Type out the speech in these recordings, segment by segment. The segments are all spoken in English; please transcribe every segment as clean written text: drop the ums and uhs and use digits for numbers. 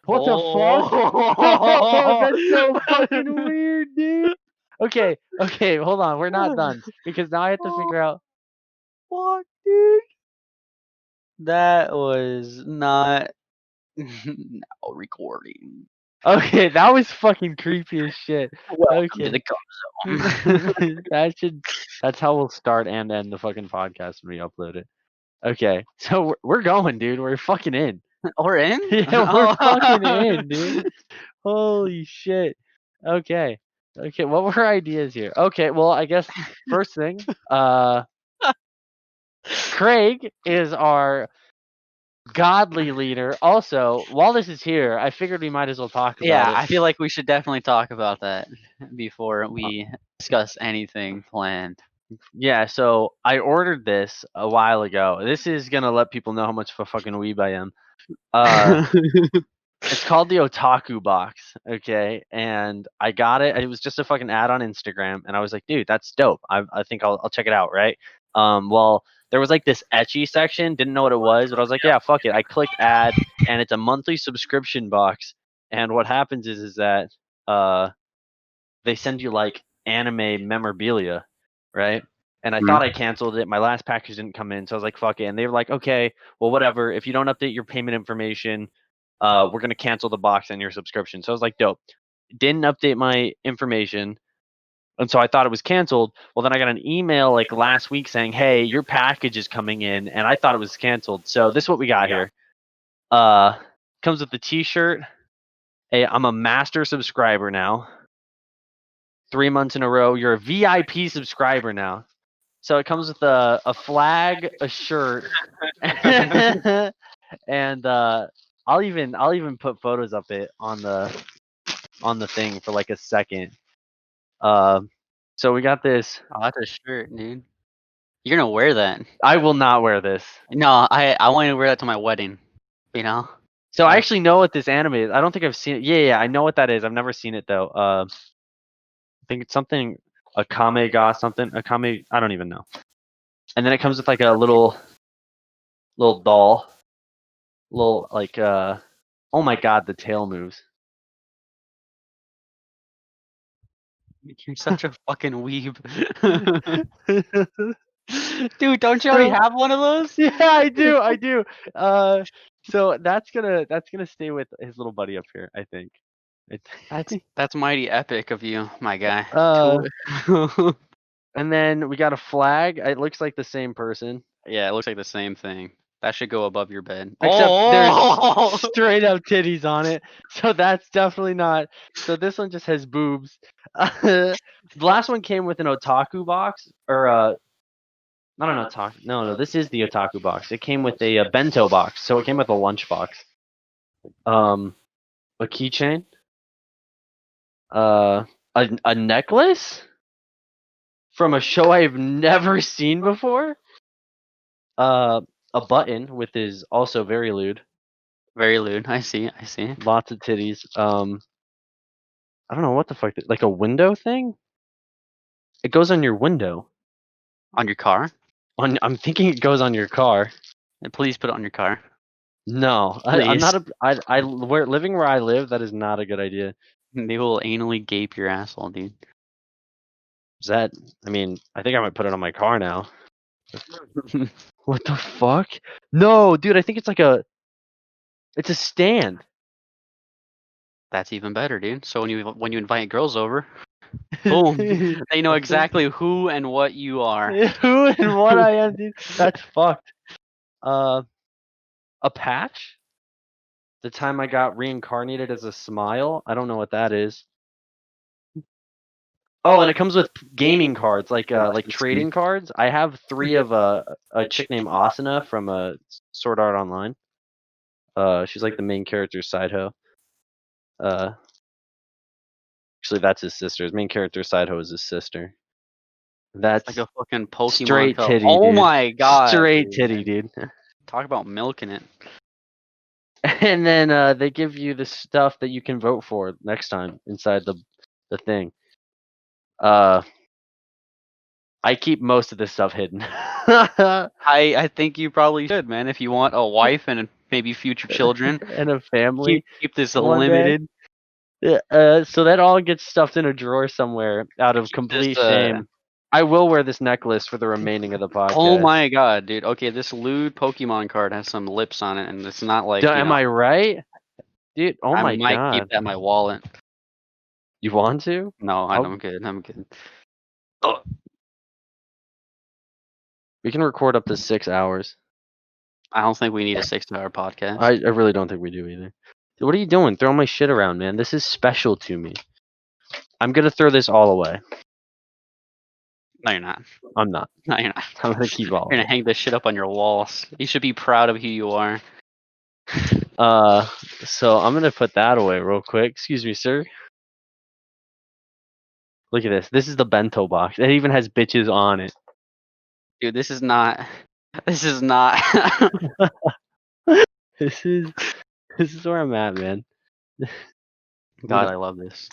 What the fuck? Oh, that's so fucking weird, dude. Okay, hold on. We're not done because now I have to figure out. Fuck, dude. That was not now recording. Okay, that was fucking creepy as shit. Welcome to Okay, the that's how we'll start and end the fucking podcast when we upload it. Okay, so we're going, dude. We're fucking in. We're in? Yeah, we're fucking in, dude. Holy shit. Okay. Okay, what were our ideas here? Okay, well, I guess first thing, Craig is our godly leader. Also, while this is here, I figured we might as well talk about Yeah, it. I feel like we should definitely talk about that before we discuss anything planned. Yeah, so I ordered this a while ago. This is gonna let people know how much of a fucking weeb I am. It's called the Otaku box, okay? And I got it. It was just a fucking ad on Instagram, and I was like, dude, that's dope. I think I'll check it out, right? Well, there was like this etchy section, didn't know what it was, but I was like, yeah, fuck it. I clicked add, and it's a monthly subscription box. And what happens is that they send you like anime memorabilia, right? And I thought I canceled it. My last package didn't come in, so I was like, fuck it. And they were like, okay, well, whatever. If you don't update your payment information, we're gonna cancel the box and your subscription. So I was like, dope. Didn't update my information, and so I thought it was canceled. Well, then I got an email like last week saying, hey, your package is coming in, and I thought it was canceled. So this is what we got here. Comes with the T-shirt. Hey, I'm a master subscriber now. 3 months in a row. You're a VIP subscriber now. So it comes with a flag, a shirt, and I'll even put photos of it on the thing for like a second. So we got this. Oh, that's a shirt, dude. You're gonna wear that? I will not wear this. No, I want to wear that to my wedding. You know. So I actually know what this anime is. I don't think I've seen it. Yeah, I know what that is. I've never seen it though. I think it's something Akame ga something. Akame, I don't even know. And then it comes with like a little doll. Little like oh my god, the tail moves. You're such a fucking weeb. Dude, don't you already have one of those? Yeah, I do. So that's gonna stay with his little buddy up here, I think. That's mighty epic of you, my guy. And then we got a flag. It looks like the same person. Yeah, it looks like the same thing. That should go above your bed. Except there's straight up titties on it. So that's definitely not. So this one just has boobs. The last one came with an otaku box or not an otaku. No, this is the otaku box. It came with a bento box, so it came with a lunch box. A keychain. A necklace from a show I've never seen before. A button with is also very lewd. Very lewd. I see. Lots of titties. I don't know what the fuck. Like a window thing. It goes on your window. On your car? I'm thinking it goes on your car. And please put it on your car. No, I'm not living where I live. That is not a good idea. They will anally gape your asshole, dude. Is that? I mean, I think I might put it on my car now. What the fuck? No, dude. I think it's like it's a stand. That's even better, dude. So when you invite girls over, boom, they know exactly who and what you are. Who and what I am, dude. That's fucked. A patch. The time I got reincarnated as a smile. I don't know what that is. Oh, and it comes with gaming cards, like trading cards. I have 3 of a chick named Asuna from Sword Art Online. She's like the main character's side hoe. Actually, that's his sister. His main character's side hoe is his sister. That's like a fucking Pokemon. Straight titty, oh dude. My god. Straight titty, dude. Talk about milking it. And then they give you the stuff that you can vote for next time inside the thing. I keep most of this stuff hidden. I think you probably should, man. If you want a wife and maybe future children. and a family Keep this one day. limited. So that all gets stuffed in a drawer somewhere out of complete shame. I will wear this necklace for the remaining of the podcast. Oh my god, dude. Okay, this lewd Pokemon card has some lips on it, and it's not like. Am I right, dude? Oh my god! I might keep that in my wallet. You want to? No, I'm good. I'm good. Oh. We can record up to 6 hours. I don't think we need a 6-hour podcast. I really don't think we do either. Dude, what are you doing? Throwing my shit around, man. This is special to me. I'm gonna throw this all away. No, you're not. I'm not. No, you're not. I'm gonna keep all. You're gonna hang this shit up on your walls. You should be proud of who you are. So I'm gonna put that away real quick. Excuse me, sir. Look at this. This is the bento box. It even has bitches on it. Dude, this is not. This is not. This is where I'm at, man. God, I love this.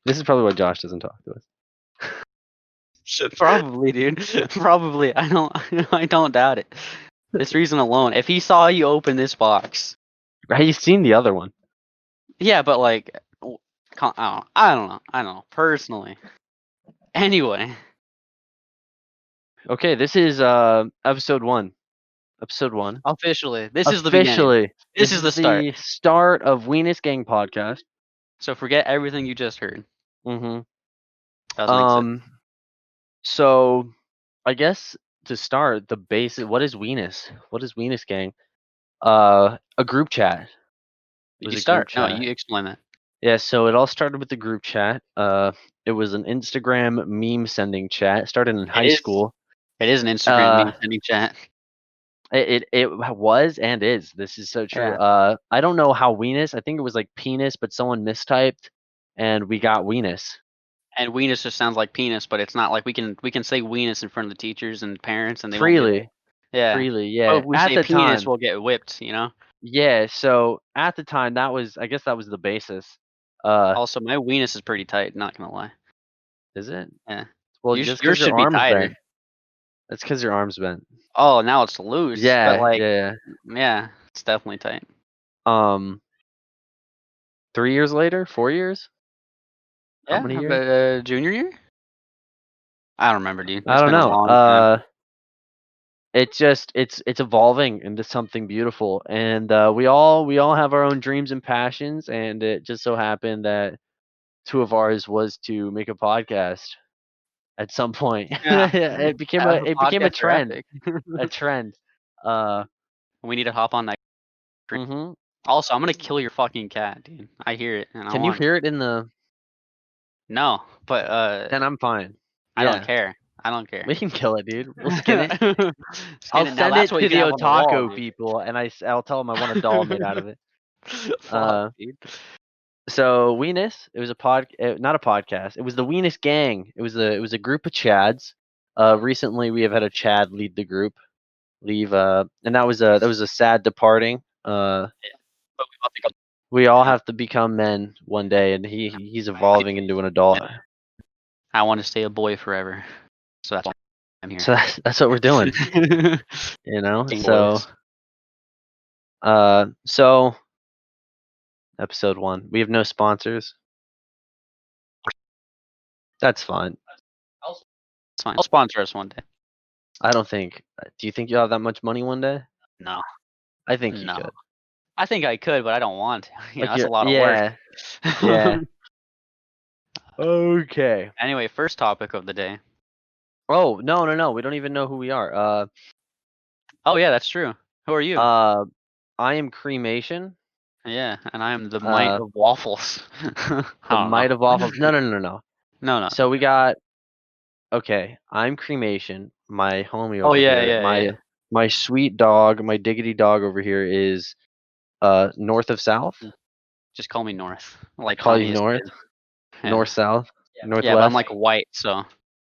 This is probably why Josh doesn't talk to us. Probably, dude. Probably. I don't doubt it. This reason alone. If he saw you open this box. Right, you've seen the other one. Yeah, but like, I don't know. Personally. Anyway. Okay, this is episode 1. Episode 1. Officially. This is the beginning. This is the start. The start of Weenus Gang podcast. So forget everything you just heard. Mm-hmm. So I guess to start, the basic, what is Weenus? What is Weenus Gang? A group chat. You start. No, you explain that. Yeah, so it all started with the group chat. It was an Instagram meme sending chat. It started in high school. It is an Instagram meme sending chat. It was and is. This is so true. Yeah. I don't know how Weenus. I think it was like penis, but someone mistyped, and we got Weenus. And Weenus just sounds like penis, but it's not like we can say Weenus in front of the teachers and parents, and they freely. Yeah. Freely, yeah. But if we say penis, we'll get whipped, you know. Yeah. So at the time, I guess that was the basis. Also, my weenus is pretty tight. Not gonna lie. Is it? Yeah. Well, yours should be tighter. Bent. That's because your arm's bent. Oh, now it's loose. Yeah. But like, yeah. It's definitely tight. 3 years later, 4 years. Yeah. How many years? Junior year. I don't remember, dude. I don't know. It's evolving into something beautiful, and we all have our own dreams and passions, and it just so happened that two of ours was to make a podcast at some point. Yeah. it became a trend. A trend. We need to hop on that. Mm-hmm. Also, I'm gonna kill your fucking cat, dude. I hear it. And Can you hear it in the? No, but then I'm fine. I don't care. I don't care. We can kill it, dude. We'll skin it. I'll send it to the otaku people, and I'll tell them I want a doll made out of it. Fuck, dude. So Weenus, it was not a podcast. It was the Weenus Gang. It was a group of Chads. Recently we have had a Chad lead the group, and that was a sad departing. But we all have to become men one day, and he's evolving into an adult. I want to stay a boy forever. So that's why I'm here. So that's what we're doing. You know? So episode 1. We have no sponsors. That's fine. It's fine. I'll sponsor us one day. I don't think. Do you think you'll have that much money one day? No. I think you could. I think I could, but I don't want to. That's a lot of work. Yeah. Okay. Anyway, first topic of the day. Oh, no. We don't even know who we are. Oh yeah, that's true. Who are you? I am Cremation. Yeah, and I am the Might of Waffles. The Might of Waffles. No. No. So we got. Okay, I'm Cremation. My homie over here. My sweet dog, my diggity dog over here is north of south. Just call me North. Like call you North. Yeah. North south. Yeah. Northwest. Yeah, but I'm like white, so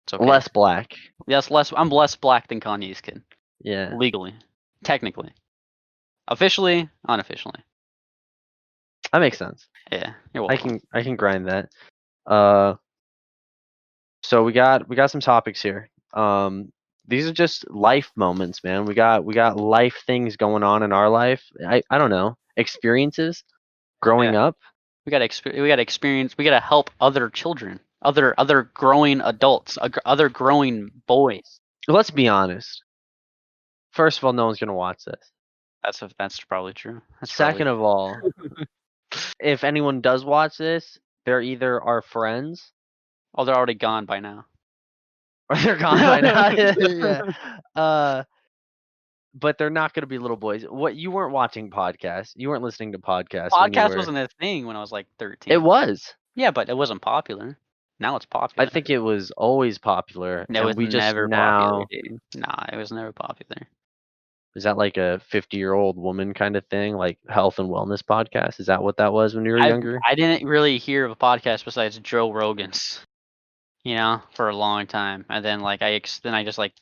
it's okay. Less black. Yes, I'm less black than Kanye's kid. Yeah. Legally, technically, officially, unofficially. That makes sense. Yeah, you're welcome. I can grind that. So we got some topics here. these are just life moments, man. We got life things going on in our life. I don't know, experiences growing Yeah. up. We gotta experience. We gotta help other children, other growing adults, other growing boys. Let's be honest. First of all, no one's gonna watch this. That's probably true. That's Second probably of all, if anyone does watch this, they're either our friends oh, they're already gone by now. or they're gone by now. Yeah. But they're not gonna be little boys. What, you weren't watching podcasts? You weren't listening to podcasts when you Podcast were. wasn't a thing when I was like 13. It was. Yeah, but it wasn't popular. Now it's I popular. think it was always popular, It and was we just never popular, now. dude. Nah, it was never popular. Is that like a 50-year-old woman kind of thing, like health and wellness podcast? Is that what that was when you were younger? I didn't really hear of a podcast besides Joe Rogan's, for a long time, and then like I just like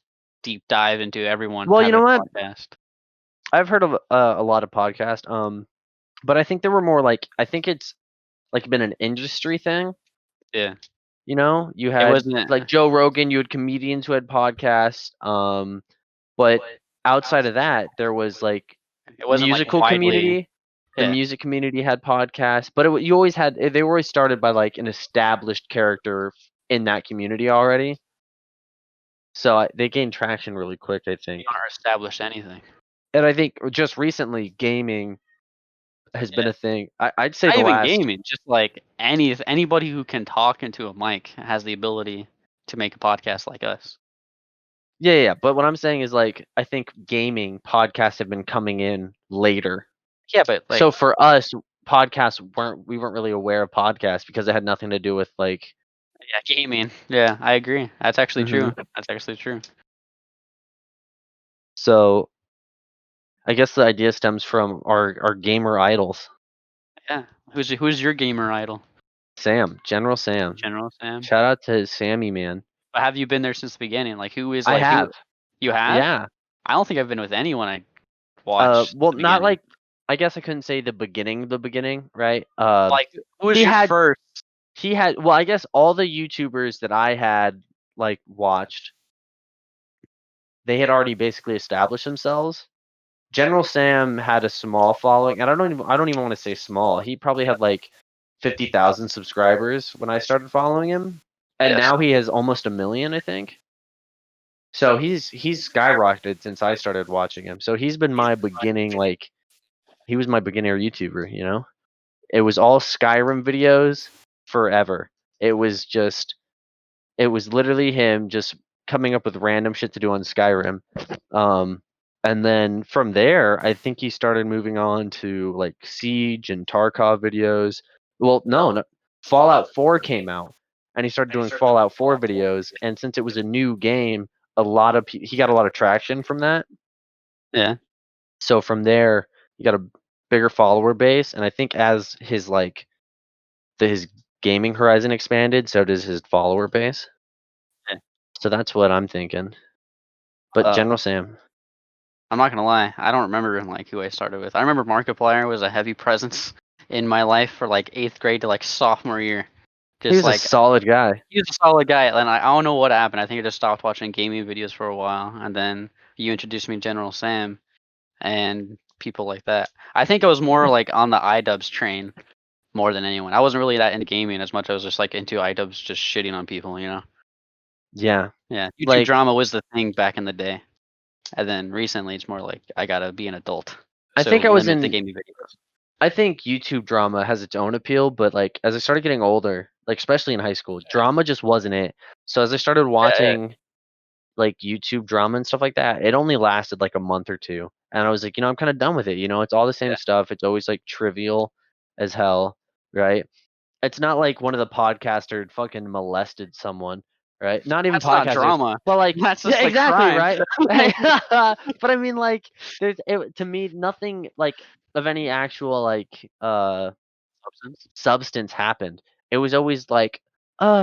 deep dive into everyone. Well, you having know a what? podcast. I've heard of a lot of podcasts, but I think there were more like, I think it's like been an industry thing. Yeah, You it had wasn't. like Joe Rogan, you had comedians who had podcasts, but outside of that, there was like It wasn't like musical widely. community. The Yeah, music community had podcasts, but you always had, they were always started by like an established character in that community already. So they gained traction really quick, I you think. don't establish anything. And I think just recently, gaming has been a thing. I'd say Not the even last. gaming, just like anybody who can talk into a mic has the ability to make a podcast like us. Yeah. But what I'm saying is, like, I think gaming podcasts have been coming in later. Yeah, but like, So for us, we weren't really aware of podcasts because it had nothing to do with like. yeah, gaming. Yeah, I agree. That's actually true. Mhm. That's actually true. So I guess the idea stems from our gamer idols. Yeah. Who's your gamer idol? General Sam. General Sam. Shout out to Sammy, man. But have you been there since the beginning? Like, who is I like have. You have? Yeah. I don't think I've been with anyone I watched Well, the not beginning. like, I guess I couldn't say the beginning, right? Like, who was he your had- first? He had, well, I guess all the YouTubers that I had like watched, they had already basically established themselves. General Sam had a small following, and I don't even want to say small. He probably had like 50,000 subscribers when I started following him, and now he has almost 1 million, I think. So he's skyrocketed since I started watching him. So he's been my beginning, like, he was my beginner YouTuber. It was all Skyrim videos forever. It was literally him just coming up with random shit to do on Skyrim. And then from there, I think he started moving on to like Siege and Tarkov videos. Well, no, Fallout 4 came out, and he started doing Fallout 4 videos. And since it was a new game, he got a lot of traction from that. Yeah. So from there, he got a bigger follower base, and I think as his his gaming horizon expanded, so does his follower base. Yeah. So that's what I'm thinking. But General Sam. I'm not gonna lie, I don't remember like who I started with. I remember Markiplier was a heavy presence in my life for like 8th grade to like sophomore year. He was like a solid guy. he was a solid guy, and I don't know what happened. I think I just stopped watching gaming videos for a while, and then you introduced me to General Sam and people like that. I think I was more like on the iDubbbz train more than anyone. I wasn't really that into gaming as much. I was just like into iDubbbz just shitting on people, Yeah. Yeah. YouTube Like, drama was the thing back in the day. And then recently it's more like I gotta be an adult. I think I was limit the in gaming videos. I think YouTube drama has its own appeal, but like as I started getting older, like especially in high school, drama just wasn't it. So as I started watching like YouTube drama and stuff like that, it only lasted like a month or two. And I was like, I'm kind of done with it. It's all the same stuff. It's always like trivial as hell, right? It's not like one of the podcasters fucking molested someone, right? Not even That's not podcasters, drama. but like, That's just yeah, like exactly, crime. right? But I mean, like, to me, nothing like of any actual like substance happened. It was always like,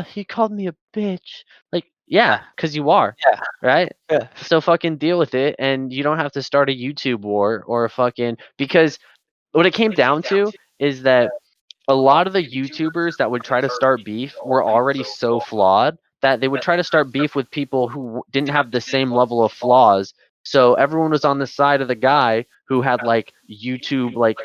he called me a bitch. Like, yeah, because you are, right? Yeah. So fucking deal with it, and you don't have to start a YouTube war or a fucking, because what it came down to is that a lot of the YouTubers that would try to start beef were already so flawed that they would try to start beef with people who didn't have the same level of flaws. So everyone was on the side of the guy who had like YouTube like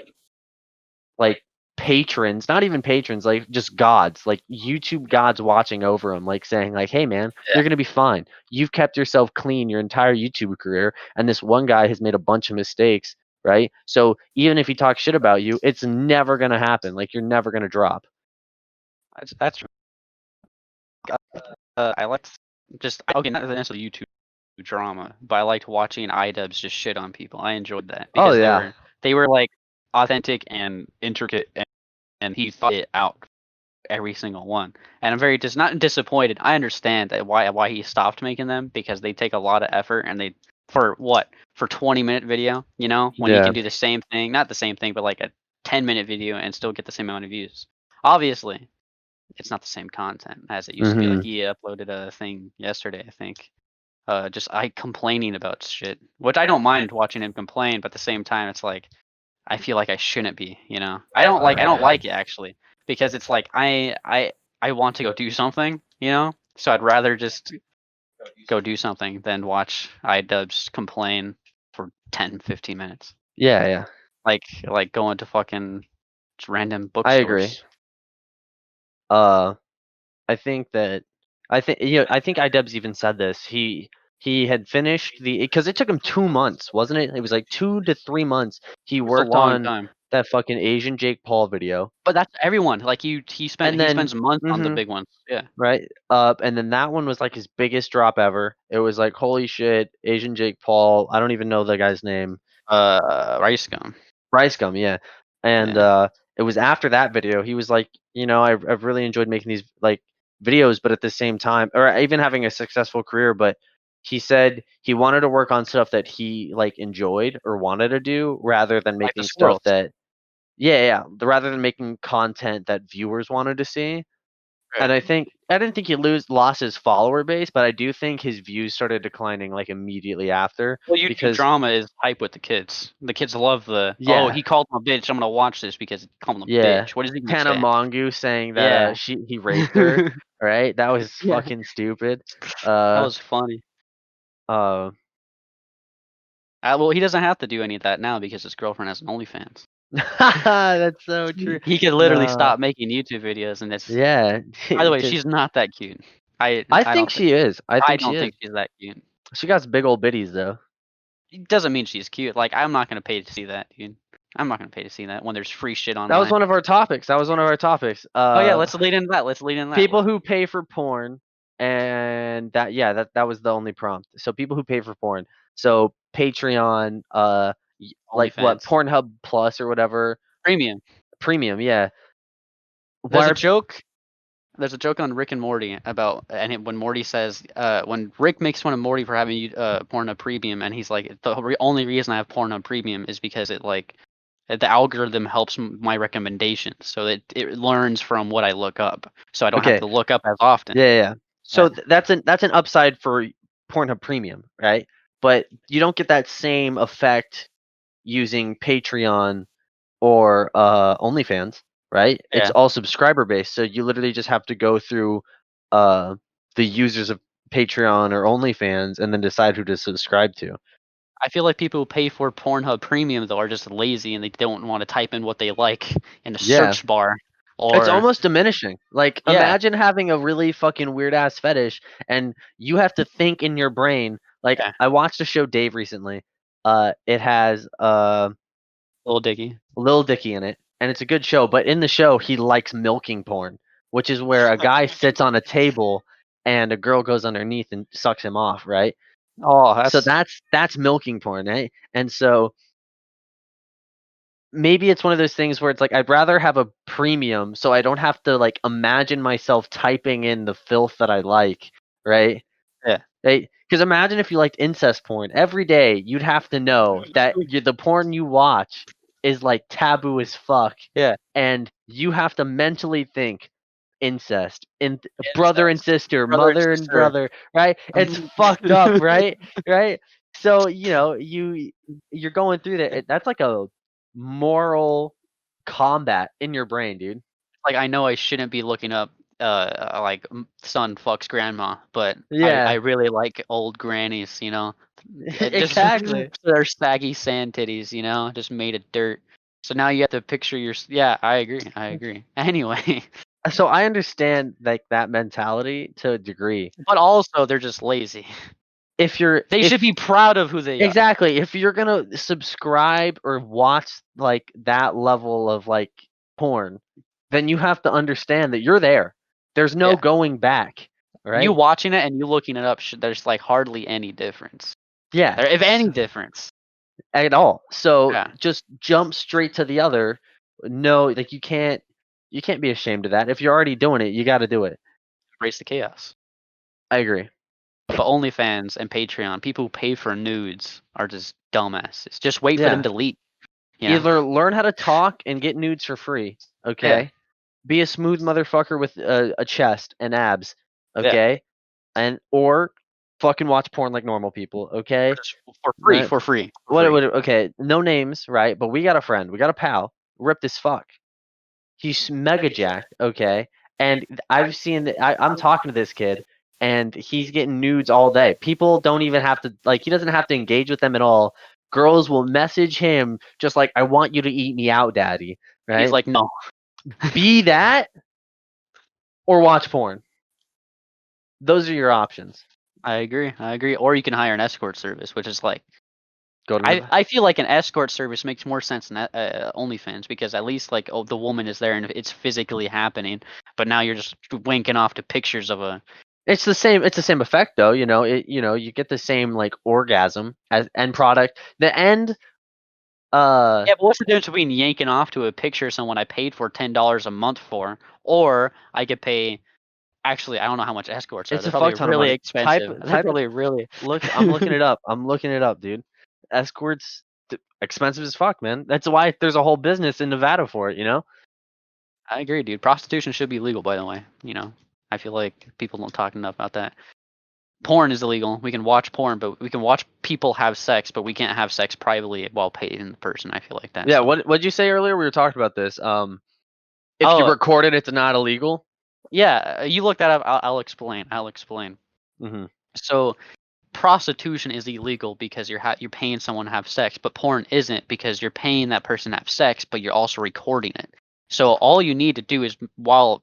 patrons, not even patrons, like just gods, like YouTube gods watching over him, like saying like, "Hey man, you're gonna be fine. You've kept yourself clean your entire YouTube career, and this one guy has made a bunch of mistakes, right? So even if he talks shit about you, it's never gonna happen. Like you're never gonna drop." That's I liked just okay, not necessarily YouTube drama, but I liked watching iDubbbz just shit on people. I enjoyed that Oh because yeah. they were like authentic and intricate, and he thought it out every single one. And I'm very not disappointed. I understand that why he stopped making them, because they take a lot of effort, and they for what, for 20-minute video, you know, when you Yeah. can do the same thing, not the same thing, but like a 10-minute video and still get the same amount of views. Obviously, it's not the same content as it used to be. Like Mhm. he uploaded a thing yesterday, I think. Just I complaining about shit, which I don't mind watching him complain, but at the same time, it's like I feel like I shouldn't be, you know. I don't like it actually, because it's like I want to go do something, you know. So I'd rather just go do something than watch iDubbbz complain for 10, 15 minutes. Yeah, yeah. Like going to fucking random I agree. bookstores. Uh I think that I think iDubbbz even said this. He had finished the because it took him 2 months, wasn't it? It was like 2 to 3 months. He It's a worked long on time. that fucking Asian Jake Paul video, But that's everyone. Like and he then spends months on the mhm, big ones. Yeah. right, and then that one was like his biggest drop ever. It was like holy shit, Asian Jake Paul. I don't even know the guy's name. Rice gum. Rice Gum, yeah. And Yeah. it was after that video he was like, I've really enjoyed making these like videos, but at the same time, or even having a successful career. But he said he wanted to work on stuff that he like enjoyed or wanted to do rather than Like the making stuff squirrels. that, yeah, yeah, rather than making content that viewers wanted to see. And I didn't think he lost his follower base, but I do think his views started declining like immediately after Well, YouTube because drama is hype with the kids. The kids love oh, yeah. he called him a bitch. I'm gonna watch this because he called him a Yeah, bitch. What is he gonna Tana say? Mongeau saying that, Yeah. he raped her, right? That was Yeah. fucking stupid. That Uh, was funny. uh, Well, he doesn't have to do any of that now because his girlfriend has an OnlyFans. that's so true. He could literally No, stop making YouTube videos, and it's. yeah, By the way, just she's not that cute. I I think don't think she is. I I think she don't is. think she's that cute. She got big old bitties though. It doesn't mean she's cute. Like, I'm not gonna pay to see that, dude. I'm not gonna pay to see that when there's free shit That was online. one of our topics. That was one of our topics. Oh yeah, let's lead into that. Let's lead into that. People who pay for porn, and that was the only prompt. So people who pay for porn. So Patreon, like what, OnlyFans. Pornhub Plus or whatever, Premium. premium, yeah. Why There's a are joke. There's a joke on Rick and Morty about, when Morty says, when Rick makes fun of Morty for having Pornhub Premium, and he's like, the only reason I have Pornhub Premium is because it like the algorithm helps my recommendations, so it learns from what I look up, so I don't have okay? to look up as often. Yeah, yeah. Yeah. So that's an upside for Pornhub Premium, right? But you don't get that same effect using Patreon or OnlyFans, right? It's Yeah. all subscriber based, so you literally just have to go through uh the users of Patreon or OnlyFans and then decide who to subscribe to. I feel like people who pay for Pornhub Premium though are just lazy and they don't want to type in what they like in the Yeah. search bar, It's or almost diminishing. Like, yeah, imagine having a really fucking weird ass fetish and you have to think in your brain. Like, yeah, I watched a show Dave recently. It has little diggy. Lil Dicky in it, and it's a good show. But in the show, he likes milking porn, which is where a guy sits on a table and a girl goes underneath and sucks him off, right? Oh, So that's that's milking porn, right? And so maybe it's one of those things where it's like I'd rather have a premium so I don't have to like imagine myself typing in the filth that I like, right? yeah. Right? Because imagine if you liked incest porn every day, you'd have to know that the porn you watch is like taboo as fuck, Yeah. and you have to mentally think incest, in brother and Incest. sister, Brother and mother and sister. brother, right? It's fucked up, right? Right? So you're going through that. That's like a moral combat in your brain, dude. Like, I know I shouldn't be looking up son fucks grandma, but I Yeah, really like old grannies, you know. Just exactly. their saggy sand titties, you know, just made of dirt. So now you have to picture your. Yeah, I agree. I agree. Anyway, So I understand like that mentality to a degree. but also they're just lazy. If you're They if should be proud of who they are. exactly, if you're gonna subscribe or watch like that level of like porn, then you have to understand that you're there. There's no Yeah, going back, you right? watching it and you looking it up, there's like hardly any difference. Yeah, There, if any difference. at all. So Yeah, just jump straight to the other. No, like you can't be ashamed of that. If you're already doing it, you got to do it. embrace the chaos. I agree. But OnlyFans and Patreon, people who pay for nudes are just dumbasses. Just wait for them Yeah. to leak. You know? Either learn how to talk and get nudes for free, Yeah, okay? Be a smooth motherfucker with a chest and abs, yeah. okay? And or fucking watch porn like normal people, Or okay? just for free, Right? for free, for What free. would okay? No names, right? But we got a friend, we got a pal, ripped as fuck. He's mega jacked, okay? And I've seen that. I'm talking to this kid, and he's getting nudes all day. People don't even have to like. He doesn't have to engage with them at all. Girls will message him just like, "I want you to eat me out, daddy." He's Right? like, no. Be that or watch porn. Those are your options. I agree. I agree. Or you can hire an escort service, which is like Go to I feel like an escort service makes more sense than OnlyFans because at least like the woman is there and it's physically happening. But now you're just winking off to pictures of a. It's the same. It's the same effect, though. You get the same like orgasm as end product. The end. Yeah, but what's the difference between yanking off to a picture of someone I paid for $10 a month for, or I could pay. Actually, I don't know how much escorts are. It's They're a probably fuck ton of really money. expensive. They're Type. probably really. Look, I'm looking it up. I'm looking it up, dude. Escorts, expensive as fuck, man. That's why there's a whole business in Nevada for it. You know. I agree, dude. Prostitution should be legal, by the way. You know, I feel like people don't talk enough about that. Porn is illegal. We can watch porn, but we can watch people have sex, but we can't have sex privately while paying the person. I feel like that. Yeah. So. What'd you say earlier? We were talking about this. If you Oh, record it, it's not illegal. yeah. You look that up. I'll explain. I'll explain. Mm-hmm. So prostitution is illegal because you're paying someone to have sex, but porn isn't because you're paying that person to have sex, but you're also recording it. So all you need to do is while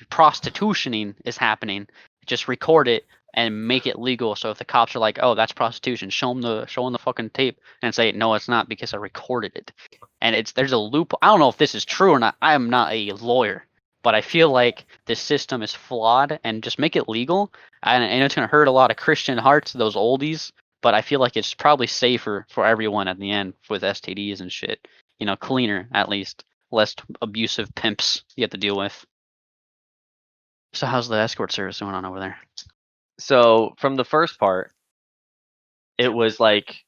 prostitutioning is happening, just record it and make it legal. So if the cops are like, "Oh, that's prostitution," show them the fucking tape and say, "No, it's not because I recorded it." And there's a loophole. I don't know if this is true or not. I am not a lawyer, but I feel like this system is flawed and just make it legal. And it's going to hurt a lot of Christian hearts, those oldies, but I feel like it's probably safer for everyone at the end with STDs and shit. You know, cleaner at least, less abusive pimps you have to deal with. So how's the escort service going on over there? So from the first part, it was like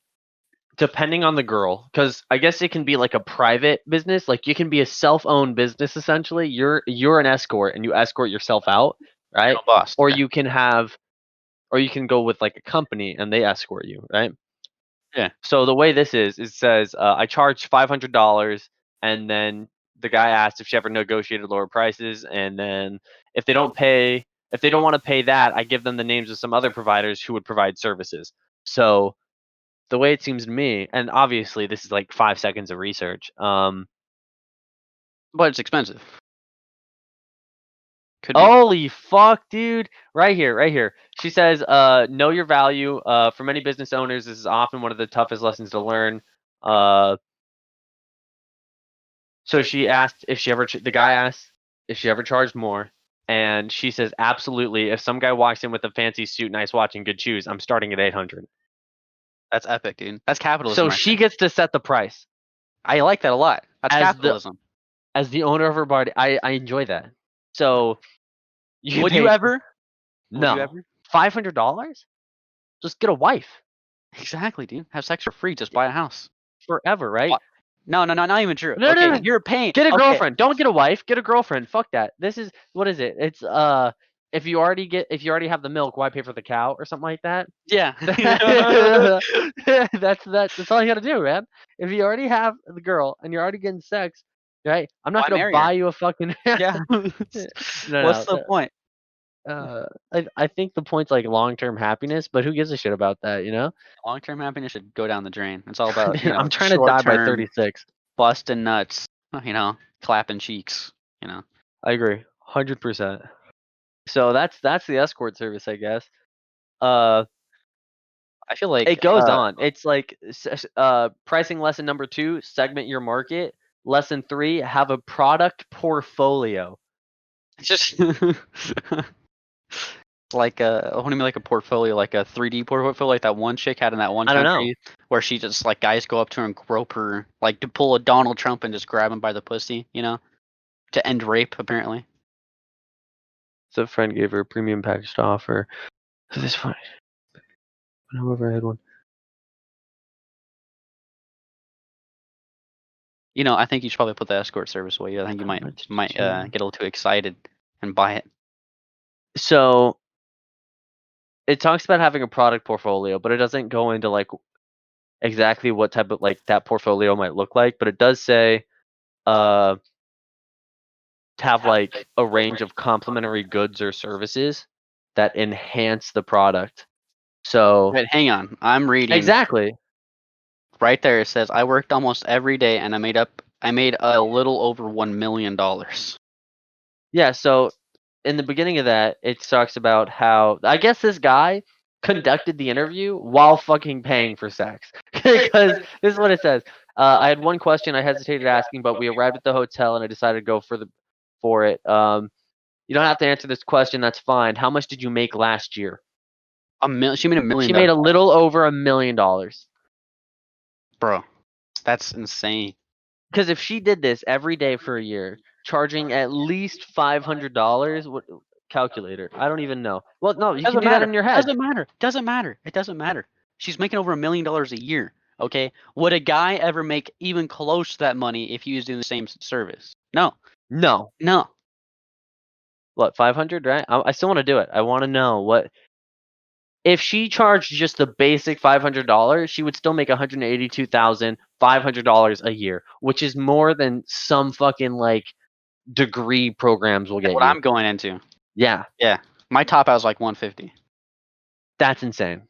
depending on the girl, because I guess it can be like a private business. Like you can be a self-owned business essentially. You're an escort and you escort yourself out, right? Girl boss. Or Yeah. you can have, or you can go with like a company and they escort you, right? Yeah. So the way this is, it says I charge $500, and then the guy asked if she ever negotiated lower prices, and then if they don't pay, if they don't want to pay that, I give them the names of some other providers who would provide services. So the way it seems to me, and obviously this is like 5 seconds of research. But it's expensive. Could be. Holy fuck, dude! Right here, right here. She says, "Know your value. For many business owners, this is often one of the toughest lessons to learn. Uh, So she asked if she ever, the guy asked if she ever charged more, and she says absolutely. If some guy walks in with a fancy suit, nice watch, and good shoes, I'm starting at 800. That's epic, dude. That's capitalism So right she there. gets to set the price I like that a lot. That's as capitalism. the owner of her body. I enjoy that. So you Would pay you ever? Would you no ever? $500? Just get a wife Exactly, dude. Have sex for free. Just buy a house. forever, right? What? No, not even true. No, no, Okay, no. you're paying. Get a Okay, girlfriend. Don't get a wife. Get a girlfriend. Fuck that. This is what is it? It's if you already have the milk, why pay for the cow or something like that? yeah. That's all you gotta do, man. If you already have the girl and you're already getting sex, right? I'm not Why gonna marry her? buy you a fucking. Yeah. What's the point? I think the point's like long-term happiness, but who gives a shit about that, you know? Long-term happiness should go down the drain. It's all about, I'm trying to die by short-term 36. busting nuts, clapping cheeks, I agree, 100%. So that's the escort service, I guess. Uh, I feel like it goes on. It's like pricing lesson number 2, segment your market. Lesson 3, have a product portfolio. it's just like what do you mean like a portfolio, like a 3D portfolio, like that one chick had in that one I don't know. country where she just like guys go up to her and grope her, like to pull a Donald Trump and just grab him by the pussy, to end rape apparently. So a friend gave her a premium package to offer. So this fine. Whoever had one. I think you should probably put the escort service away. I think you might get a little too excited and buy it. So it talks about having a product portfolio, but it doesn't go into like exactly what type of like that portfolio might look like. But it does say to have like a range of complementary goods or services that enhance the product. So But hang on, I'm reading exactly. right there. It says I worked almost every day and I made a little over $1 million. Yeah, so in the beginning of that, it talks about how I guess this guy conducted the interview while fucking paying for sex. Because this is what it says. I had one question I hesitated asking, but we arrived at the hotel and I decided to go for it. You don't have to answer this question. That's fine. How much did you make last year? She made $1 million. She made a little over $1 million. Bro, that's insane. Because if she did this every day for a year, charging at least $500, what calculator? I don't even know. Well, no, you can do that in your head. Doesn't matter. It doesn't matter. She's making over $1 million a year. Okay, would a guy ever make even close to that money if he was doing the same service? No. No. What, 500, right? I still want to do it. I want to know what if she charged just the basic $500, she would still make $182,500 a year, which is more than some fucking like degree programs will get What you. I'm going into. Yeah, My top out was like 150. that's insane.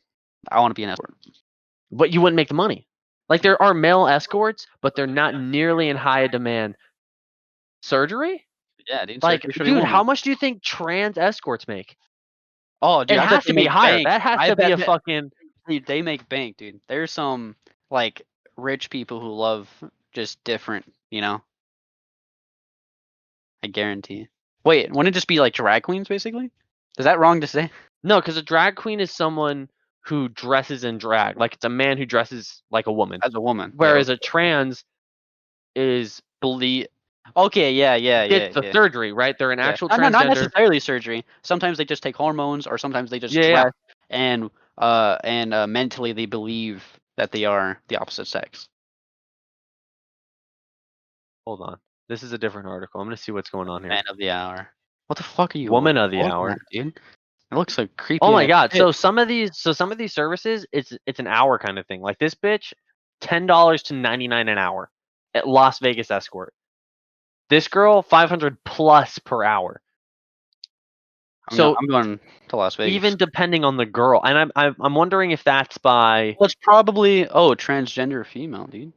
I want to be an escort. But you wouldn't make the money. Like there are male escorts, but they're not nearly in high demand. Surgery? Yeah, dude. Like, surgery for the dude, woman. how much do you think trans escorts make? Oh, dude, It I bet has they to be make higher. bank. That has I to be bet a fucking. Dude, they make bank, dude. There's some like rich people who love just different, I guarantee. Wait, wouldn't it just be like drag queens basically? Is that wrong to say? No, because a drag queen is someone who dresses in drag. Like it's a man who dresses like a woman. As a woman. Whereas a trans is Okay, yeah. gets the surgery, right? They're an actual No, not transgender. necessarily surgery. Sometimes they just take hormones, or sometimes they just dress and mentally they believe that they are the opposite sex. Hold on. This is a different article. I'm gonna see what's going on here. Man of the hour. What the fuck are you? Woman of the looking hour. at, dude. It looks like creepy. Oh my ass god. shit. So some of these services, it's an hour kind of thing. Like this bitch, $10 to $99 an hour at Las Vegas Escort. This girl, 500 plus per hour. I'm going to Las Vegas. Even depending on the girl, and I'm wondering if that's by. Well, it's probably transgender female, dude.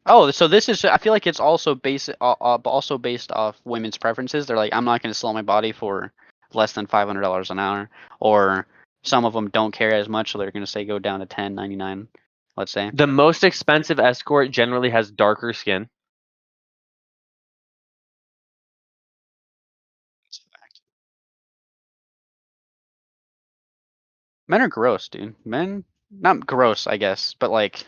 Oh, so this is. I feel like it's also based off women's preferences. They're like, I'm not going to sell my body for less than $500 an hour, or some of them don't care as much, so they're going to say go down to $10.99. Let's say The most expensive escort generally has darker skin. That's a fact. Men are gross, dude. Men, not gross, I guess, but like.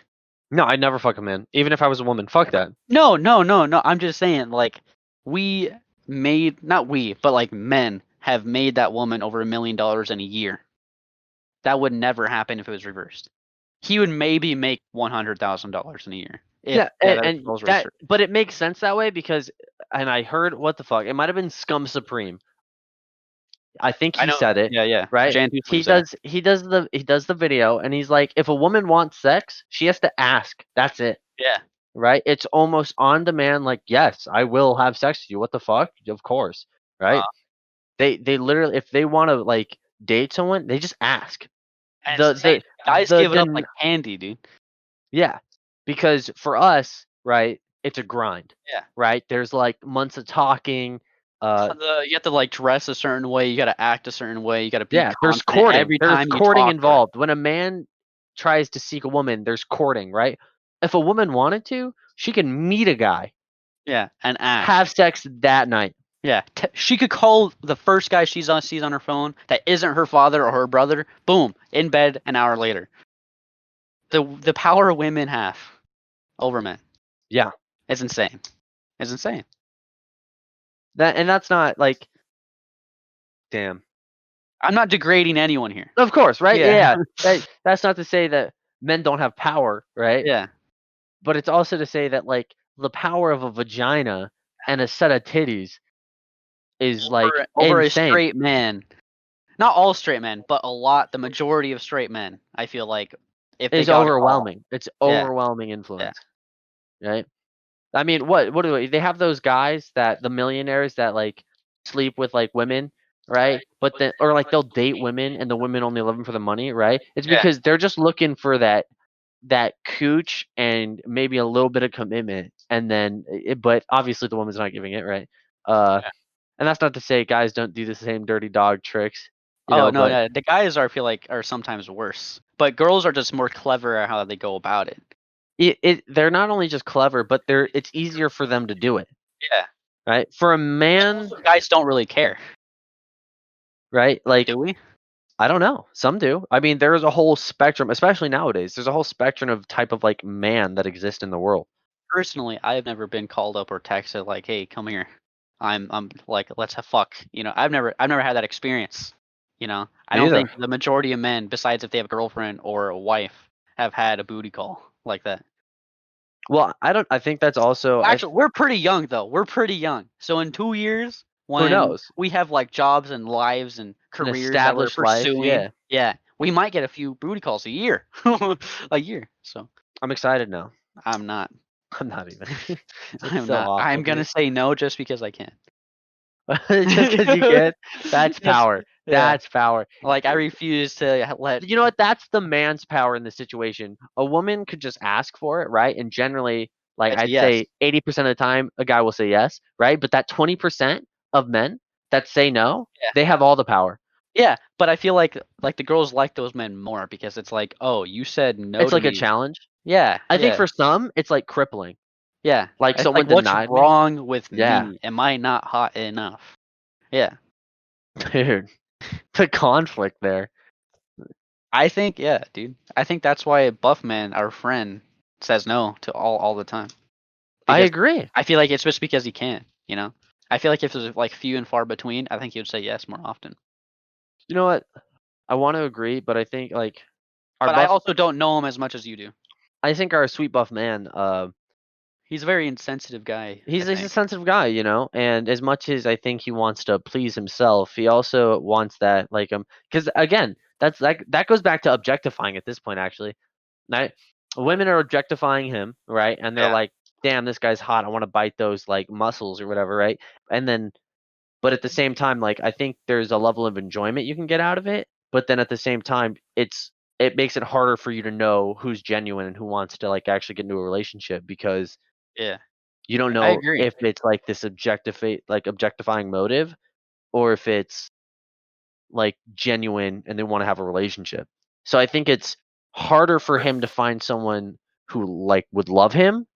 No, I'd never fuck a man, even if I was a woman. Fuck that. No. I'm just saying, like, not we, but like men have made that woman over $1 million in a year. That would never happen if it was reversed. He would maybe make $100,000 in a year. But it makes sense that way because, and I heard what the fuck, it might have been Scum Supreme. I think he said it. Yeah. Right. He does the video, and he's like, if a woman wants sex, she has to ask. That's it. Yeah. right? It's almost on demand. Like, yes, I will have sex with you. What the fuck? Of course, right? They literally, if they want to like date someone, they just ask. And it's The insane. the Guys the give it up the like candy, dude. Yeah, because for us, right, it's a grind, Yeah. right? There's like months of talking. You have to like dress a certain way. You got to act a certain way. You got to be Yeah, there's confident courting. every There's time you courting talk to her. involved. When a man tries to seek a woman, there's courting, right? If a woman wanted to, she can meet a guy, Yeah, and have ask. sex that night. Yeah, she could call the first guy sees on her phone that isn't her father or her brother. Boom, in bed an hour later. The power women have over men Yeah, is insane. It's insane. that's not like, damn. I'm not degrading anyone here. Of course, right? Yeah. Yeah, that's not to say that men don't have power, right? Yeah. But it's also to say that like the power of a vagina and a set of titties is like Over a insane. straight man. Not all straight men, but a lot. The majority of straight men, I feel like, if they Is got a call. overwhelming. It's Yeah. overwhelming Yeah. influence, right? I mean, what do they have those guys that the millionaires that like sleep with like women, right? But then or like they'll date women and the women only love them for the money, right? It's Yeah. because they're just looking for that cooch and maybe a little bit of commitment, and then but obviously the woman's not giving it, right? Uh, Yeah. and that's not to say guys don't do the same dirty dog tricks, Oh no, but yeah. The guys I feel like are sometimes worse, but girls are just more clever at how they go about it. they're not only just clever, but it's easier for them to do it, Yeah. right? For a man, Guys don't really care, right? Like do we? I don't know. Some do. I mean, there's a whole spectrum, especially nowadays. There's a whole spectrum of type of like man that exists in the world. Personally, I have never been called up or texted like, "Hey, come here. I'm like, let's have fuck." I've never had that experience. I Me don't either. think the majority of men, besides if they have a girlfriend or a wife, have had a booty call like that. Well, I don't. I think that's also. Actually, we're pretty young though. We're pretty young. So in 2 years, Who when knows? we have like jobs and lives and An careers that we're established life. pursuing, Yeah, yeah, we might get a few booty calls a year, a year. So I'm excited now. I'm not. I'm not even. It's I'm so not. awful, I'm gonna dude. say no just because I can. Just because you can. That's Just power. yeah. That's power. Like I refuse to let. You know what? That's the man's power in this situation. A woman could just ask for it, right? And generally, like It's a I'd yes. say 80% of the time, a guy will say yes, right? But that 20% of men that say no, Yeah. they have all the power. Yeah, but I feel like the girls like those men more because it's like, oh, you said no It's to like a me. challenge. Yeah, I think yeah, for some, it's like crippling. yeah. Like It's like, someone what's denied me. wrong with Yeah, me? Am I not hot enough? Yeah, dude, the conflict there. I think yeah, dude. I think that's why Buff Man, our friend, says no to all the time I because agree. I feel like it's just because he can't. I feel like if there's like few and far between, I think he would say yes more often. You know what? I want to agree, but I think like our But I buff. also don't know him as much as you do. I think our sweet buff man. He's a very insensitive guy, I He's a think. sensitive guy, and as much as I think he wants to please himself, he also wants that like because again, that goes back to objectifying at this point actually. Right? Women are objectifying him, right? And they're Yeah. like, "Damn, this guy's hot. I want to bite those like muscles or whatever," right? And then but at the same time, like I think there's a level of enjoyment you can get out of it, but then at the same time, it makes it harder for you to know who's genuine and who wants to like actually get into a relationship because Yeah. you don't I know agree. if it's like this objectifying motive or if it's like genuine and they want to have a relationship. So I think it's harder for him to find someone who like would love him,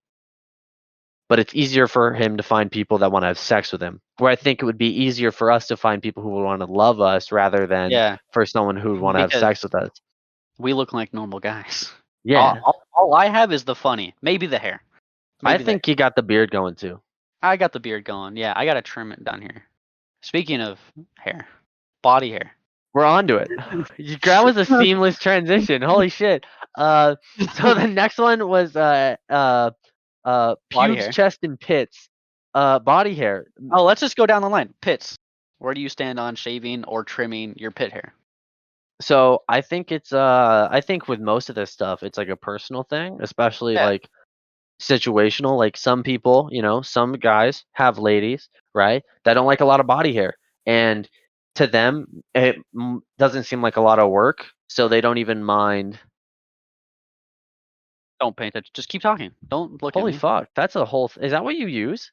but it's easier for him to find people that want to have sex with him. Where I think it would be easier for us to find people who would want to love us rather than Yeah, for someone who would want to have because sex with us. we look like normal guys. All, Yeah. all, all I have is the funny. Maybe the hair. I Maybe the hair. think he got the beard going too. I got the beard going. Yeah, I gotta trim it down here. Speaking of hair, body hair. We're on to it. That was a seamless transition. Holy shit. So the next one was Body pubes, hair. chest, and pits. Body hair. Oh, let's just go down the line. Pits. Where do you stand on shaving or trimming your pit hair? So I think it's I think with most of this stuff, it's like a personal thing, especially Yeah. like situational. Like some people, some guys have ladies, right, that don't like a lot of body hair, and to them it doesn't seem like a lot of work, so they don't even mind. Don't pay attention. Just keep talking. Don't look at Holy me. fuck, that's a whole. Is that what you use?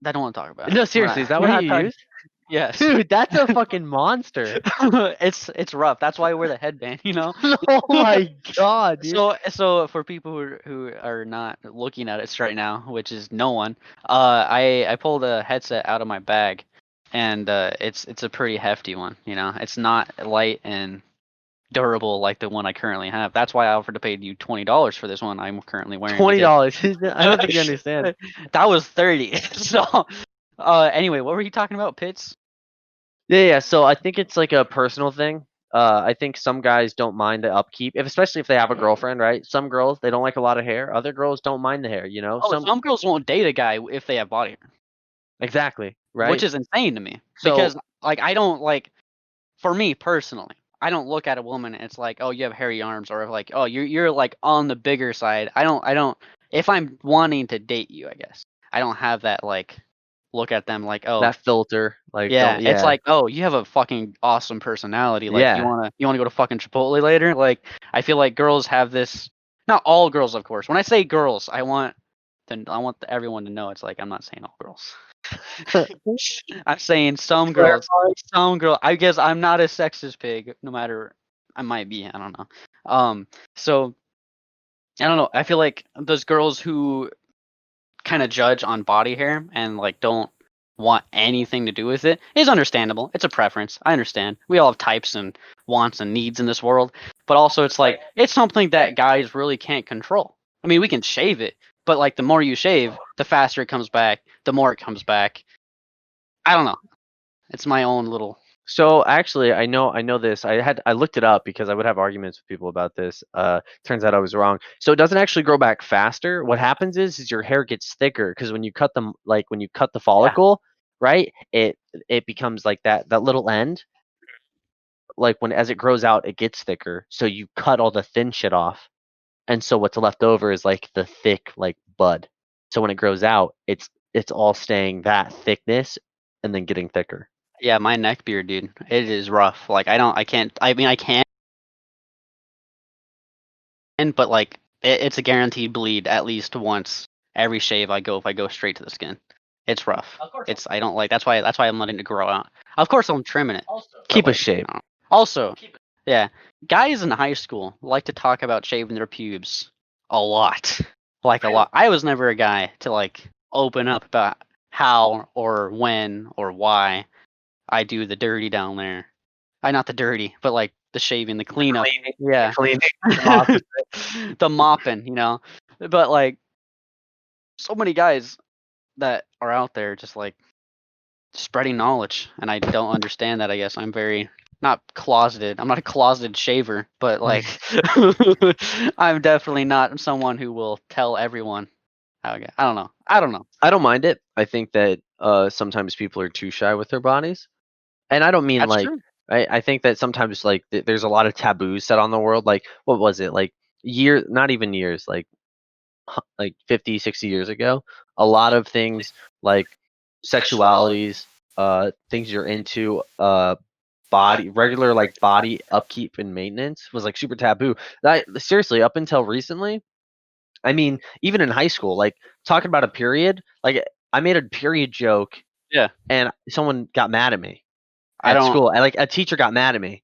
I don't want to talk about it. No, We're seriously, not. is that We're what you not talking. use? Yes. Dude, that's a fucking monster. It's rough. That's why I wear the headband. Oh my god, dude. So for people who are not looking at it right now, which is no one, I pulled a headset out of my bag, and it's a pretty hefty one. It's not light and durable like the one I currently have. That's why I offered to pay you $20 for this one I'm currently wearing. $20. I don't think you understand. That was 30. So, anyway, what were you talking about, Pits? Yeah. So I think it's like a personal thing. I think some guys don't mind the upkeep, especially if they have a girlfriend, right? Some girls they don't like a lot of hair. Other girls don't mind the hair. Oh, some girls won't date a guy if they have body hair, Exactly, which right? is insane to me. So Because like I don't like, for me personally, I don't look at a woman and it's like, oh, you have hairy arms, or like, oh, you're like on the bigger side. I don't. If I'm wanting to date you, I guess I don't have that like look at them like, oh, that filter, like, yeah, don't, it's yeah, like, oh, you have a fucking awesome personality. Like, you yeah. wanna go to fucking Chipotle later? Like, I feel like girls have this. Not all girls, of course. When I say girls, I want everyone to know it's like I'm not saying all girls. I'm saying some girls. Some girl. I guess I'm not a sexist pig. No matter, I might be. I don't know. So I don't know. I feel like those girls who kind of judge on body hair and like don't want anything to do with it is understandable. It's a preference. I understand. We all have types and wants and needs in this world, but also it's like it's something that guys really can't control. I mean, we can shave it, but like the more you shave, the faster it comes back, the more it comes back. I don't know. It's my own little. So actually, I know this. I looked it up because I would have arguments with people about this. Turns out I was wrong. So it doesn't actually grow back faster. What happens is your hair gets thicker because when you cut them, like when you cut the Yeah. follicle, right? It becomes like that little end. Like when as it grows out, it gets thicker. So you cut all the thin shit off, and so what's left over is like the thick like bud. So when it grows out, it's all staying that thickness and then getting thicker. Yeah, my neck beard, dude. It is rough. Like I can't. I mean, I can, but like it's a guaranteed bleed at least once every shave I go if I go straight to the skin. It's rough. It's I don't like. That's why I'm letting it grow out. Of course, I'm trimming it. But Keep a like, shape. also, yeah, guys in high school like to talk about shaving their pubes a lot. Like a lot. I was never a guy to like open up about how or when or why I do the dirty down there. I not the dirty, but like the shaving, the cleanup. Yeah. Cleaning. Opposite. The mopping, But like so many guys that are out there just like spreading knowledge, and I don't understand that. I guess I'm very not closeted. I'm not a closeted shaver, but like I'm definitely not someone who will tell everyone how I get. I don't know. I don't know. I don't mind it. I think that sometimes people are too shy with their bodies, and I don't mean That's like. true. I think that sometimes like there's a lot of taboos set on the world. Like what was it like not even years, like 50, 60 years ago. A lot of things like sexualities, things you're into, body regular like body upkeep and maintenance was like super taboo. That seriously up until recently. I mean, even in high school, like talking about a period, like I made a period joke Yeah. and someone got mad at me I at don't. school. And like a teacher got mad at me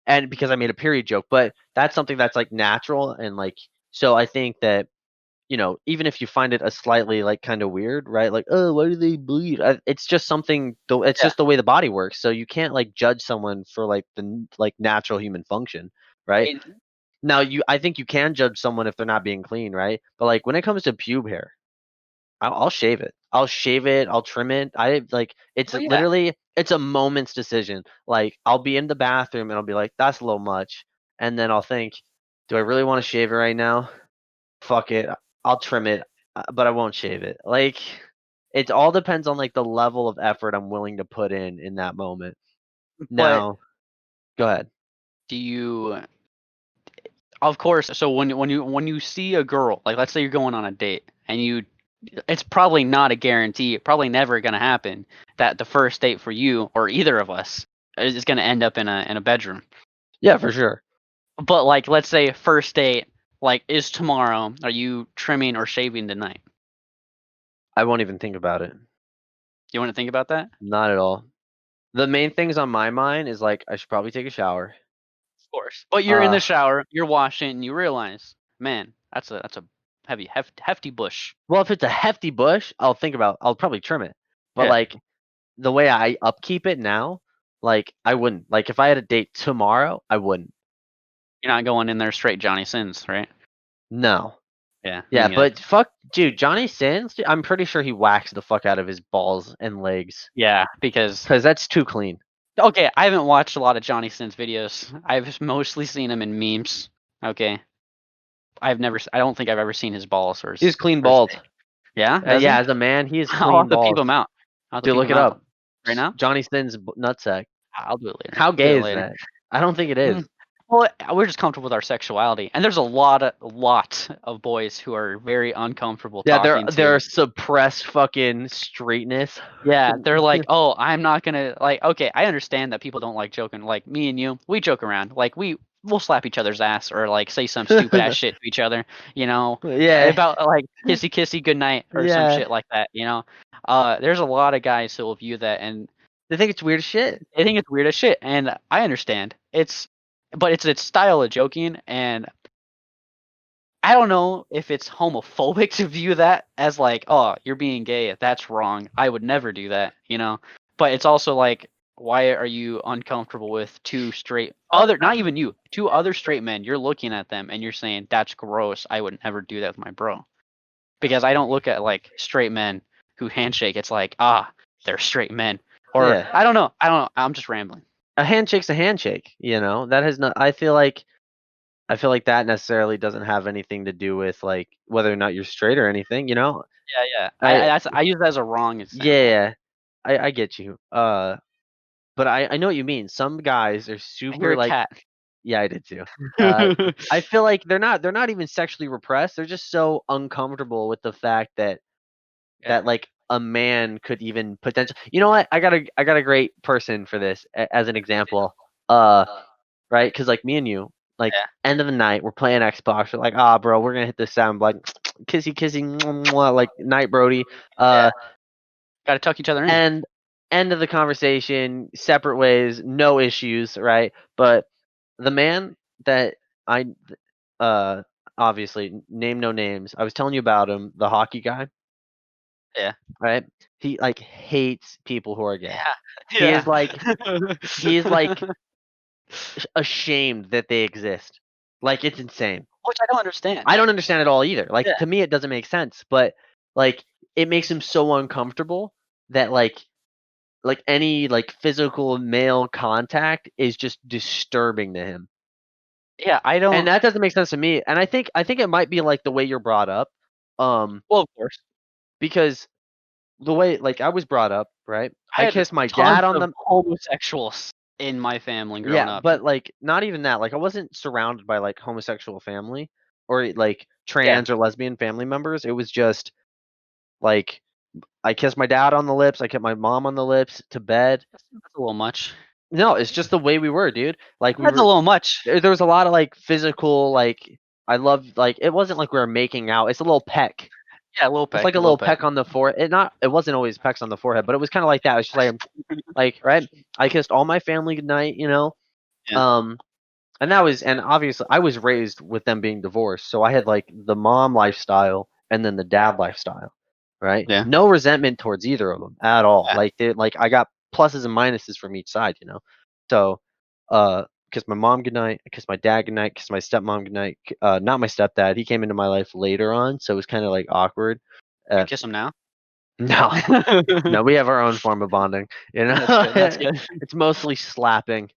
and because I made a period joke, but that's something that's like natural and like so I think that even if you find it a slightly like kind of weird, right? Like, oh, why do they bleed? It's just something. It's Yeah. just the way the body works. So you can't like judge someone for like like natural human function, right? It, Now I think you can judge someone if they're not being clean, right? But like when it comes to pube hair, I'll shave it. I'll shave it. I'll trim it. I like it's well, yeah. literally it's a moment's decision. Like I'll be in the bathroom and I'll be like, that's a little much, and then I'll think, do I really want to shave it right now? Fuck it. I'll trim it, but I won't shave it. Like it all depends on like the level of effort I'm willing to put in that moment. But Now, go ahead. do you? Of course. So when you see a girl, like let's say you're going on a date and it's probably not a guarantee, probably never going to happen that the first date for you or either of us is going to end up in a bedroom. Yeah, for sure. But like let's say first date like is tomorrow, are you trimming or shaving tonight? I won't even think about it. You want to think about that? Not at all. The main things on my mind is like I should probably take a shower. Of course. But you're in the shower, you're washing, and you realize, man, that's a hefty bush. Well, if it's a hefty bush, I'll probably trim it. But Yeah. like the way I upkeep it now, like I wouldn't. Like if I had a date tomorrow, I wouldn't. You're not going in there straight Johnny Sins, right? No. Yeah. me Yeah, neither. but fuck, dude, Johnny Sins, dude, I'm pretty sure he waxed the fuck out of his balls and legs Yeah, because because that's too clean. okay, I haven't watched a lot of Johnny Sins videos. I've mostly seen him in memes. Okay. I don't think I've ever seen his balls or his He's clean or his bald. dick. Yeah? Does Yeah, he? as a man, he is I'll clean have to peep bald. him out. I'll have to Dude, peep look him it out. up. Right now? Johnny Sins nutsack. I'll do it later. How I'll do gay it is later. that? I don't think it is. Well, we're just comfortable with our sexuality, and there's a lot of boys who are very uncomfortable Yeah, talking they're to. suppressed fucking straightness. Yeah, they're like, oh, I'm not gonna like. Okay, I understand that people don't like joking. Like me and you, we joke around. Like we'll slap each other's ass or like say some stupid ass shit to each other. You know, Yeah. about like kissy kissy good night or some Yeah. shit like that. You know, there's a lot of guys who will view that and They think it's weird as shit. they think it's weird as shit, and I understand. But it's its style of joking, and I don't know if it's homophobic to view that as like, oh, you're being gay. That's wrong. I would never do that, you know. But it's also like, why are you uncomfortable with not even you, two other straight men? You're looking at them and you're saying that's gross. I would never do that with my bro, because I don't look at like straight men who handshake. It's like, they're straight men, or Yeah. I don't know. I'm just rambling. A handshake's a handshake, you know? That has not I feel like that necessarily doesn't have anything to do with like whether or not you're straight or anything, you know? Yeah. I I use that as a wrong example. Yeah. I get you. But I know what you mean. Some guys are You're super a like cat. yeah, I did too. I feel like they're not even sexually repressed. They're just so uncomfortable with the fact that Yeah. like a man could even potentially. You know what? I got a great person for this as an example. Right? Because like me and you, like Yeah. end of the night, we're playing Xbox. We're like, bro, we're gonna hit this sound like kissy kissy, mwah, mwah, like night, Brody. Yeah. Gotta tuck each other in. And end of the conversation, separate ways, no issues, right? But the man that I obviously name no names. I was telling you about him, the hockey guy, Yeah. right? He like hates people who are gay. Yeah. He is like ashamed that they exist. Like it's insane. Which I don't understand. I don't understand it all either. Like Yeah. to me it doesn't make sense, but like it makes him so uncomfortable that like any like physical male contact is just disturbing to him. Yeah, I don't. And that doesn't make sense to me. And I think it might be like the way you're brought up. Well, of course. Because the way like I was brought up, right? I I had kissed my tons dad on of the homosexuals in my family growing yeah, up. but like not even that. Like I wasn't surrounded by like homosexual family or like Yeah. trans or lesbian family members. It was just like I kissed my dad on the lips, I kissed my mom on the lips to bed. That's a little much. No, it's just the way we were, dude. Like we That's a were little much. there was a lot of like physical like I love like it wasn't like we were making out. It's a little peck. Yeah, a little peck. It's like a little peck on the forehead. It wasn't always pecks on the forehead, but it was kind of like that. It's just like right. I kissed all my family goodnight, you know. Yeah. And that was and obviously I was raised with them being divorced, so I had like the mom lifestyle and then the dad lifestyle, right? Yeah. No resentment towards either of them at all. Yeah. Like like I got pluses and minuses from each side, you know. So, kiss my mom goodnight, I kiss my dad goodnight, kiss my stepmom goodnight. Not my stepdad. He came into my life later on, so it was kind of like awkward. You kiss him now? No, no, we have our own form of bonding. You know, That's good. it's mostly slapping.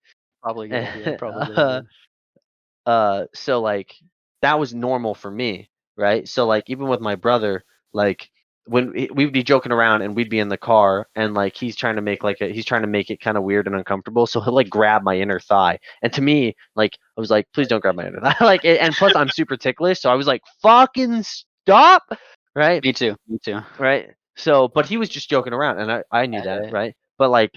Probably good. Yeah, probably good. So like that was normal for me, right? So like even with my brother, like when we'd be joking around and we'd be in the car and like he's trying to make it kind of weird and uncomfortable, so he'll like grab my inner thigh, and to me like I was like, please don't grab my hand. Like, and plus I'm super ticklish, so I was like, fucking stop, right? Me too. Me too. Right. So, but he was just joking around, and I knew that, right? But like,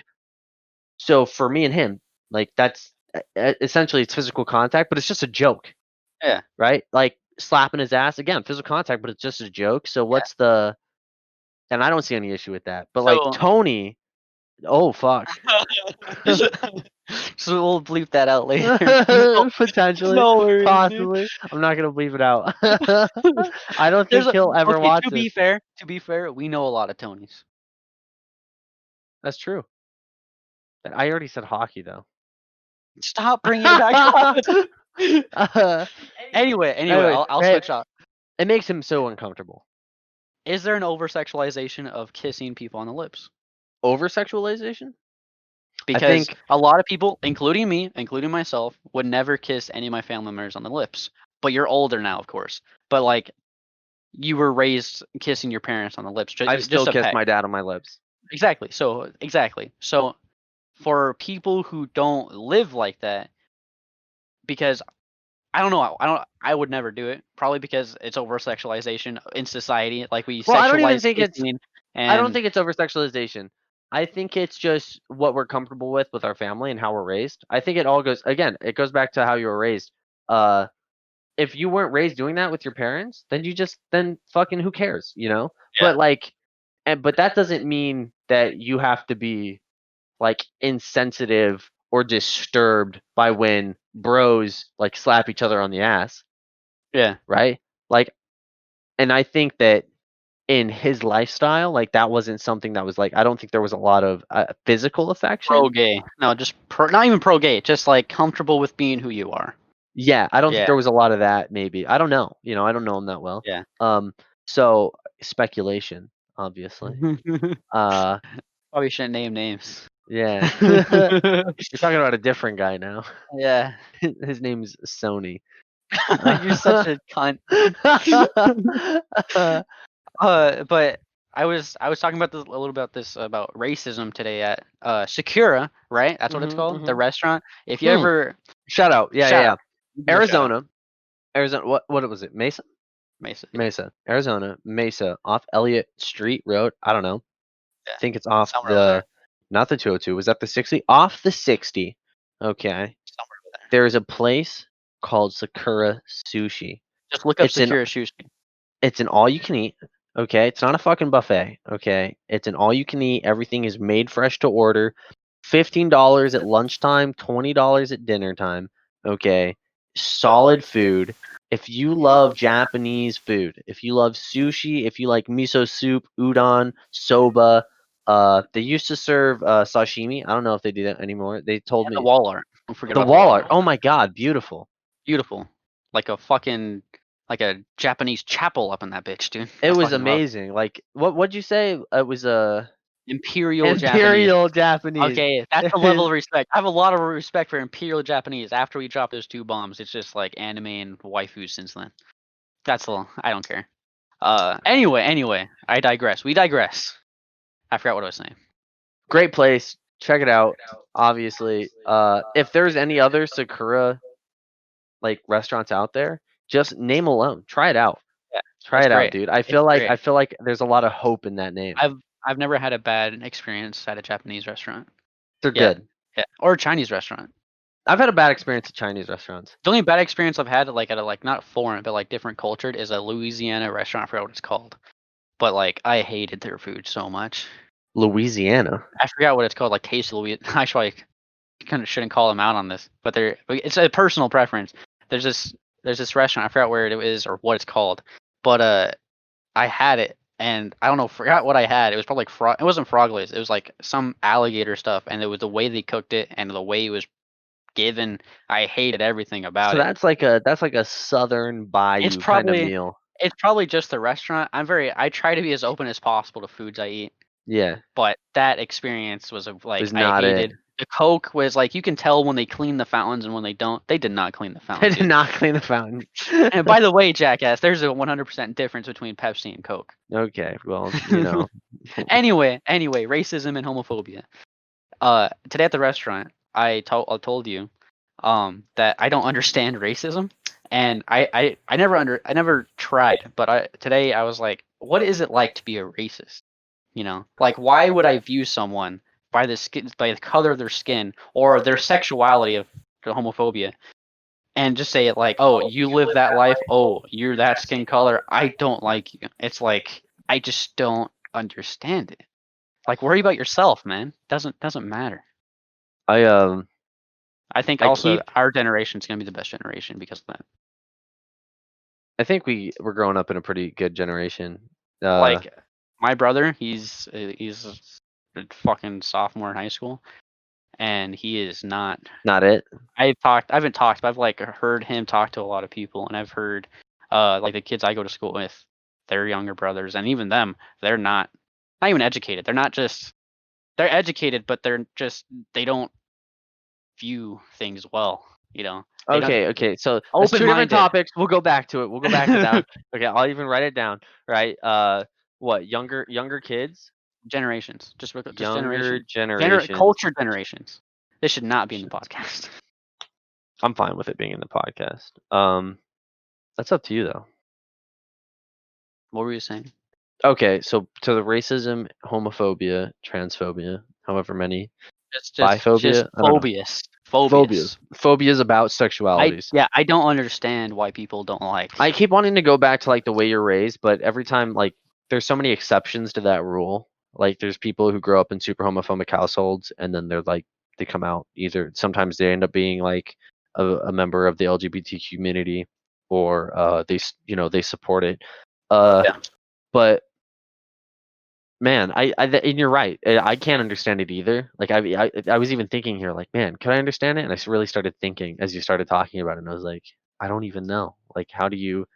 so for me and him, like that's essentially it's physical contact, but it's just a joke, Yeah. right? Like slapping his ass again, physical contact, but it's just a joke. So what's the? And I don't see any issue with that. But like So Tony, oh fuck. So we'll bleep that out later. No, Potentially, no worries, possibly. I'm not gonna bleep it out. I don't There's think he'll ever okay. watch To this. be fair, we know a lot of Tonys. That's true. I already said hockey though. Stop bringing it back up. uh, Anyway, anyway, I'll hey, switch up. it makes him so uncomfortable. Is there an over sexualization of kissing people on the lips? Over sexualization? Because a lot of people, including me, including myself, would never kiss any of my family members on the lips. But you're older now, of course. But like, you were raised kissing your parents on the lips. I still just a kiss peck. my dad on my lips. Exactly. So for people who don't live like that, because I would never do it. Probably because it's over sexualization in society. Like we Well, I don't even sexualize think it's. kissing. I don't And think it's over sexualization. I think it's just what we're comfortable with our family and how we're raised. I think it all goes again. It goes back to how you were raised. If you weren't raised doing that with your parents, then then fucking who cares, you know? Yeah. But like, but that doesn't mean that you have to be like insensitive or disturbed by when bros like slap each other on the ass, yeah, right? Like, and I think that in his lifestyle, like that wasn't something that was like I don't think there was a lot of physical affection. pro gay. No, just not even pro gay. Just like comfortable with being who you are. Yeah, I don't think Yeah. there was a lot of that. Maybe I don't know. You know, I don't know him that well. Yeah. So speculation, obviously. Probably shouldn't name names. Yeah. You're talking about a different guy now. Yeah. His name's Sony. You're such a cunt. But I was talking about this a little about racism today at Sakura, right? That's what it's called, the restaurant. If you ever shout out, yeah, shout yeah, out. Arizona, what was it? Mesa, Mesa. Mesa, Arizona, Mesa, off Elliott Street Road. I don't know. Yeah. I think it's off Somewhere over there. not the 202. Was that the 60? Off the 60. Okay. Somewhere over there. There's a place called Sakura Sushi. Just look up Sakura Sushi. It's an all you can eat. Okay, it's not a fucking buffet. Okay, it's an all you can eat. Everything is made fresh to order. $15 at lunchtime, $20 at dinner time. Okay, solid food. If you love Japanese food, if you love sushi, if you like miso soup, udon, soba, they used to serve sashimi. I don't know if they do that anymore. They told me the wall art. Don't forget the about wall art. Oh my god, beautiful. Beautiful, like a Japanese chapel up in that bitch, dude. It was amazing. Like what'd you say? It was a Imperial Japanese. Okay, that's a level of respect. I have a lot of respect for Imperial Japanese. After we dropped those 2 bombs, it's just like anime and waifu since then. That's all. I don't care. Anyway, I digress. We digress. I forgot what I was saying. Great place. Check it out. Obviously, if there's any other Sakura like restaurants out there, just name alone. Try it out. Yeah, try it out, dude. I feel like there's a lot of hope in that name. I've never had a bad experience at a Japanese restaurant. They're good. Yeah, or a Chinese restaurant. I've had a bad experience at Chinese restaurants. The only bad experience I've had, like at a not foreign, but like different cultured, is a Louisiana restaurant. I forgot what it's called, but like I hated their food so much. Louisiana. I forgot what it's called. Like Taste of Louisiana. Actually, I kind of shouldn't call them out on this, but it's a personal preference. There's this restaurant. I forgot where it is or what it's called, but I had it. And I don't know, forgot what I had. It was probably like it wasn't frog legs. It was like some alligator stuff, and it was the way they cooked it and the way it was given. I hated everything about it. So that's like a southern bayou kind of meal. It's probably just the restaurant. I try to be as open as possible to foods I eat. Yeah. But that experience was like I hated. The Coke was like you can tell when they clean the fountains and when they don't. They did not clean the fountains. They did not clean the fountain. And by the way, jackass, there's a 100% difference between Pepsi and Coke. Okay, well, you know. Anyway, racism and homophobia. Today at the restaurant, I told you that I don't understand racism, and I never tried, but today I was like, what is it like to be a racist? Like, why would I view someone by the color of their skin or their sexuality of homophobia, and just say it like, oh, you live that life, oh, you're that skin color, I don't like you. It's like, I just don't understand it. Like, worry about yourself, man. Doesn't matter. I I think I also keep our generation's gonna be the best generation because of that. I think we're growing up in a pretty good generation. Like, my brother, he's a fucking sophomore in high school, and he is not. Not it. I haven't talked, but I've like heard him talk to a lot of people, and I've heard like the kids I go to school with, their younger brothers, and even them, they're not even educated. They're educated, but they don't view things well. They don't Okay. So that's two different open-minded topics. We'll go back to it. We'll go back to that. Okay, I'll even write it down. Right. What younger kids? generations, just Younger generation, generations. culture generations. This should not be in the podcast. I'm fine with it being in the podcast. That's up to you though. What were you saying? Okay, so to the racism, homophobia, transphobia, however many, Just biphobia, I don't know. phobias. Phobias about sexualities. I don't understand why people don't like. I keep wanting to go back to like the way you're raised, but every time like there's so many exceptions to that rule. Like there's people who grow up in super homophobic households and then they're like they come out either sometimes they end up being like a member of the LGBT community or they support it. Yeah. But man, and you're right. I can't understand it either. Like I was even thinking here, like, man, could I understand it? And really started thinking as you started talking about it, and I was like, I don't even know. Like, how do you?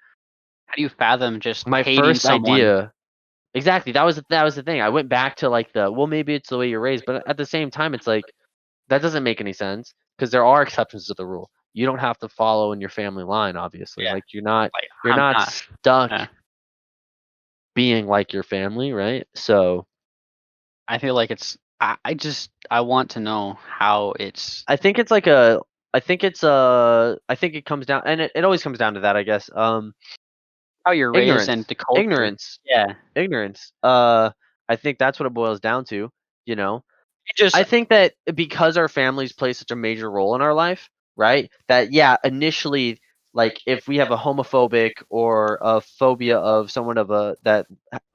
How do you fathom just My hating first someone? idea, exactly. That was the thing. I went back to like well, maybe it's the way you're raised, but at the same time, it's like that doesn't make any sense because there are exceptions to the rule. You don't have to follow in your family line, obviously. Yeah. Like you're Like, I'm not not. stuck Yeah. being like your family, right? So I feel like it's. I want to know how it's. I think it's I think it comes down and it always comes down to that, I guess. How you're raised and Ignorance. the culture. Ignorance. Yeah. Ignorance. I think that's what it boils down to, you know. It just. I think that because our families play such a major role in our life, right? That yeah, initially like if we have a homophobic or a phobia of someone of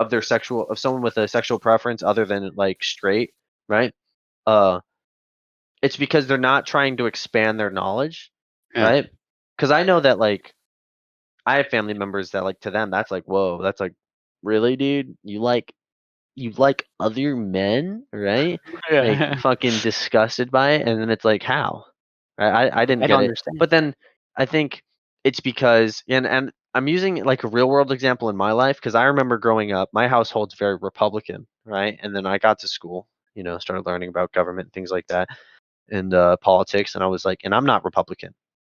their sexual of someone with a sexual preference other than like straight, right? Uh it's because they're not trying to expand their knowledge, Yeah. right? Because I know that like I have family members that like to them that's like whoa, that's like really, dude, you like other men, right? Like Yeah. fucking disgusted by it, and then it's like how, right? I didn't I don't get it, understand. but then I think it's because and I'm using like a real world example in my life because I remember growing up, my household's very Republican, right? And then I got to school, started learning about government and things like that and politics, and I was like, and I'm not Republican,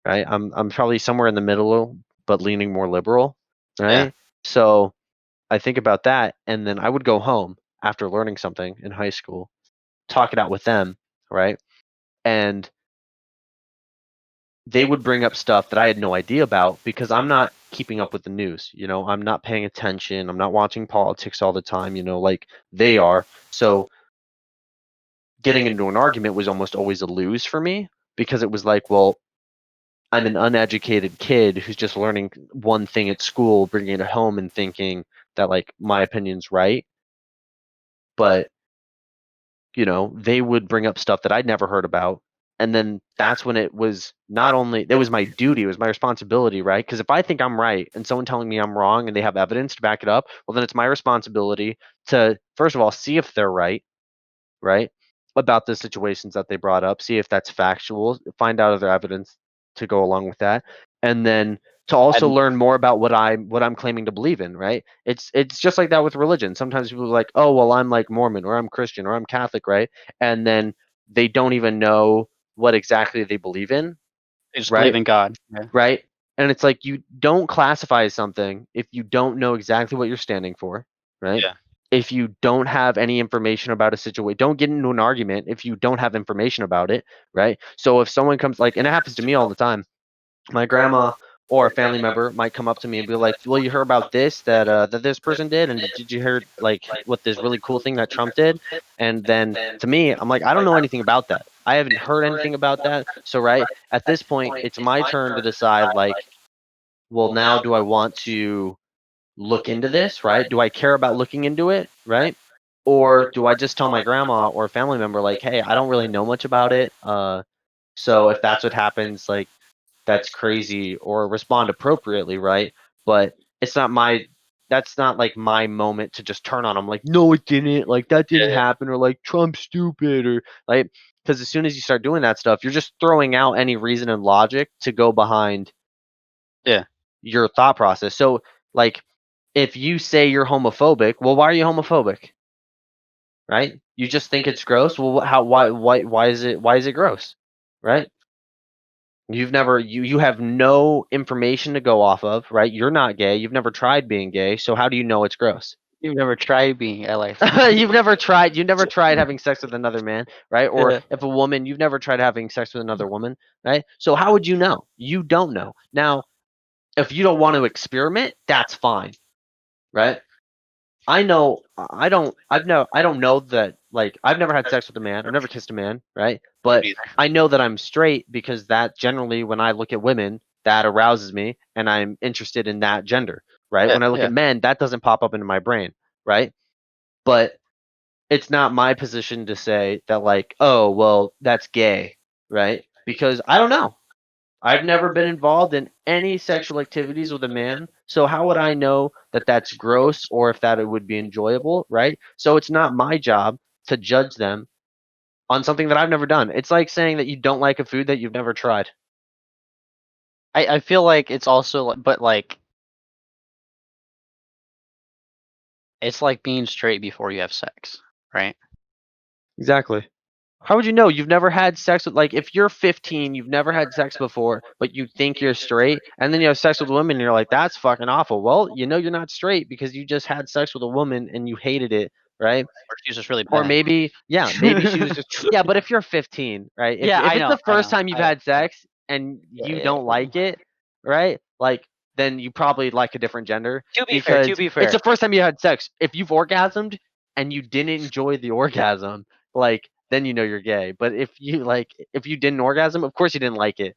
right? I'm probably somewhere in the middle, but leaning more liberal, Yeah. right? So I think about that, and then I would go home after learning something in high school, talk it out with them, right? And they would bring up stuff that I had no idea about because I'm not keeping up with the news, I'm not paying attention, I'm not watching politics all the time, like they are. So getting into an argument was almost always a lose for me because it was like, well, I'm an uneducated kid who's just learning one thing at school, bringing it home and thinking that like my opinion's right. But, they would bring up stuff that I'd never heard about. And then that's when it was not only, it was my duty, it was my responsibility, right? Because if I think I'm right and someone telling me I'm wrong and they have evidence to back it up, well, then it's my responsibility to, first of all, see if they're right? About the situations that they brought up, see if that's factual, find out other evidence to go along with that, and then to also And learn more about what I'm claiming to believe in, right? It's just like that with religion. Sometimes people are like, "Oh, well, I'm like Mormon or I'm Christian or I'm Catholic," right? And then they don't even know what exactly they believe in, they just believe right? in God. Yeah. Right? And it's like you don't classify something if you don't know exactly what you're standing for, right? Yeah. if you don't have any information about a situation, don't get into an argument if you don't have information about it, right? So if someone comes like, and it happens to me all the time, my grandma or a family member might come up to me and be like, "Well, you heard about this that this person did, and did you hear like what this really cool thing that Trump did?" And then to me, I'm like, I don't know anything about that. I haven't heard anything about that. So right at this point, it's my turn to decide like, well, now do I want to look into this, right? Do I care about looking into it, right? Or do I just tell my grandma or a family member like, "Hey, I don't really know much about it. So if that's what happens, like that's crazy," or respond appropriately, right? But it's not my that's not like my moment to just turn on them like, no, it didn't, like that didn't Yeah, happen, or like Trump's stupid, or like, because as soon as you start doing that stuff, you're just throwing out any reason and logic to go behind yeah. your thought process. So like if you say you're homophobic, well, why are you homophobic? Right? You just think it's gross. Well, how why is it gross? Right? You have no information to go off of, right? You're not gay. You've never tried being gay, so how do you know it's gross? You've never tried being. I like You've never tried having sex with another man, right? Or Yeah. if a woman, you've never tried having sex with another woman, right? So how would you know? You don't know. Now, if you don't want to experiment, that's fine, right? I know I don't know that, like, I've never had sex with a man. I've never kissed a man, right? But Neither. I know that I'm straight because that generally when I look at women, that arouses me and I'm interested in that gender, right? Yeah, When I look yeah. at men, that doesn't pop up into my brain, right? But it's not my position to say that like, "Oh, well, that's gay," right? Because I don't know. I've never been involved in any sexual activities with a man, so how would I know that that's gross or if that it would be enjoyable, right? So it's not my job to judge them on something that I've never done. It's like saying that you don't like a food that you've never tried. I feel like it's also but like it's like being straight before you have sex, right? Exactly. How would you know? You've never had sex with, like, if you're 15, you've never had sex before, but you think you're straight, and then you have sex with a woman, and you're like, that's fucking awful. Well, you know you're not straight because you just had sex with a woman and you hated it, right? Or she's just really Or bad. maybe, yeah, maybe she was just, yeah, but if you're 15, right? Yeah, If I it's know, the I first know, time you've had sex and yeah, you yeah. don't like it, right? Like, then you probably like a different gender To because be it's fair, the first time you had sex. If you've orgasmed and you didn't enjoy the orgasm, like, then you know you're gay. But if you didn't orgasm, of course you didn't like it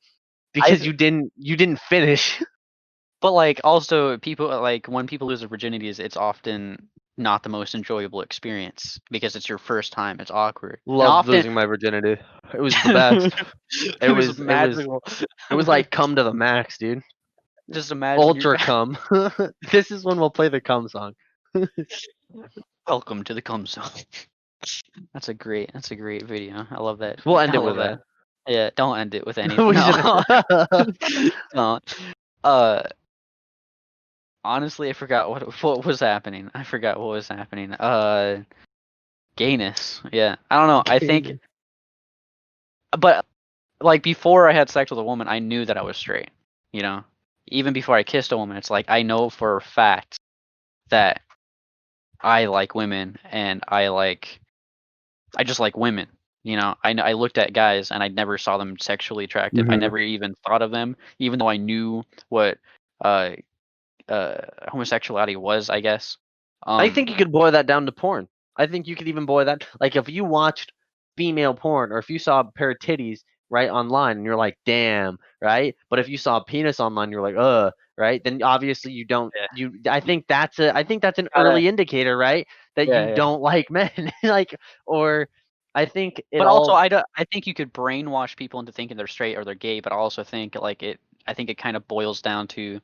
because I you didn't finish. but like also people like when people lose their virginities, it's often not the most enjoyable experience because it's your first time. It's awkward. And Loved often losing my virginity. It was the best. It it was was it was magical. it was like come to the max, dude. Just imagine you Ultra cum. This is when we'll play the cum song. welcome to the cum zone. That's a great video. I love that. We'll end I it with love that. that. Yeah, don't end it with anything. We should. No. No. Uh honestly I forgot what was happening. I forgot what was happening. Gayness. Yeah. I don't know. I think but like before I had sex with a woman, I knew that I was straight, you know? Even before I kissed a woman, it's like I know for a fact that I like women and I just like women. You know, I looked at guys and I never saw them sexually attractive. I Mhm. never even thought of them, even though I knew what uh homosexuality was, I guess. I Um, think you could boil that down to porn. I think you could even boil that, like, if you watched female porn or if you saw a pair of titties, right, online and you're like, "Damn," right? But if you saw a penis online, you're like, "Ugh," right? Then obviously you don't yeah, you I think that's an gotta, early indicator, right? That yeah, you yeah. don't like men. Like, or I think it But also, all I think you could brainwash people into thinking they're straight or they're gay. But I also think like it. I think it kind of boils down to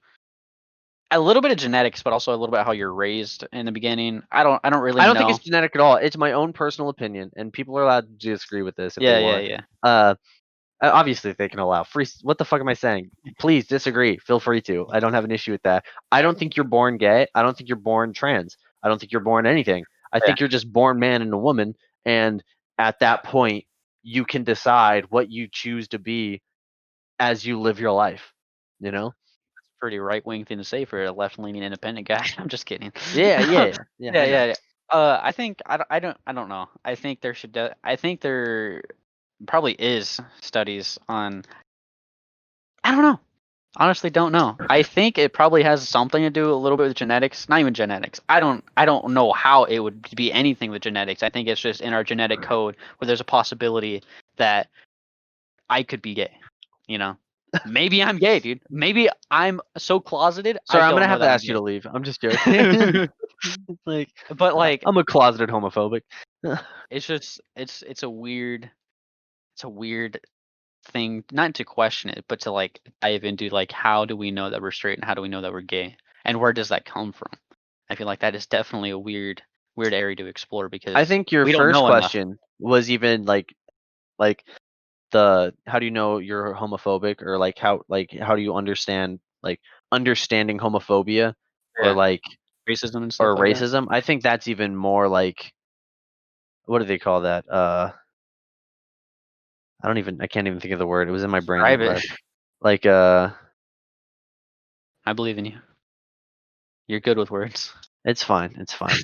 a little bit of genetics, but also a little bit how you're raised in the beginning. I don't really I don't think know. it's genetic at all. It's my own personal opinion, and people are allowed to disagree with this if they Yeah, yeah, want. yeah. Uh, Obviously, they can allow free. What the fuck am I saying? Please disagree. Feel free to. I don't have an issue with that. I don't think you're born gay. I don't think you're born trans. I don't think you're born anything. I Yeah. think you're just born man and a woman, and at that point, you can decide what you choose to be as you live your life. You know? Pretty right wing thing to say for a left leaning independent guy. I'm just kidding. Yeah, yeah, yeah. Yeah, I know. yeah, yeah. I think I don't know. I think there should. I think there probably is studies on. I don't know. Honestly, don't know. I think it probably has something to do a little bit with genetics. Not even genetics. I don't know how it would be anything with genetics. I think it's just in our genetic code where there's a possibility that I could be gay. You know, maybe I'm gay, dude. Maybe I'm so closeted I Sorry, I'm don't gonna know have to that I'm ask you gay. to leave. I'm just joking. Like, But like, I'm a closeted homophobic. it's just it's a weird thing, not to question it, but to like dive into like how do we know that we're straight and how do we know that we're gay and where does that come from? I feel like that is definitely a weird area to explore I because think your we don't first know enough. question was even like the how do you know you're homophobic, or how do you understand understanding homophobia, or Yeah, racism and stuff or like that. racism. I think that's even more what do they call that? I can't even think of the word. It was in my brain and Describe it it. left. Like I believe in you. You're good with words. it's fine. It's fine.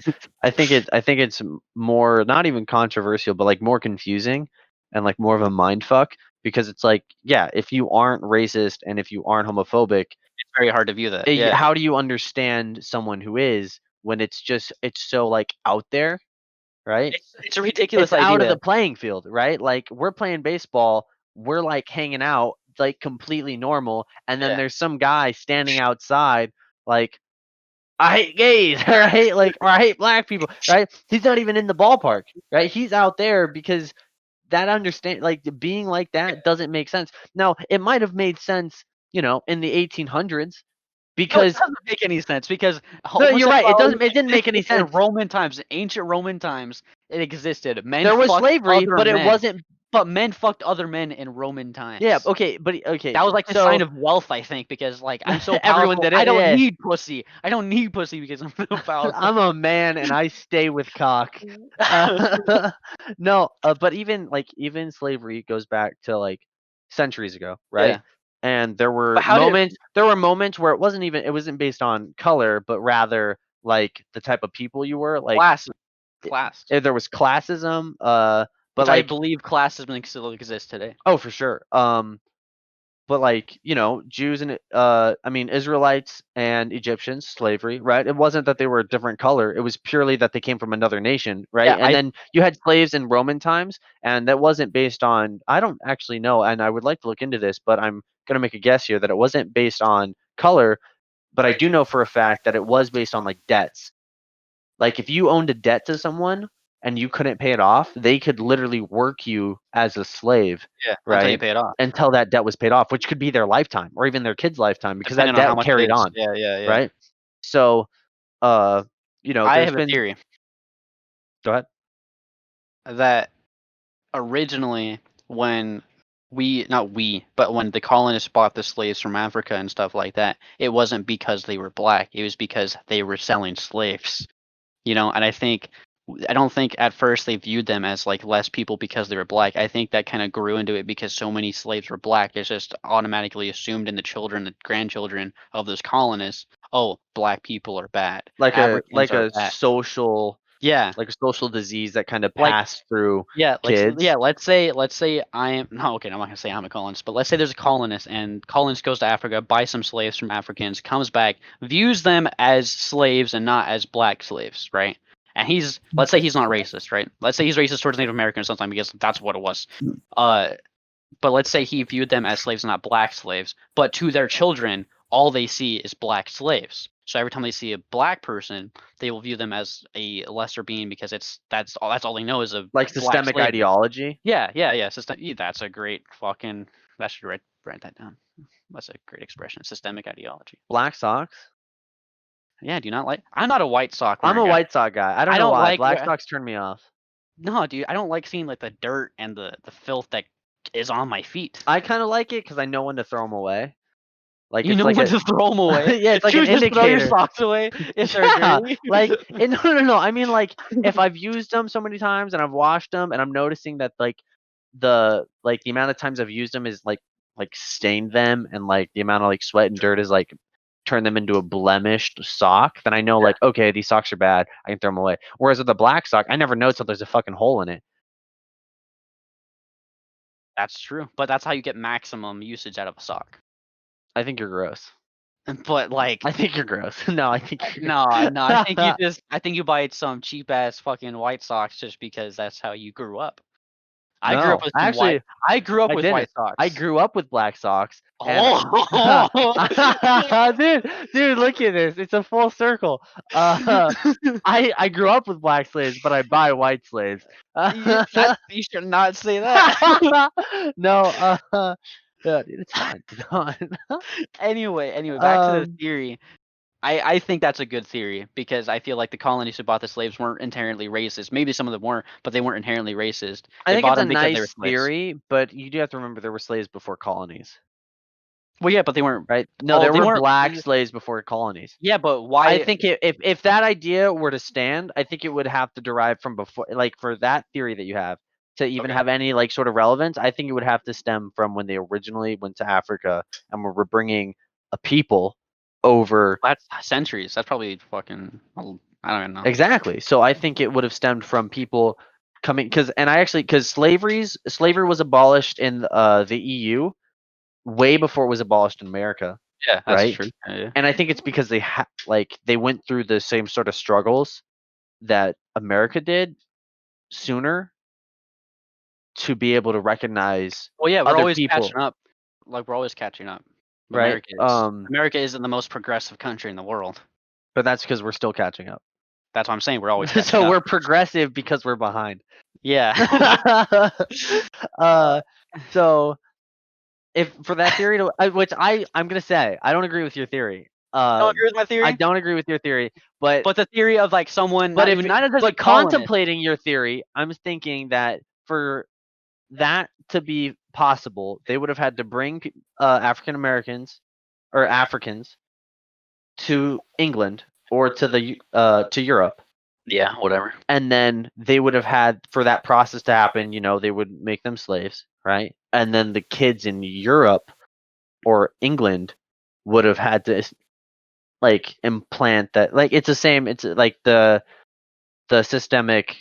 I think it's more not even controversial, but like more confusing and like more of a mind fuck, because it's like, yeah, if you aren't racist and if you aren't homophobic, It's very hard to view that. Yeah, how do you understand someone who is, when it's so like out there, right? it's a ridiculous It's out of idea. the playing field, right? Like we're playing baseball, we're like hanging out like completely normal, and then Yeah, there's some guy standing outside like, I hate gays, right? Like, or I hate black people, right? He's not even in the ballpark, right? He's out there because that understand like being like that doesn't make sense. Now, it might have made sense, in the 1800s, no, it because doesn't make any sense because no, you're right. homosexuality It didn't make any existed in sense. Roman times, ancient Roman times. It existed. Men There was fucked slavery, other but it men, wasn't. but men fucked other men in Roman Yeah, times. okay, but okay. That was like the sign So of wealth, I think, because like I'm so everyone powerful. did I it. don't Yeah. need pussy. I don't need pussy because I'm so powerful. I'm a man and I stay with cock. No, but even slavery goes back to like centuries ago, right? Yeah, And there but were how did moments where it wasn't based on color, but rather like the type of people you were. Like class, there was classism, but which I like, believe classism still exists today. oh, for sure. But like, Jews and Israelites and Egyptians, slavery, right? It wasn't that they were a different color, it was purely that they came from another nation, right? Yeah, And then you had slaves in Roman times, and that wasn't based on, I don't actually know, and I would like to look into this, but I'm going to make a guess here that it wasn't based on color, but I do know for a fact that it was based on like debts. Like if you owned a debt to someone and you couldn't pay it off, they could literally work you as a slave, yeah, until you right? pay it off, Until that debt was paid off, which could be their lifetime or even their kid's lifetime, because that depending on how debt much it carried is. on, Yeah, yeah, yeah. right? So, uh, I there's have a been. theory Go ahead. that originally when not we, but when the colonists bought the slaves from Africa and stuff like that, it wasn't because they were black. It was because they were selling slaves. And I don't think at first they viewed them as like less people because they were black. I think that kind of grew into it because so many slaves were black. It's just automatically assumed in the children, the grandchildren of those colonists, oh, black people are bad. Like a Africans are bad. social Yeah. disease that kind of Like passed through yeah, kids. let's say I am no okay, I'm not gonna say I'm a colonist, but let's say there's a colonist and colonist goes to Africa, buys some slaves from Africans, comes back, views them as slaves and not as black slaves, right? And let's say he's not racist, right? Let's say he's racist towards Native Americans sometimes because that's what it was. Uh, but let's say he viewed them as slaves, not black slaves. But to their children, all they see is black slaves. So every time they see a black person, they will view them as a lesser being because that's all they know is a Like black systemic slave. ideology. Yeah, yeah, yeah. That's a great fucking. That should write that down. That's a great expression. Systemic ideology. Black socks. Yeah, do you not like? I'm not a white sock I'm wearing a guy. White Sox guy. I don't I know don't why. like. Black socks turn me off. No, dude, I don't like seeing like the dirt and the filth that is on my feet. I kind of like it because I know when to throw them away. Like You it's know like when a to throw them away. yeah, it's like You an just throw your indicator. socks away if they're Yeah, dirty. like no. I mean, like if I've used them so many times and I've washed them and I'm noticing that the amount of times I've used them is like stained them, and like the amount of like sweat and dirt is like turn them into a blemished sock, then I know like, okay, these socks are bad. I can throw them away. Whereas with the black sock, I never notice that there's a fucking hole in it. That's true, but that's how you get maximum usage out of a sock. I think you're gross. But like, I think you're gross. No, I think you're no, I think you buy some cheap ass fucking white socks just because that's how you grew up. I grew up No, with some actually, white. I grew up I with didn't. white socks. I grew up with black socks. And Oh, dude, look at this. It's a full circle. I grew up with black slaves, but I buy white slaves. you should not say that. No, yeah, dude, it's fine. It's fine. Anyway, back to the Um, theory. I think that's a good theory because I feel like the colonists who bought the slaves weren't inherently racist. Maybe some of them weren't, but they weren't inherently racist. I They think bought it's a them because they were nice slaves. theory, but you do have to remember there were slaves before colonies, Well, yeah, but they weren't. right? No, Oh, there they were weren't. black slaves before colonies. Yeah, but I why? think if that idea were to stand, I think it would have to derive from before, like for that theory that you have to even Okay. have any like sort of relevance. I think it would have to stem from when they originally went to Africa and were bringing a people over. That's centuries. That's probably fucking. I don't even know. Exactly. So I think it would have stemmed from people coming because slavery was abolished in the EU way before it was abolished in America, Yeah, that's right? true. Yeah. And I think it's because they went through the same sort of struggles that America did sooner to be able to recognize Well, yeah, we're other always people, catching up. Like we're always catching up. right? America isn't the most progressive country in the world. But that's because we're still catching up. That's what I'm saying. We're always catching So up. we're progressive because we're behind. Yeah. So if for that theory to which I'm gonna say I don't agree with your theory. Don't agree with my theory. I don't agree with your theory, but the theory of like someone, but not if even not as a but colonist. contemplating your theory, I'm thinking that for that to be possible, they would have had to bring African Americans or Africans to England or to Europe, Yeah, whatever. and then they would have had for that process to happen. They would make them slaves, right? And then the kids in Europe or England would have had to like implant that. Like it's the same. It's like the systemic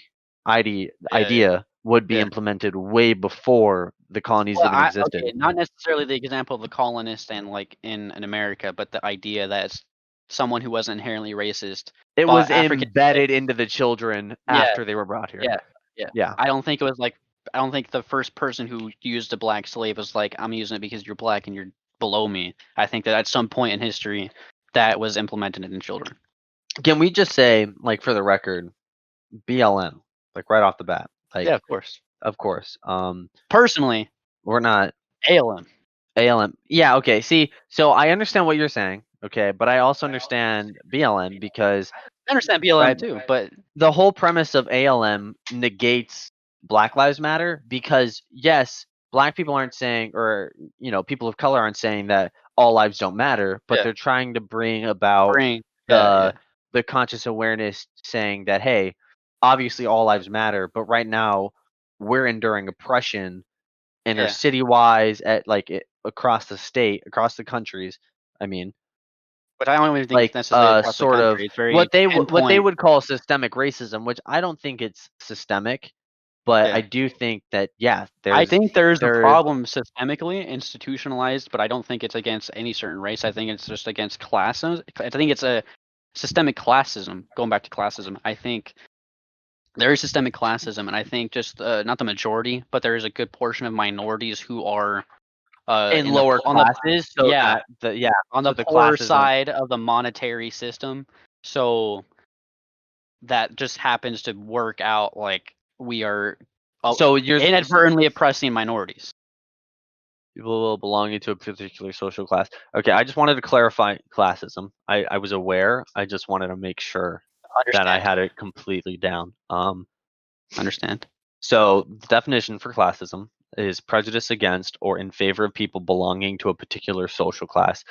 idea would be Yeah. implemented way before the colonies Well, even existed. okay, not necessarily the example of the colonist and like in America, but the idea that it's someone who wasn't inherently racist. It bought was African embedded into the children Yeah, after they were brought here. yeah. Yeah. I don't think it was like. I don't think the first person who used a black slave was like, I'm using it because you're black and you're below me. I think that at some point in history, that was implemented in children. Can we just say, like, for the record, BLM, like right off the bat, like, Yeah, of course. of course. Personally, We're not ALM. ALM. Yeah, okay. See, so I understand what you're saying, okay, but I also understand BLM because I understand BLM right, too, but the whole premise of ALM negates Black Lives Matter because yes, black people aren't saying, or people of color aren't saying that all lives don't matter, but Yeah. they're trying to bring about bring the conscious awareness saying that hey, obviously all lives matter, but right now we're enduring oppression inner Yeah. city wise at like across the state, across the countries. I mean, But I don't even think it's like necessarily across the sort of country. It's very what they pinpoint. would call systemic racism, which I don't think it's systemic, but Yeah. I do think that yeah, I think there's a there- problem systemically institutionalized, but I don't think it's against any certain race. I think it's just against classes. I think it's a systemic classism. Going back to classism, I think there is systemic classism, and I think just not the majority, but there is a good portion of minorities who are in the lower on the classes. So yeah that on so the the poorer classism. side of the monetary system. So that just happens to work out like we are So you're inadvertently oppressing minorities. people belonging to a particular social class. Okay, I just wanted to clarify classism. I was aware. I just wanted to make sure that I had it completely down. Understand. So the definition for classism is prejudice against or in favor of people belonging to a particular social class.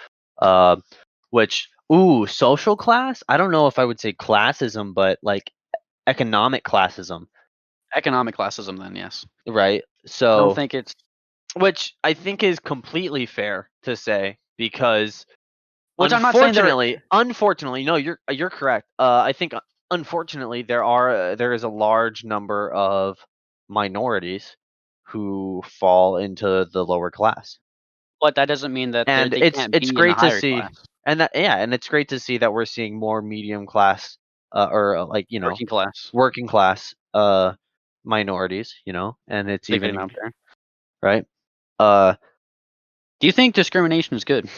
Which social class? I don't know if I would say classism, but like economic classism, Economic classism, then yes. right? I So don't think it's which I think is completely fair to say because Which I'm not saying unfortunately, no, you're correct. I think unfortunately there is a large number of minorities who fall into the lower class, but that doesn't mean that and they it's can't it's be in the great to higher see, class, and it's great to see that we're seeing more medium class, or like working class. working class minorities, and it's They're getting even up there. right. Uh, Do you think discrimination is good?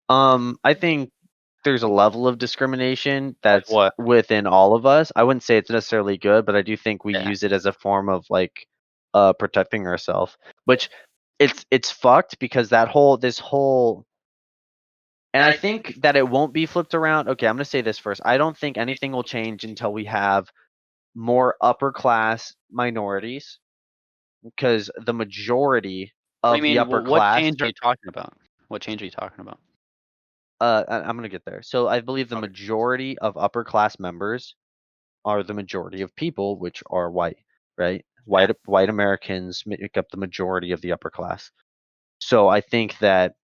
I think there's a level of discrimination Like that's what? within all of us. I wouldn't say it's necessarily good, but I do think we Yeah. use it as a form of like protecting ourselves, which it's fucked because this whole and I think that it won't be flipped around. Okay, I'm going to say this first. I don't think anything will change until we have more upper class minorities because the majority What do you of the mean? upper What class change are you talking about? What change are you talking about? I'm gonna get there. So I believe the Okay. majority of upper class members are the majority of people, which are white, right? White Americans make up the majority of the upper class. So I think that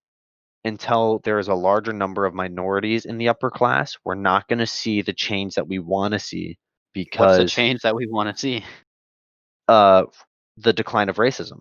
until there is a larger number of minorities in the upper class, we're not going to see the change that we want to see What's the because change that we want to see? uh, the decline of racism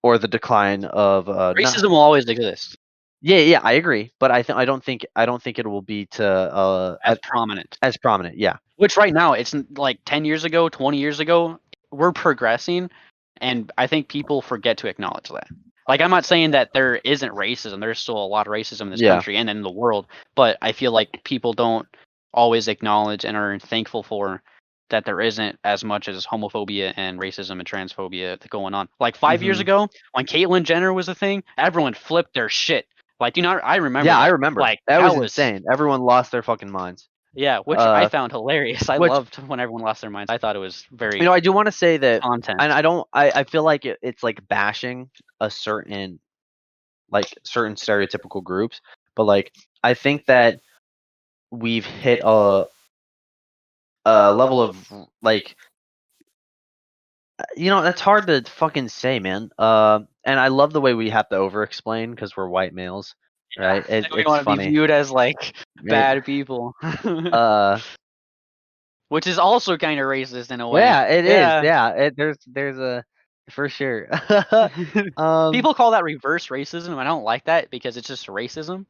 or the decline of Racism will always exist yeah, I agree, but I don't think it will be to as prominent. as prominent. Yeah. Which right now, it's like 10 years ago, 20 years ago, we're progressing, and I think people forget to acknowledge that. Like, I'm not saying that there isn't racism. There's still a lot of racism in this Yeah. country and in the world, but I feel like people don't always acknowledge and are thankful for that there isn't as much as homophobia and racism and transphobia going on. Like 5 years Mhm. ago, when Caitlyn Jenner was a thing, everyone flipped their shit. Like, I remember Yeah, I that. remember. Like, That that was was insane. Everyone lost their fucking minds. yeah, which I Uh, found hilarious. I which loved when everyone lost their minds. I thought it was very I do want to say that, content. and I don't. I feel like it's like bashing a certain certain stereotypical groups, but like I think that we've hit a level of like that's hard to fucking say, man. And I love the way we have to over explain because we're white males, right? Yeah, we It's want to be funny. viewed as like It, bad people, uh, which is also kind of racist in a way. yeah, it is. Yeah, Yeah, there's a for sure. um, people call that reverse racism. And I don't like that because it's just racism.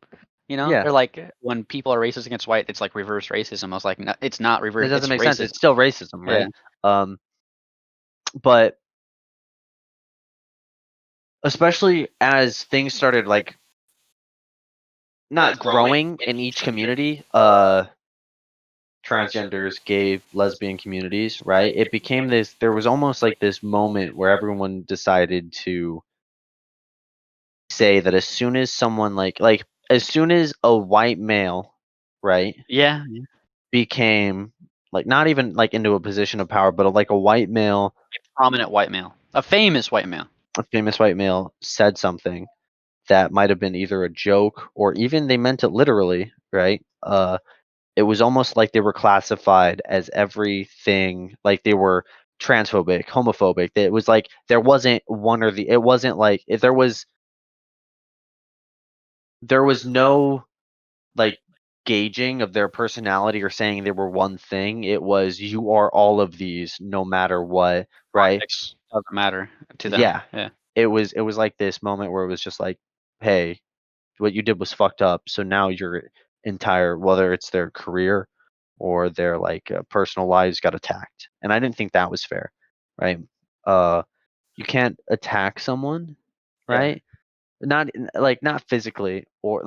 You know, yeah, they're like when people are racist against white, it's like reverse racism. I was like, no, it's not it reverse. doesn't It's make sense. racism. It's still racism, Yeah, right? But especially as things started like not growing in each community, transgenders, gay, lesbian communities, right? It became this. There was almost like this moment where everyone decided to say that as soon as someone as soon as a white male, right, yeah, became like not even like into a position of power, but like a white male, prominent white male, a famous white male. a famous white male said something that might have been either a joke or even they meant it literally, right? It was almost like they were classified as everything, like they were transphobic, homophobic. It was like there wasn't one or the. It wasn't like if there was no like gauging of their personality or saying they were one thing. It was you are all of these no matter what, right? Context doesn't matter to them. Yeah. Yeah, It was like this moment where it was just like, hey, what you did was fucked up. So now your entire, whether it's their career or their personal lives, got attacked. And I didn't think that was fair, right? Uh, you can't attack someone, yeah. right? Not physically or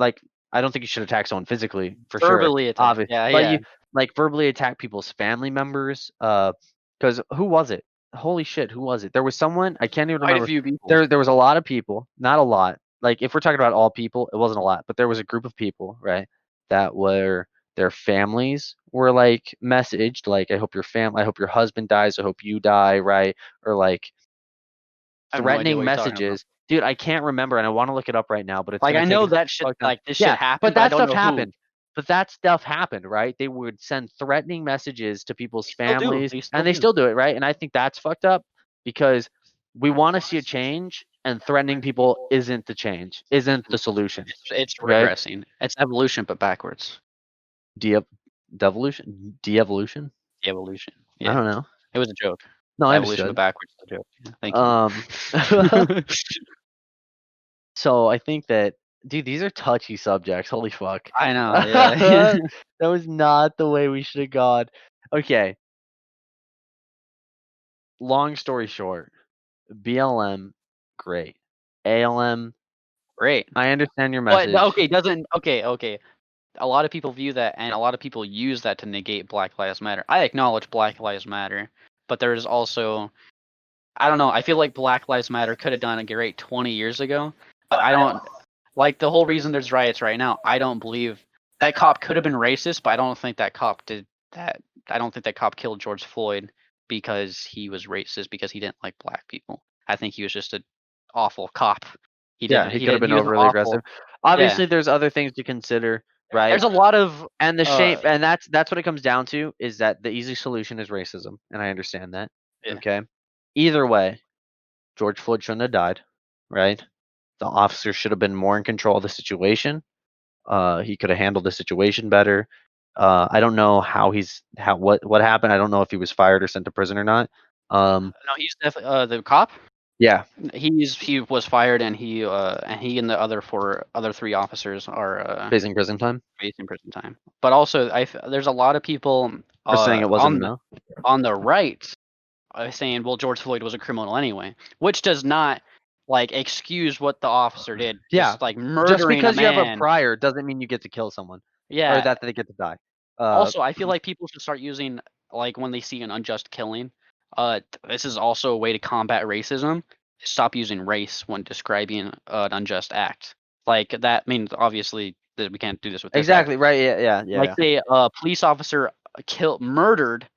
I don't think you should attack someone physically for sure, Verbally attack. obvious, Yeah, but yeah. you verbally attack people's family members. Because who was it? Holy shit, who was it? There was someone I can't even Quite a remember. few people. There was a lot of people, not a lot. Like if we're talking about all people, it wasn't a lot, but there was a group of people, right, that were their families were messaged I hope I hope your husband dies, I hope you die, right, or I have no idea threatening what you're talking about. messages. Dude, I can't remember and I wanna look it up right now, but it's Like gonna I take know a that shit, fuck ton. like this shit Yeah, happened, but but I that don't stuff know who. happened. But that stuff happened, right? They would send threatening messages to people's They still do. families, They still and they do. still do it, right? And I think that's fucked up because we wanna see a change, and threatening people isn't the change, isn't the solution. It's Right? regressing. It's evolution, but backwards. Devolution? De-evolution? The evolution. I Yeah, don't know. it was a joke. No, I Evolution, but understood. backwards is a joke. Yeah, thank you. So I think that, dude, these are touchy subjects. Holy fuck. I know. Yeah. That was not the way we should have gone. Okay. Long story short, BLM, great. ALM, Great. I understand your But message. okay, doesn't okay. A lot of people view that, and a lot of people use that to negate Black Lives Matter. I acknowledge Black Lives Matter, but there's also, I don't know. I feel like Black Lives Matter could have done a great 20 years ago, but I don't like the whole reason there's riots right now. I don't believe that cop could have been racist, but I don't think that cop did that. I don't think that cop killed George Floyd because he was racist because he didn't like black people. I think he was just an awful cop. He Yeah, didn't. he He could have did. been He was overly aggressive. awful. Yeah. Obviously, there's other things to consider, right? There's a lot of And the shame, and that's what it comes down to, is that the easy solution is racism, and I understand that. Yeah. Okay. Either way, George Floyd shouldn't have died, right? The officer should have been more in control of the situation. He could have handled the situation better. I don't know what happened. I don't know if he was fired or sent to prison or not. No, he's definitely the cop. Yeah, He was fired, and he and the other three officers are facing prison time. facing prison time. But also, there's a lot of people For saying it wasn't enough. on the right saying, well, George Floyd was a criminal anyway, which does not like excuse what the officer did. Yeah, Just like murdering just because a you man. have a prior doesn't mean you get to kill someone, or Yeah. that they get to die. Also, I feel like people should start using, like, when they see an unjust killing, this is also a way to combat racism. Stop using race when describing an unjust act. Like that means obviously that we can't do this with this act. Exactly right. Yeah. Like say a police officer murdered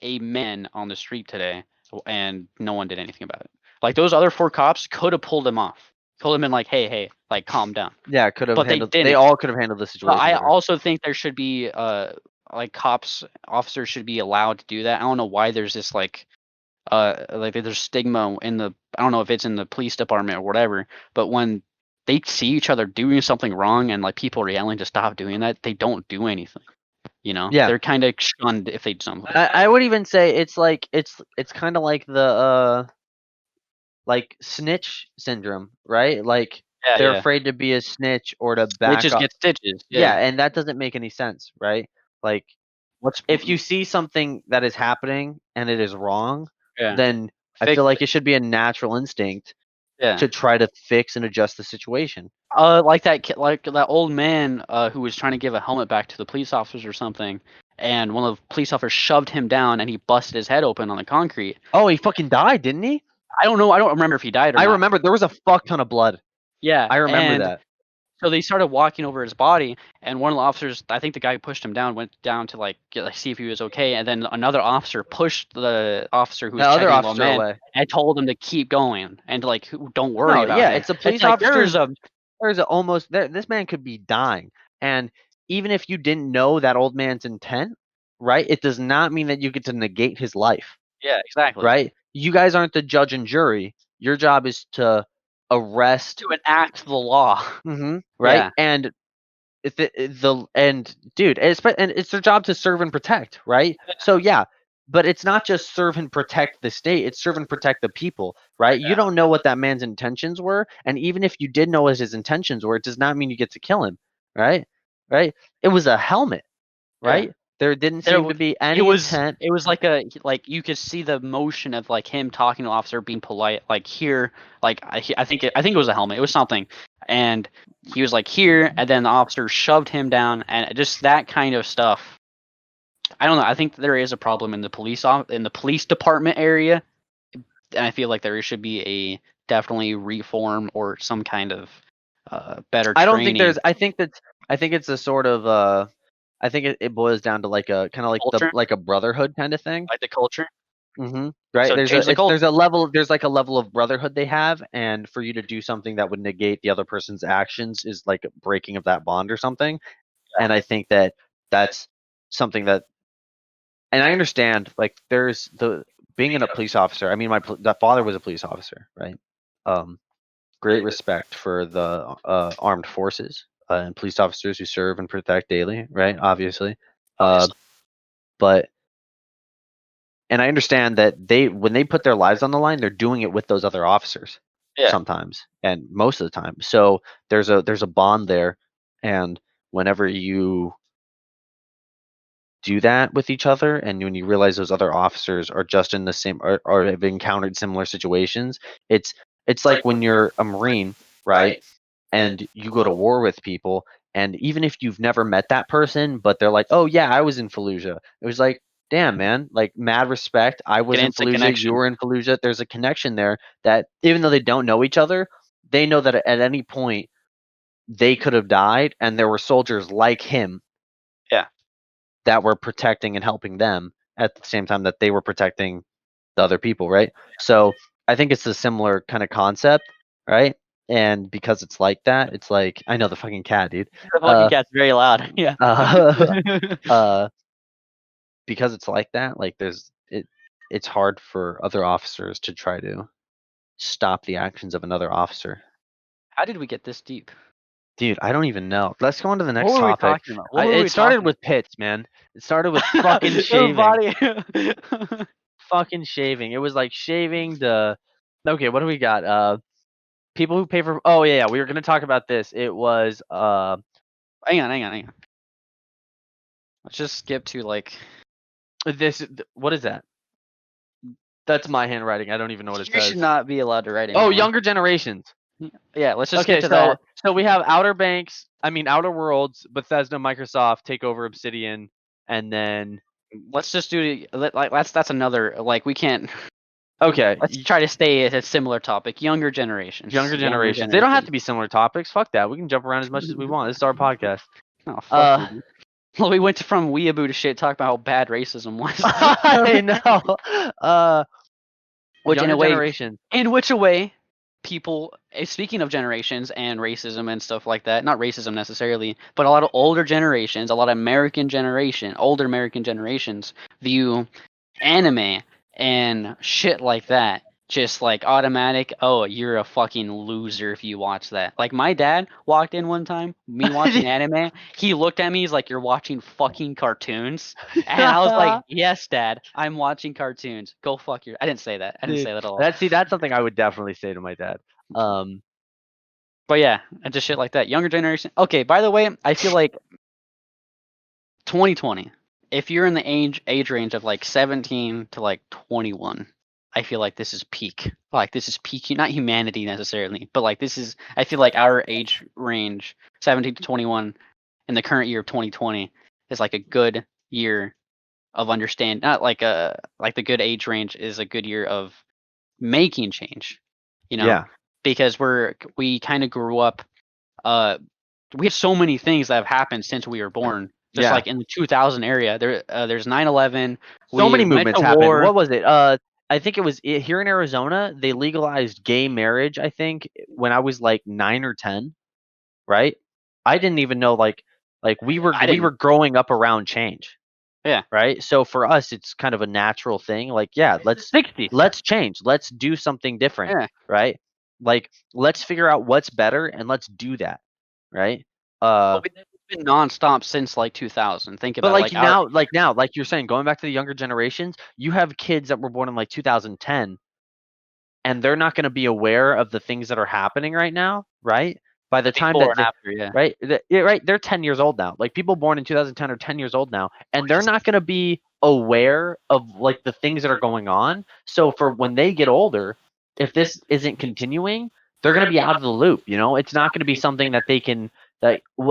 a man on the street today, and no one did anything about it. Like those other 4 cops could have pulled him off, told him in like, hey, like calm down. Yeah, could have But handled. they They didn't. all could have handled the But situation I better. also think there should be like officers should be allowed to do that. I don't know why there's this like there's stigma in the, I don't know if it's in the police department or whatever, but when they see each other doing something wrong and like people are yelling to stop doing that, they don't do anything. You know? Yeah. They're kind of shunned if they do something. I would even say it's like it's kind of like the like snitch syndrome, right? Like Yeah, they're yeah. afraid to be a snitch or to back Witches up. get stitches. Yeah, Yeah. and that doesn't make any sense, right? Like if you see something that is happening and it is wrong, Yeah. then I Fix feel like it should be a natural instinct Yeah. to try to fix and adjust the situation. Like that old man who was trying to give a helmet back to the police officers or something, and one of the police officers shoved him down and he busted his head open on the concrete. Oh, he fucking died, didn't he? I don't know. I don't remember if he died or I not. remember there was a fuck ton of blood. Yeah, I remember and that. so they started walking over his body, and one of the officers, I think the guy who pushed him down, went down to like see if he was okay, and then another officer pushed the officer who was The other checking the officer man away. and told him to keep going and to, like, don't worry No, about yeah, him. it's a police like, officer. There's a almost there. This man could be dying, and even if you didn't know that old man's intent, right? It does not mean that you get to negate his life. Yeah, exactly. Right? You guys aren't the judge and jury. Your job is to arrest, To enact the law. right? Yeah. And dude, and it's their job to serve and protect, right? So yeah, but it's not just serve and protect the state; it's serve and protect the people, right? You don't know what that man's intentions were, and even if you did know what his intentions were, it does not mean you get to kill him, right? Right? It was a helmet, right? There didn't seem to be any intent. It was like you could see the motion of like him talking to the officer, being polite, like here, like I think it was a helmet. It was something, and he was like here, and then the officer shoved him down, and just that kind of stuff. I don't know. I think there is a problem in the police department area, and I feel like there should be a definitely reform or some kind of better. I don't think there's. I think it's a sort of. I think it boils down to like a kind of like a brotherhood kind of thing. Like the culture. Right. So there's a level. There's like a level of brotherhood they have, and for you to do something that would negate the other person's actions is like a breaking of that bond or something. And I think that that's something that. And I understand, like, there's being a police officer. I mean, that father was a police officer, right? great respect for the armed forces and police officers who serve and protect daily, right? Obviously, Obviously. but and I understand that when they put their lives on the line, they're doing it with those other officers Yeah. sometimes and most of the time. So there's a bond there, and whenever you do that with each other, and when you realize those other officers are just in the same or have encountered similar situations, it's like when you're a Marine, right? And you go to war with people, and even if you've never met that person, but they're like, oh yeah, I was in Fallujah. It was like, damn man, like mad respect. I was An in instant Fallujah, you connection. were in Fallujah. There's a connection there that even though they don't know each other, they know that at any point they could have died, and there were soldiers like him Yeah. that were protecting and helping them at the same time that they were protecting the other people, right? So I think it's a similar kind of concept, right? And because it's like that, it's like I know the fucking cat, dude. The fucking cat's very loud. Yeah. Uh, uh, because it's like that, like it's hard for other officers to try to stop the actions of another officer. How did we get this deep? Dude, I don't even know. Let's go on to the next What were we topic. talking about? What were It we started talking with pits, man. It started with fucking shaving. Body. Fucking shaving. It was like shaving the. Okay, what do we got? People who pay for. Oh yeah, we were gonna talk about this. It was Hang on. Let's just skip to like. this. What is that? That's my handwriting. I don't even know what it You says. should not be allowed to write Oh, anymore. younger generations. Yeah, let's just Okay, get to that. so we have Outer Banks. I mean, Outer Worlds, Bethesda, Microsoft take over Obsidian, and then Let's just do like that's another like we can't. okay, Let's try to stay at a similar topic. Younger generations. younger generations. They don't have to be similar topics. Fuck that. We can jump around as much as we want. This is our podcast. Oh fuck you, dude. Well, we went from weeaboo to shit talking about how bad racism was. I know. Which in younger a way, generations. in which a way, people. Speaking of generations and racism and stuff like that, not racism necessarily, but a lot of older generations, a lot of older American generations view anime and shit like that just like automatic. Oh, you're a fucking loser if you watch that. Like my dad walked in one time, me watching anime. He looked at me. He's like, "You're watching fucking cartoons," and I was like, "Yes, Dad, I'm watching cartoons. Go fuck your." I didn't say that. I didn't Dude, say that at all. that's something I would definitely say to my dad. But yeah, and just shit like that. Younger generation. Okay, by the way, I feel like 2020. If you're in the age range of like 17 to like 21, I feel like this is peak. Like this is peak, not humanity necessarily, but like this is. I feel like our age range, 17 to 21, in the current year of 2020, is like a good year of understand. Not like the good age range is a good year of making change. You know, Yeah. because we kind of grew up. We have so many things that have happened since we were born. Just Yeah. like in the 2000 area, there's 9/11. So many We went movements to happened. war. What was it? I think it was here in Arizona. They legalized gay marriage. I think when I was like 9 or 10, right? I didn't even know like we were growing up around change. Yeah. Right. So for us, it's kind of a natural thing. Like, yeah, let's 60s. change. Let's do something different. Yeah. Right. Like, let's figure out what's better and let's do that. Right. But we've been nonstop since like 2000. Think about But it. like now, like you're saying, going back to the younger generations, you have kids that were born in like 2010, and they're not going to be aware of the things that are happening right now, right? By the time before that and after, yeah. right, right, they're 10 years old now. Like people born in 2010 are 10 years old now, and they're not going to be aware of like the things that are going on. So for when they get older, if this isn't continuing, they're going to be out of the loop. You know, it's not going to be something that they can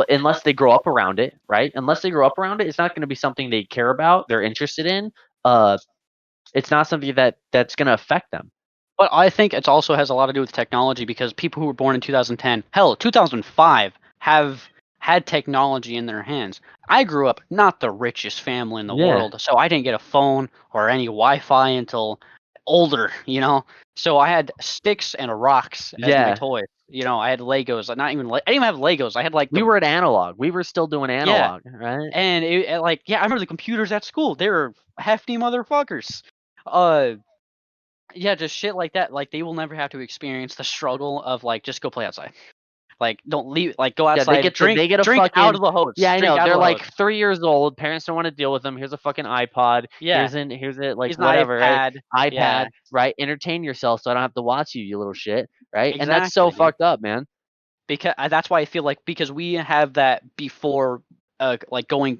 unless they grow up around it, right? Unless they grow up around it, it's not going to be something they care about, they're interested in. It's not something that's going to affect them. But I think it also has a lot to do with technology because people who were born in 2010, hell, 2005, have had technology in their hands. I grew up not the richest family in the world, so I didn't get a phone or any Wi-Fi until older, you know? So I had sticks and rocks as my toys. You know, I had Legos. Not even I didn't even have Legos. I had like we were at analog. We were still doing analog, right? And I remember the computers at school. They were hefty motherfuckers. Yeah, just shit like that. Like, they will never have to experience the struggle of, like, just go play outside. Like, don't leave. Like, go Yeah, they outside, get to drink, they get a drink out fucking of the hose, yeah, I drink know. out They're of the like hose. 3 years old. Parents don't want to deal with them. Here's a fucking iPod. Yeah, Here's it like here's an whatever, right? iPad. iPad, Yeah, right? Entertain yourself so I don't have to watch you, you little shit, right? And that's so exactly, dude. fucked up, man. Because that's why I feel like, because we have that before, like going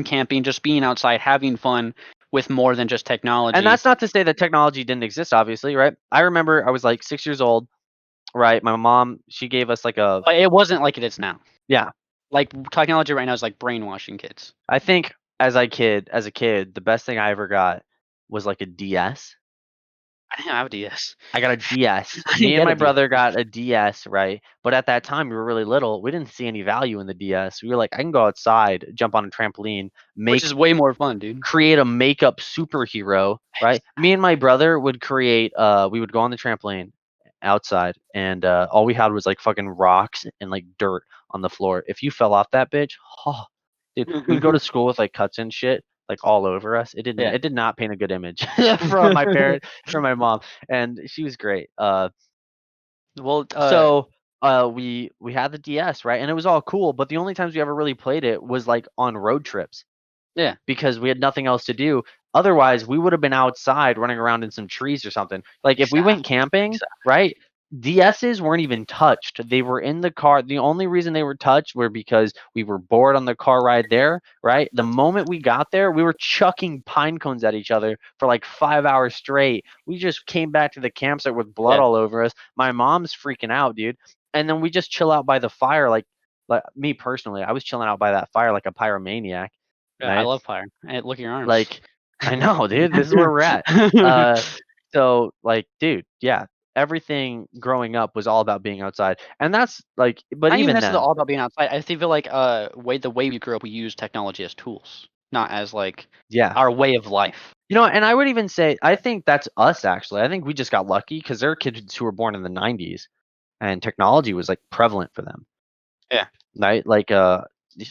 camping, just being outside, having fun with more than just And technology. that's not to say that technology didn't exist, obviously, right? I remember I was like 6 years old, right? My mom, she gave us like a But it wasn't like it is now. yeah. Like, technology right now is like brainwashing kids. I think as a kid, the best thing I ever got was like a DS. I didn't have a DS. I got a DS. I didn't Me and get my a DS, brother got a DS, right? But at that time, we were really little. We didn't see any value in the DS. We were like, I can go outside, jump on a trampoline, which is way more fun, dude. create a makeup superhero, right? Me and my brother would create. We would go on the trampoline outside, and all we had was like fucking rocks and like dirt on the floor. If you fell off that bitch, oh, dude, we'd go to school with like cuts and shit like all over us. Yeah. It did not paint a good image for my parents, for my mom, and she was great. Well, So we had the DS, right? And it was all cool, but the only times we ever really played it was like on road trips yeah. because we had nothing else to do. Otherwise, we would have been outside running around in some trees or something. Like if we went Exactly. camping, right? DSs weren't even touched. They were in the car. The only reason they were touched were because we were bored on the car ride there, right? The moment we got there, we were chucking pine cones at each other for like 5 hours straight. We just came back to the campsite with blood Yeah. all over us. My mom's freaking out, dude. And then we just chill out by the fire, like me personally, I was chilling out by that fire like a pyromaniac, Yeah, I right? love fire. Hey, look at your arms. Like, I know, dude. This is where we're at. Uh, so like, dude, yeah, everything growing up was all about being outside, and that's like, but Not even even necessarily then, all about being outside. I feel like the way we grew up, we use technology as tools, not as like yeah, our way of life. and I would even say I think that's us actually. I think we just got lucky because there are kids who were born in the '90s, and technology was like prevalent for them, Yeah. right? Like,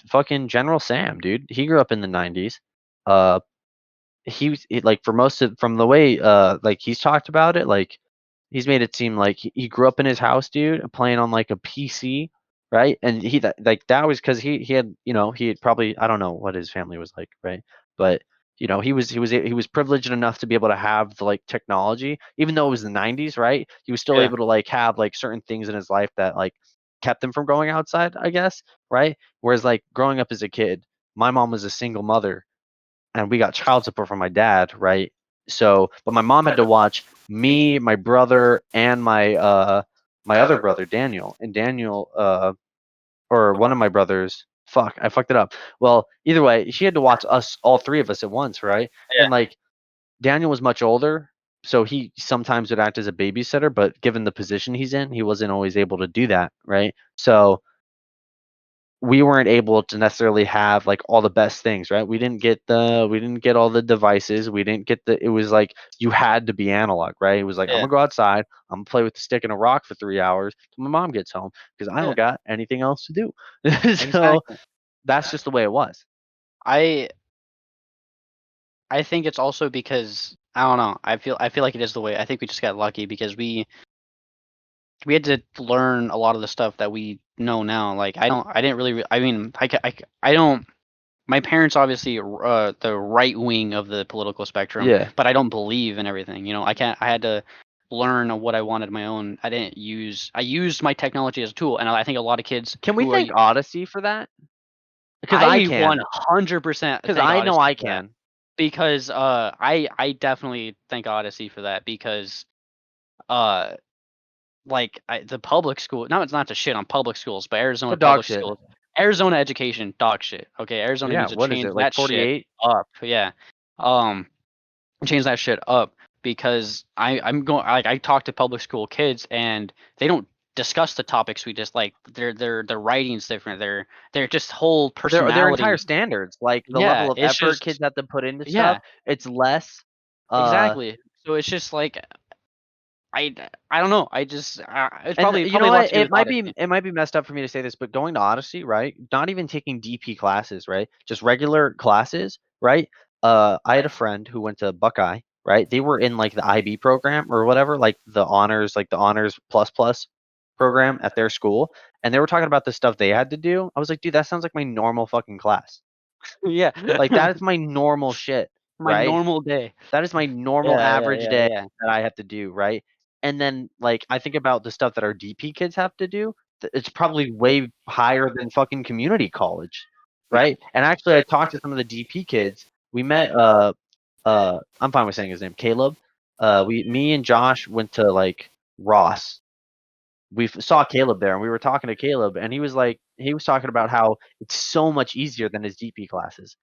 fucking General Sam, dude. He grew up in the '90s. Uh, like for most of from the way like he's talked about it, like he's made it seem like he grew up in his house, dude, playing on like a PC, right? And like that was because he had he had probably I don't know what his family was like, right? But he was privileged enough to be able to have the like technology, even though it was the '90s, right? He was still Yeah. able to like have like certain things in his life that like kept him from going outside, I guess, right? Whereas like growing up as a kid, my mom was a single mother and we got child support from my dad, right? So, but my mom had to watch me, my brother, and my other brother Daniel, and Daniel or one of my brothers. Fuck, I fucked it up. Well, either way, she had to watch us all three of us at once, right? Yeah. And like Daniel was much older, so he sometimes would act as a babysitter, but given the position he's in, he wasn't always able to do that, right? So we weren't able to necessarily have like all the best things, right? We didn't get all the devices. We didn't get the it was like you had to be analog, right? It was like I'm Yeah. gonna go outside, I'm gonna play with the stick and a rock for 3 hours till my mom gets home because I Yeah. don't got anything else to do. So Exactly. that's just the way it was. I I think it's also because I don't know. I feel like it is the way. I think we just got lucky because we had to learn a lot of the stuff that we know now. Like, I didn't really I mean I don't. My parents obviously the right wing of the political spectrum, Yeah. but I don't believe in everything. I can't. I had to learn what I wanted my own. I used my technology as a tool, and I think a lot of kids Can we who are thank Odyssey for that? Because I I can. 100% Because thank I know Odyssey I for that, can. because I definitely thank Odyssey for that, because uh like, the public school, no, it's not to shit on public schools, but The Arizona dog public shit. schools, Arizona education, dog shit. Okay, Arizona Yeah. needs to What is change it? Like that shit 48? up. Yeah, um, change that shit up, because I'm going, like, I talk to public school kids and they don't discuss the topics we just like. Their writing's different. Their just whole Their entire personality. standards, like the Yeah, level of it's effort kids just have to put into stuff, yeah, it's less. Uh, exactly. So it's just like I I don't know. It's and you know probably a lot what? to do with Odyssey. It might be messed up for me to say this, but going to Odyssey, right? Not even taking DP classes, right? Just regular classes, right? I had a friend who went to Buckeye, right? They were in like the IB program or whatever, like the honors plus plus program at their school, and they were talking about the stuff they had to do. I was like, dude, that sounds like my normal fucking class. Yeah. Like that is my normal shit, My right? normal day. That is my normal Yeah, yeah, average yeah, day yeah. that I have to do, right? And then like I think about the stuff that our DP kids have to do. It's probably way higher than fucking community college, right? And actually, I talked to some of the DP kids. We met. I'm fine with saying his name, Caleb. Me and Josh went to like Ross. We saw Caleb there, and we were talking to Caleb, and he was talking about how it's so much easier than his DP classes.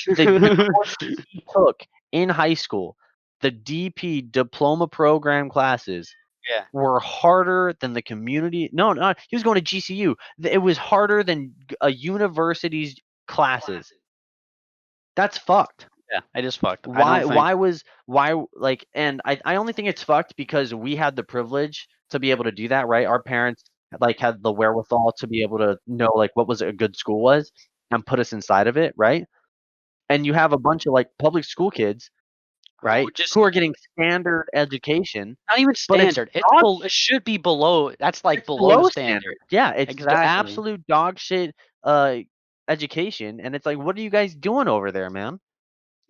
The courses he took in high school, the DP diploma program classes Yeah. were harder than the community. No, he was going to GCU. It was harder than a university's classes. That's fucked. Yeah, it is fucked. I don't think. And I only think it's fucked because we had the privilege to be able to do that, right? Our parents like had the wherewithal to be able to know like what was a good school was and put us inside of it, right? And you have a bunch of like public school kids, right, Just who are getting standard education, not even but it's standard. dog It should be below. That's like below below standard. standard. Yeah, it's Exactly. absolute dog shit education, and it's like, what are you guys doing over there, man?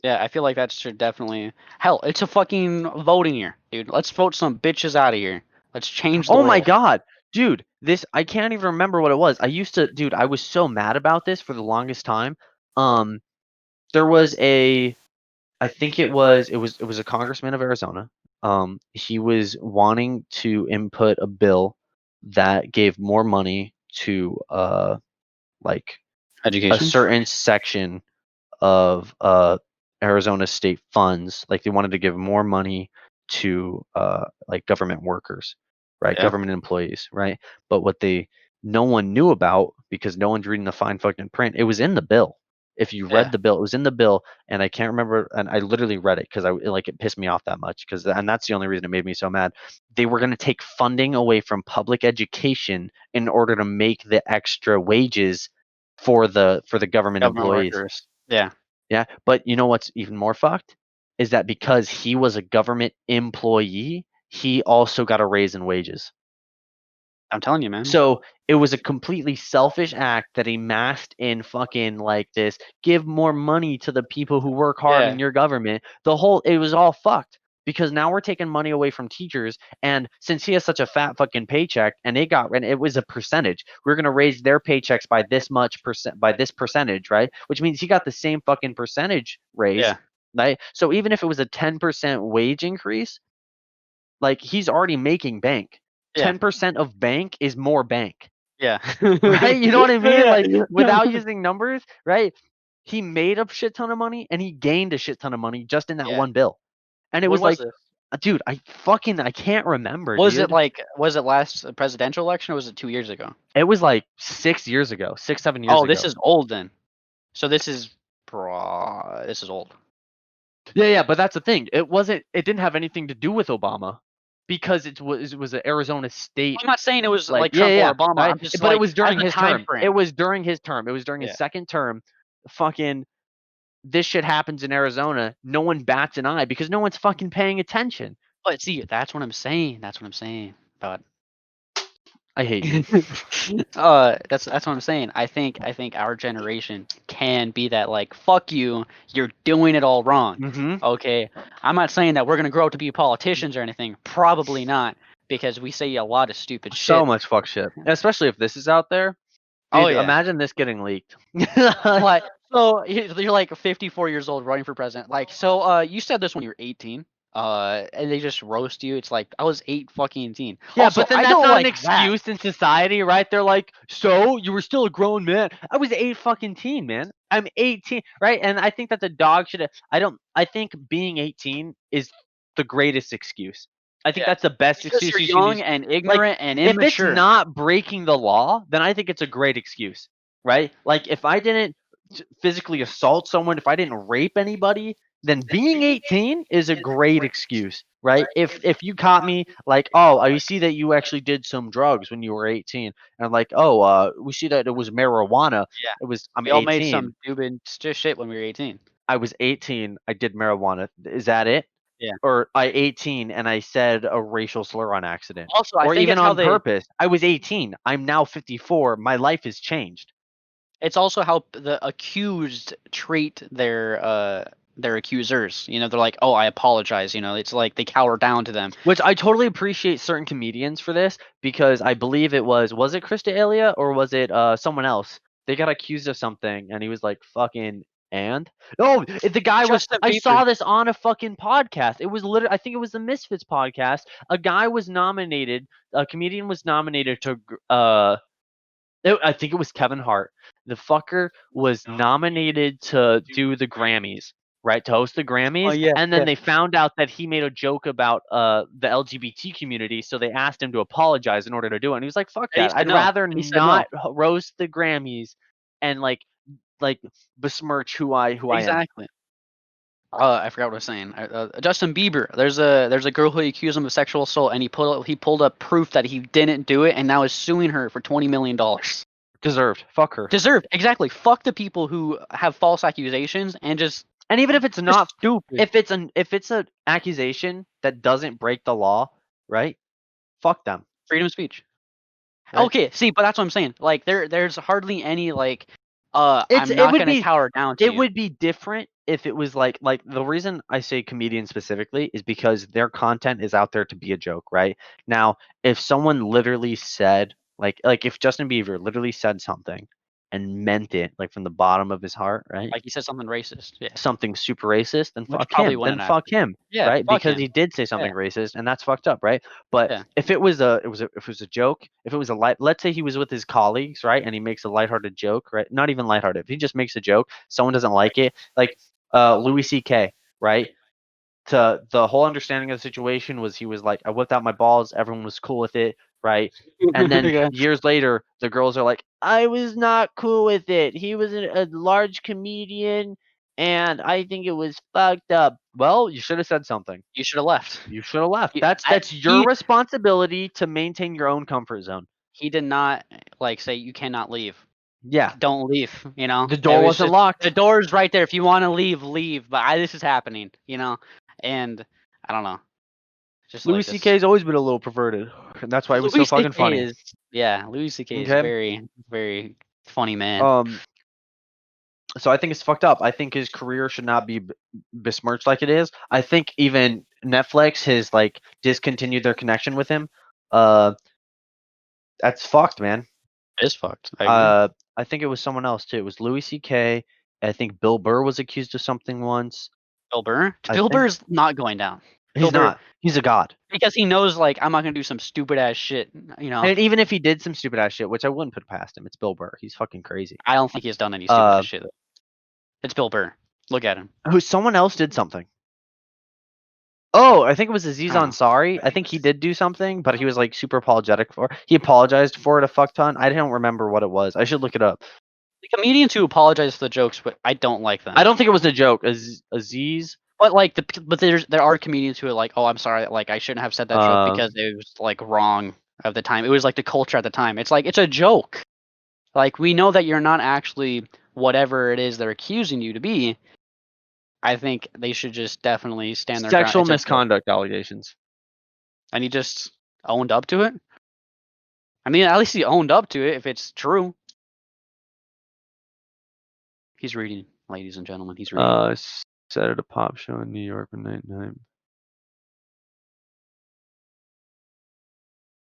Yeah, I feel like that should definitely. Hell, it's a fucking voting year, dude. Let's vote some bitches out of here. Let's change the Oh world. my god, dude, this I can't even remember what it was. I was so mad about this for the longest time. There was I think it was a congressman of Arizona. He was wanting to input a bill that gave more money to like a Education. certain section of Arizona state funds. Like they wanted to give more money to like government workers, right? Yeah. Government employees, right? But no one knew about because no one's reading the fine fucking print. It was in the bill. If you read Yeah. the bill, it was in the bill, and I can't remember. And I literally read it because it pissed me off that much and that's the only reason it made me so mad. They were going to take funding away from public education in order to make the extra wages for the government Government employees. workers. Yeah. Yeah, but you know what's even more fucked is that because he was a government employee, he also got a raise in wages. I'm telling you, man. So it was a completely selfish act that he masked in fucking like this. Give more money to the people who work hard Yeah. in your government. It was all fucked because now we're taking money away from teachers. And since he has such a fat fucking paycheck, and it was a percentage, we're gonna raise their paychecks by this much percent by this percentage, right? Which means he got the same fucking percentage raise, Yeah. right? So even if it was a 10% wage increase, like he's already making bank. Yeah. 10% of bank is more bank. Yeah. Right? You know what I mean? Yeah. Like without using numbers, right? He made a shit ton of money and he gained a shit ton of money just in that Yeah. one bill. And it When was was like, this? dude, I can't remember, Was dude. it last presidential election or was it 2 years ago? It was like 6 years ago, 7 years Oh, ago. this is old then. So this is old. Yeah, but that's the thing. It didn't have anything to do with Obama because it was an Arizona state. I'm not saying it was Like, like Trump yeah, or Obama. right? I'm just But it like was during as a his time term. frame. It was during his term. It was during his Yeah. second term. Fucking this shit happens in Arizona. No one bats an eye because no one's fucking paying attention. But see, that's what I'm saying. That's what I'm saying. But I hate you. that's what I'm saying. I think our generation can be that like fuck you, you're doing it all wrong. Mm-hmm. Okay, I'm not saying that we're gonna grow up to be politicians or anything. Probably not, because we say a lot of stupid shit. So much fuck shit. Especially if this is out there. Dude, Oh, yeah. imagine this getting leaked. Like, so you're like 54 years old running for president. Like, so you said this when you were 18. And they just roast you. It's like I was 8 fucking 18. Yeah, Also, but then I that's don't not like an excuse in society, right? They're like, so you were still a grown man. I was 8 fucking man. I'm 18, right? And I think that the dog should. I think being 18 is the greatest excuse. I think Yeah. that's the best Because excuse you're you can young use. and ignorant and If it's immature. not breaking the law, then I think it's a great excuse, right? Like if I didn't physically assault someone, if I didn't rape anybody, then being 18 is a great excuse, right? If you caught me like, oh, you see that you actually did some drugs when you were 18, and like, oh, we see that it was marijuana. Yeah. I'm We all made 18. some stupid shit when we were 18. I was 18. I did marijuana. Is that it? Yeah. or I 18 and I said a racial slur on accident, Also, I or think even it's how on they. purpose. I was 18. I'm now 54. My life has changed. It's also how the accused treat their accusers. You know, they're like, "Oh, I apologize." You know, it's like they cower down to them. Which I totally appreciate certain comedians for this, because I believe it was it Krista Elia or was it someone else? They got accused of something and he was like fucking and the guy was Justin I Bieber. saw this on a fucking podcast. It was literally I think it was the Misfits podcast. A guy was nominated, a comedian was nominated to I think it was Kevin Hart. The fucker was nominated to do the Grammys, right? To host the Oh Grammys, yeah, and then yeah. they found out that he made a joke about the LGBT community, so they asked him to apologize in order to do it. And he was like, "Fuck And he that! said I'd no. rather He said no. not roast the Grammys and like besmirch who I am." Exactly. I forgot what I was saying. Justin Bieber. There's a girl who accused him of sexual assault, and he pulled up proof that he didn't do it, and now is suing her for $20 million. Deserved. Fuck her. Deserved. Exactly. Fuck the people who have false accusations and just And even if it's not, stupid. if it's an accusation that doesn't break the law, right? Fuck them. Freedom of speech. Right? Okay, see, but that's what I'm saying. Like there's hardly any like It I'm not would gonna be cower down to it you. would be different if it was like the reason I say comedian specifically is because their content is out there to be a joke, right? Now, if someone literally said like if Justin Bieber literally said something and meant it like from the bottom of his heart, right? Like you said something racist. Yeah. Something super racist, then Which fuck probably him. Then wouldn't fuck happen. him, Yeah, right? fuck Because him. he did say Yeah. something racist, and that's fucked up, right? But Yeah. if it was a joke, if it was a light, let's say he was with his colleagues, right, and he makes a lighthearted joke, right? Not even lighthearted. If he just makes a joke, someone doesn't like it, like Louis C.K., right? To the whole understanding of the situation was he was like, I whipped out my balls, everyone was cool with it, right? And then Yeah. years later, the girls are like, I was not cool with it. He was a large comedian, and I think it was fucked up. Well, you should have said something. You should have left. You should have left. You- That's your he responsibility to maintain your own comfort zone. he did not like say you cannot leave. Yeah, Don't leave. You know, the it door was wasn't just the locked. door's right there. If you want to leave, leave. But this is happening. You know, and I don't know. Just Louis like this. C.K.'s always been a little perverted, and that's why he was so Louis fucking C.K. funny. is Louis C.K. is Okay. very very funny man. So I think it's fucked up. I think his career should not be besmirched like it is. I think even Netflix has like discontinued their connection with him. That's fucked, man. It's fucked. I agree. I think it was someone else too. It was Louis C.K. I think Bill Burr was accused of something once. Bill Burr. I Bill think Burr's not going down. Bill he's Burr not. He's a god. because he knows like I'm not gonna do some stupid ass shit. You know, And even if he did some stupid ass shit, which I wouldn't put past him, it's Bill Burr. He's fucking crazy. I don't think he's done any stupid ass shit. It's Bill Burr. Look at him. Who someone else did something. Oh, I think it was Aziz I don't know. Ansari. I think he did do something, but he was like super apologetic for it. He apologized for it a fuck ton. I don't remember what it was. I should look it up. The comedians who apologize for the jokes, but I don't like them. I don't think it was a joke. Aziz. But like there are comedians who are like, oh, I'm sorry, like I shouldn't have said that joke because it was like wrong at the time. It was like the culture at the time. It's like it's a joke. Like we know that you're not actually whatever it is they're accusing you to be. I think they should just definitely stand their ground. Sexual It's a joke. misconduct allegations. And he just owned up to it. I mean, at least he owned up to it if it's true. He's reading, ladies and gentlemen. He's reading. Said at a pop show in New York one night.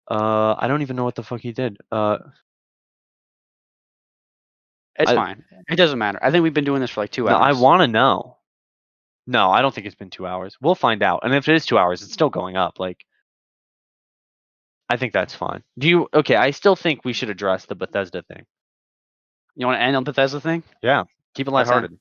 I don't even know what the fuck he did. It's fine. It doesn't matter. I think we've been doing this for like 2 hours. No, I want to know. No, I don't think it's been 2 hours. We'll find out. And if it is 2 hours, it's still going up. Like, I think that's fine. Okay, I still think we should address the Bethesda thing. You want to end on Bethesda thing? Yeah. Keep it lighthearted.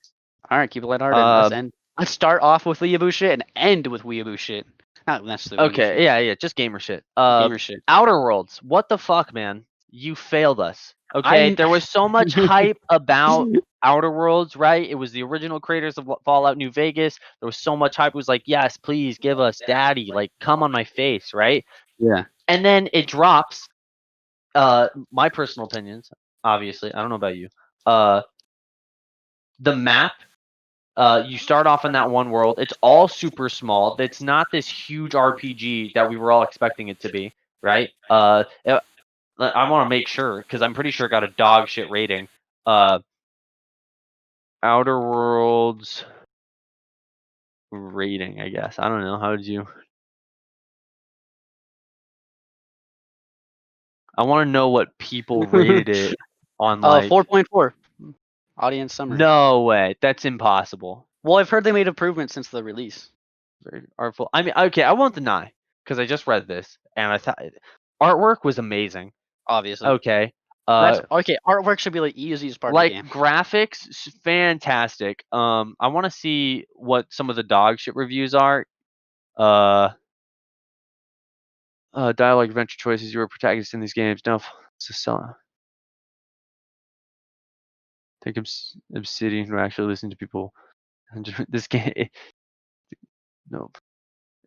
All right, keep it lighthearted. Let's start off with weeaboo shit and end with weeaboo shit. Not necessarily. Okay, yeah, just gamer shit. Gamer shit. Outer Worlds. What the fuck, man? You failed us. Okay, there was so much hype about Outer Worlds, right? It was the original creators of Fallout New Vegas. There was so much hype. It was like, yes, please give us Daddy. Like, come on my face, right? Yeah. And then it drops. My personal opinions, obviously. I don't know about you. The map You start off in that one world. It's all super small. It's not this huge RPG that we were all expecting it to be, right? I want to make sure because I'm pretty sure it got a dog shit rating. Outer Worlds rating, I guess. I don't know. How did you? I want to know what people rated it on like. 4.4. Audience summary. No way. That's impossible. Well, I've heard they made improvements since the release. Very artful. I mean, okay, I won't deny because I just read this and I thought artwork was amazing. Obviously. Okay. That's okay. Artwork should be like easiest part like of the game. graphics, fantastic. I want to see what some of the dog shit reviews are. Dialogue, adventure choices. You were protagonist in these games. No, it's just so. I think Obsidian who actually listen to people. This game. Nope.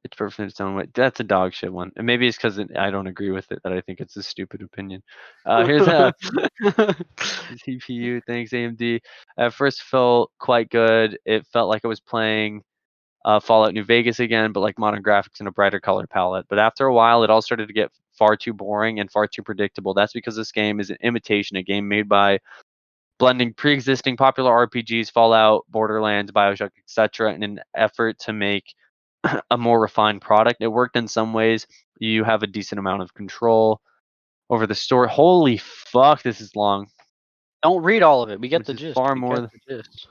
It's perfect in its own way. That's a dog shit one. And maybe it's because I don't agree with it that I think it's a stupid opinion. Here's a CPU. Thanks, AMD. At first felt quite good. It felt like I was playing Fallout New Vegas again, but like modern graphics and a brighter color palette. But after a while, it all started to get far too boring and far too predictable. That's because this game is an imitation, a game made by blending pre-existing popular RPGs, Fallout, Borderlands, BioShock, etc., in an effort to make a more refined product. It worked in some ways. You have a decent amount of control over the story. Holy fuck, this is long. Don't read all of it. We get This the is gist. far We more get the gist.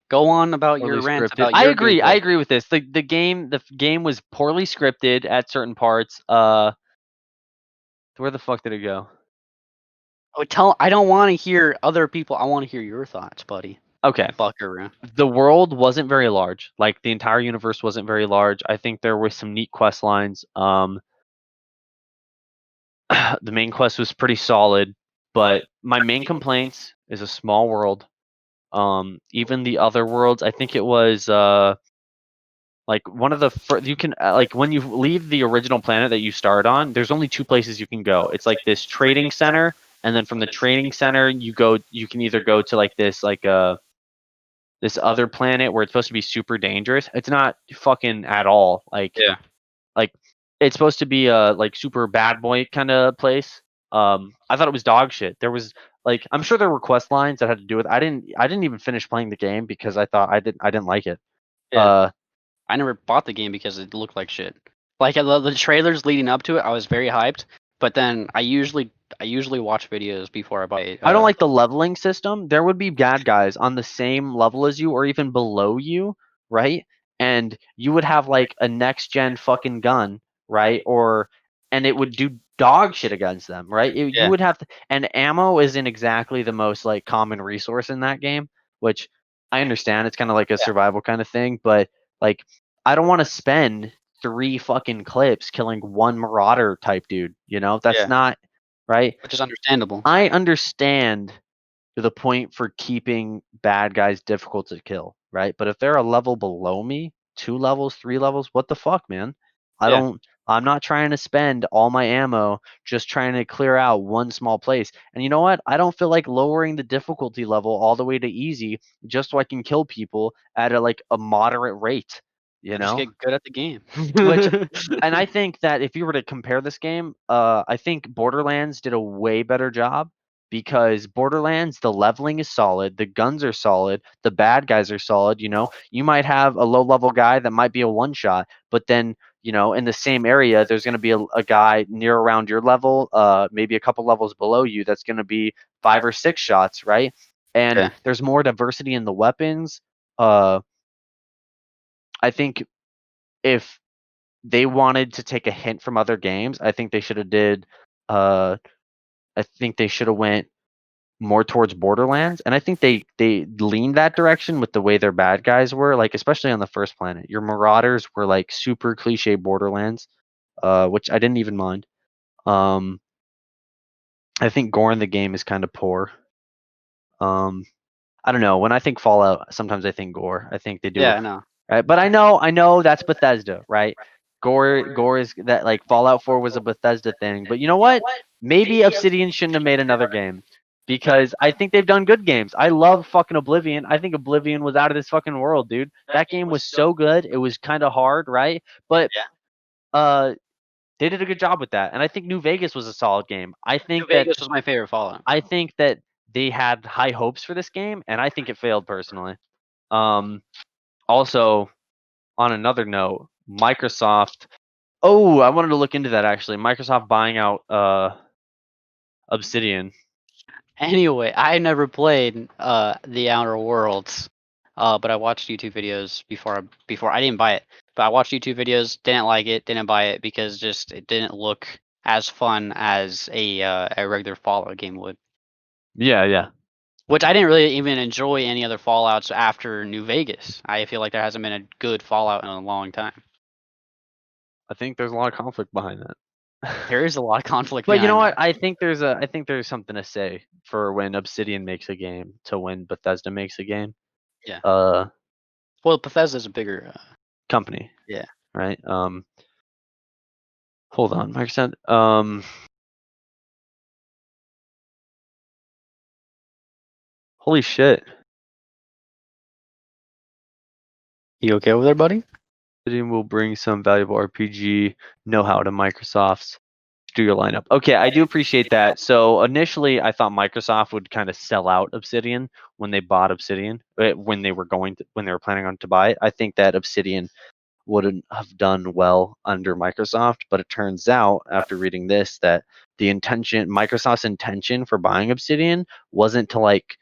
Go on about your poorly rant scripted. about I your agree. gameplay. I agree with this. The game was poorly scripted at certain parts. Where the fuck did it go? Oh, I don't want to hear other people. I want to hear your thoughts, buddy. Okay. Buckaroo. The world wasn't very large. Like the entire universe wasn't very large. I think there were some neat quest lines. The main quest was pretty solid, but my main complaints is a small world. Even the other worlds, I think it was like one of the you can like when you leave the original planet that you start on, there's only two places you can go. It's like this trading center, and then from the trading center you can either go to like this this other planet where it's supposed to be super dangerous. It's not fucking at all. Like Yeah. like it's supposed to be a like super bad boy kind of place. I thought it was dog shit. There was like I'm sure there were quest lines that had to do with I didn't even finish playing the game because I thought I didn't like it. Yeah. I never bought the game because it looked like shit. Like the trailers leading up to it, I was very hyped. But then I usually watch videos before I buy it. I don't like the leveling system. There would be bad guys on the same level as you or even below you, right? And you would have like a next gen fucking gun, right? And it would do dog shit against them, right? You Yeah. would have to, and ammo isn't exactly the most like common resource in that game, which I understand. It's kind of like a survival kind of thing, but like I don't want to spend 3 fucking clips killing one marauder type dude, you know? That's not right. Which is understandable. I understand the point for keeping bad guys difficult to kill, right? But if they're a level below me, 2 levels, 3 levels, what the fuck, man? I'm not trying to spend all my ammo just trying to clear out one small place. And you know what? I don't feel like lowering the difficulty level all the way to easy just so I can kill people at a moderate rate, you Just know? get good at the game. Which and I think that if you were to compare this game, I think Borderlands did a way better job because Borderlands, the leveling is solid, the guns are solid, the bad guys are solid. You know, you might have a low level guy that might be a one shot, but then in the same area, there's going to be a guy near around your level, maybe a couple levels below you, that's going to be 5 or 6 shots, right? And there's more diversity in the weapons. I think if they wanted to take a hint from other games, I think they should have did I think they should have went more towards Borderlands, and I think they leaned that direction with the way their bad guys were, like especially on the first planet. Your Marauders were like super cliche Borderlands, which I didn't even mind. I think gore in the game is kind of poor. I don't know. When I think Fallout, sometimes I think gore. I think they do Yeah, I know. right? But I know that's Bethesda, right? Gore is that like Fallout 4 was a Bethesda thing. But you know what? Maybe Obsidian shouldn't have made another game. because I think they've done good games. I love fucking Oblivion. I think Oblivion was out of this fucking world, dude. That game was so good. It was kind of hard, right? But they did a good job with that. And I think New Vegas was a solid game. New Vegas was my favorite Fallout. I think that they had high hopes for this game, and I think it failed personally. Also, on another note, Microsoft. Oh, I wanted to look into that actually. Microsoft buying out Obsidian. Anyway, I never played The Outer Worlds, but I watched YouTube videos before I didn't buy it. But I watched YouTube videos, didn't like it, didn't buy it because just it didn't look as fun as a regular Fallout game would. Yeah. Which I didn't really even enjoy any other Fallouts after New Vegas. I feel like there hasn't been a good Fallout in a long time. I think there's a lot of conflict behind that. There is a lot of conflict. But you know what? That. I think there's something to say for when Obsidian makes a game to when Bethesda makes a game. Yeah. Well, Bethesda's a bigger company. Yeah. Right. Hold on, Microsoft. Holy shit. You okay over there, buddy? Obsidian will bring some valuable RPG know-how to Microsoft's studio lineup. Okay, I do appreciate that. So initially, I thought Microsoft would kind of sell out Obsidian when they bought Obsidian, when they were planning on to buy it. I think that Obsidian wouldn't have done well under Microsoft, but it turns out after reading this that Microsoft's intention for buying Obsidian wasn't to like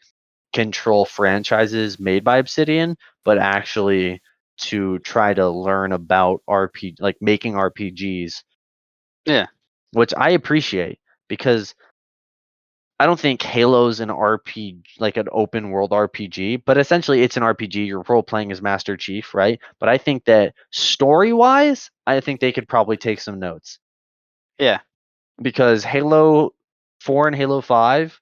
control franchises made by Obsidian, but actually to try to learn about making RPGs. Yeah. Which I appreciate because I don't think Halo's an RPG, like an open world RPG, but essentially it's an RPG. You're role playing as Master Chief, right? But I think that story wise, I think they could probably take some notes. Yeah. Because Halo 4 and Halo 5,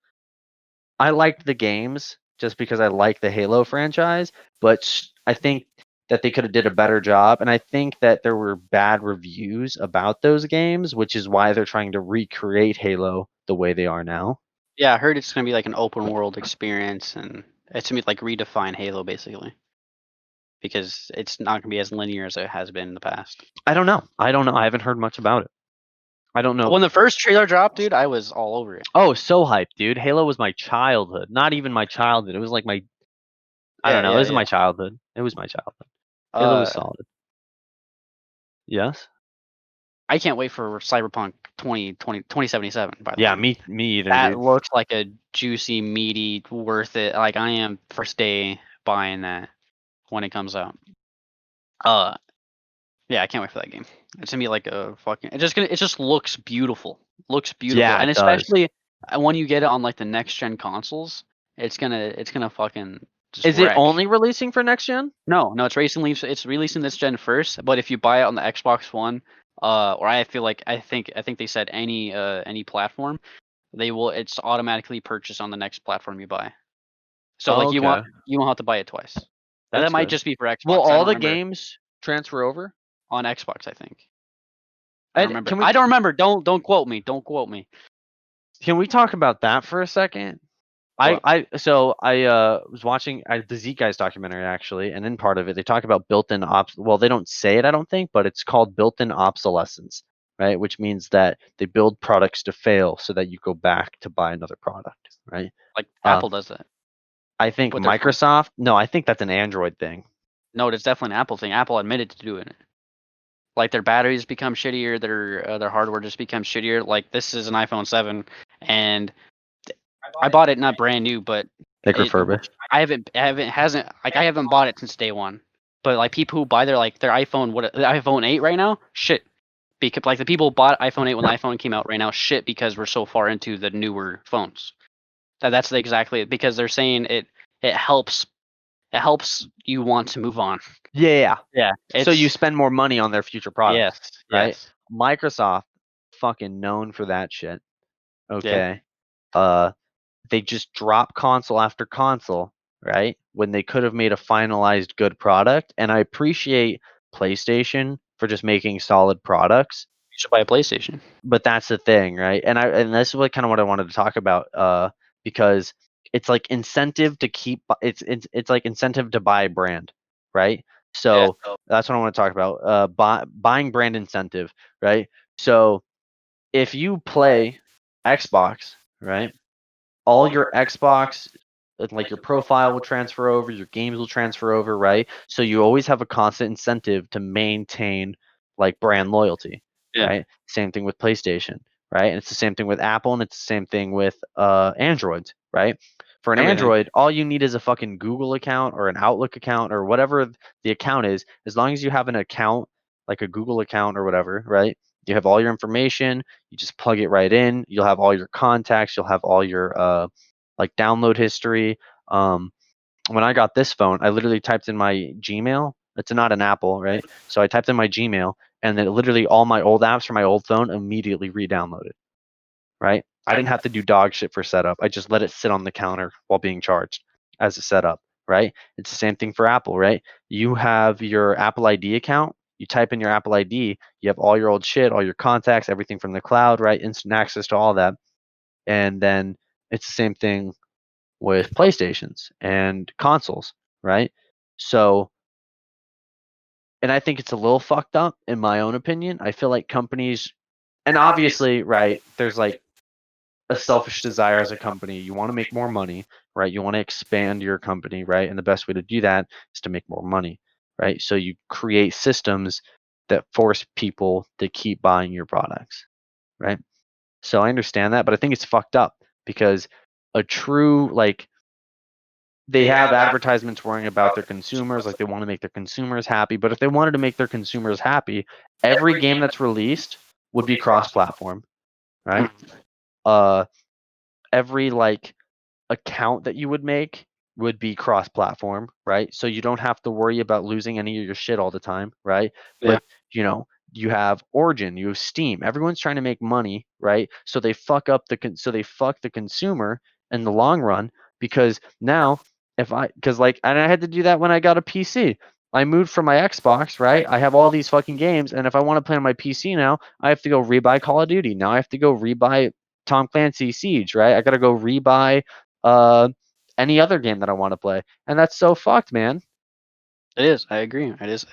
I liked the games just because I like the Halo franchise, but I think that they could have did a better job, and I think that there were bad reviews about those games, which is why they're trying to recreate Halo the way they are now. Yeah, I heard it's gonna be like an open world experience, and it's gonna be like redefine Halo basically, because it's not gonna be as linear as it has been in the past. I don't know. I haven't heard much about it. I don't know. When the first trailer dropped, dude, I was all over it. Oh, so hyped, dude. Halo was my childhood. Not even my childhood. It was like my I don't know. It was my childhood. It was my childhood. Halo was solid. Yes. I can't wait for Cyberpunk 2077. By the way. Yeah, me either. That dude. looks like a juicy, meaty, worth it. Like I am first day buying that when it comes out. Yeah, I can't wait for that game. It's gonna be like a fucking. It just looks beautiful. Looks beautiful. Yeah, and it especially when you get it on like the next gen consoles, it's gonna fucking. Just Is wreck. it only releasing for next gen? No, it's releasing this gen first. But if you buy it on the Xbox One, or I think they said any platform, they will. It's automatically purchased on the next platform you buy. So like you won't have to buy it twice. That might just be for Xbox. Will all the games transfer over on Xbox? I think. I don't remember. I don't remember. Don't quote me. Don't quote me. Can we talk about that for a second? I was watching the Zeke Guys documentary actually, and in part of it they talk about built-in well, they don't say it, I don't think, but it's called built-in obsolescence, right? Which means that they build products to fail so that you go back to buy another product, right? Like Apple does that. I think Microsoft. No, I think that's an Android thing. No, it's definitely an Apple thing. Apple admitted to doing it. Like their batteries become shittier, their hardware just becomes shittier. Like this is an iPhone 7, and I bought it not brand new, but like refurbished. I haven't bought it since day one. But like people who buy their iPhone, the iPhone 8 right now, shit. Because like the people who bought iPhone 8 when the iPhone came out right now, shit, because we're so far into the newer phones. That's exactly it, because they're saying it helps you want to move on. Yeah. Yeah. So you spend more money on their future products. Yes. Right. Yes. Microsoft, fucking known for that shit. Okay. They just drop console after console, right? When they could have made a finalized good product. And I appreciate PlayStation for just making solid products. You should buy a PlayStation. But that's the thing, right? And this is what I wanted to talk about. because it's like incentive to keep it's like incentive to buy a brand, right? So that's what I want to talk about. Buying brand incentive, right? So if you play Xbox, right? All your Xbox, like your profile will transfer over, your games will transfer over, right? So you always have a constant incentive to maintain like brand loyalty, Yeah. right? Same thing with PlayStation, right? And it's the same thing with Apple, and it's the same thing with Androids, right? For an Everything. Android, all you need is a fucking Google account or an Outlook account or whatever the account is. As long as you have an account, like a Google account or whatever, right? You have all your information. You just plug it right in. You'll have all your contacts. You'll have all your like download history. When I got this phone, I literally typed in my Gmail. It's not an Apple, right? So I typed in my Gmail, and then literally all my old apps from my old phone immediately re-downloaded, right? I didn't have to do dog shit for setup. I just let it sit on the counter while being charged as a setup, right? It's the same thing for Apple, right? You have your Apple ID account. You type in your Apple ID, you have all your old shit, all your contacts, everything from the cloud, right? Instant access to all that. And then it's the same thing with PlayStations and consoles, right? So, and I think it's a little fucked up in my own opinion. I feel like companies, and obviously, right, there's like a selfish desire as a company. You want to make more money, right? You want to expand your company, right? And the best way to do that is to make more money, right? So you create systems that force people to keep buying your products, right? So I understand that, but I think it's fucked up because a true like they have advertisements worrying about their consumers, like they want to make their consumers happy. But if they wanted to make their consumers happy, every game that's released would be cross-platform, right? Uh, every like account that you would make would be cross-platform, right? So you don't have to worry about losing any of your shit all the time, right? Yeah. But you know, you have Origin, you have Steam. Everyone's trying to make money, right? So they fuck up so they fuck the consumer in the long run because now because like and I had to do that when I got a PC. I moved from my Xbox, right? I have all these fucking games, and if I want to play on my PC now, I have to go rebuy Call of Duty. Now I have to go rebuy Tom Clancy Siege, right? I got to go rebuy uh any other game that I want to play. And that's so fucked, man. It is. I agree. It is.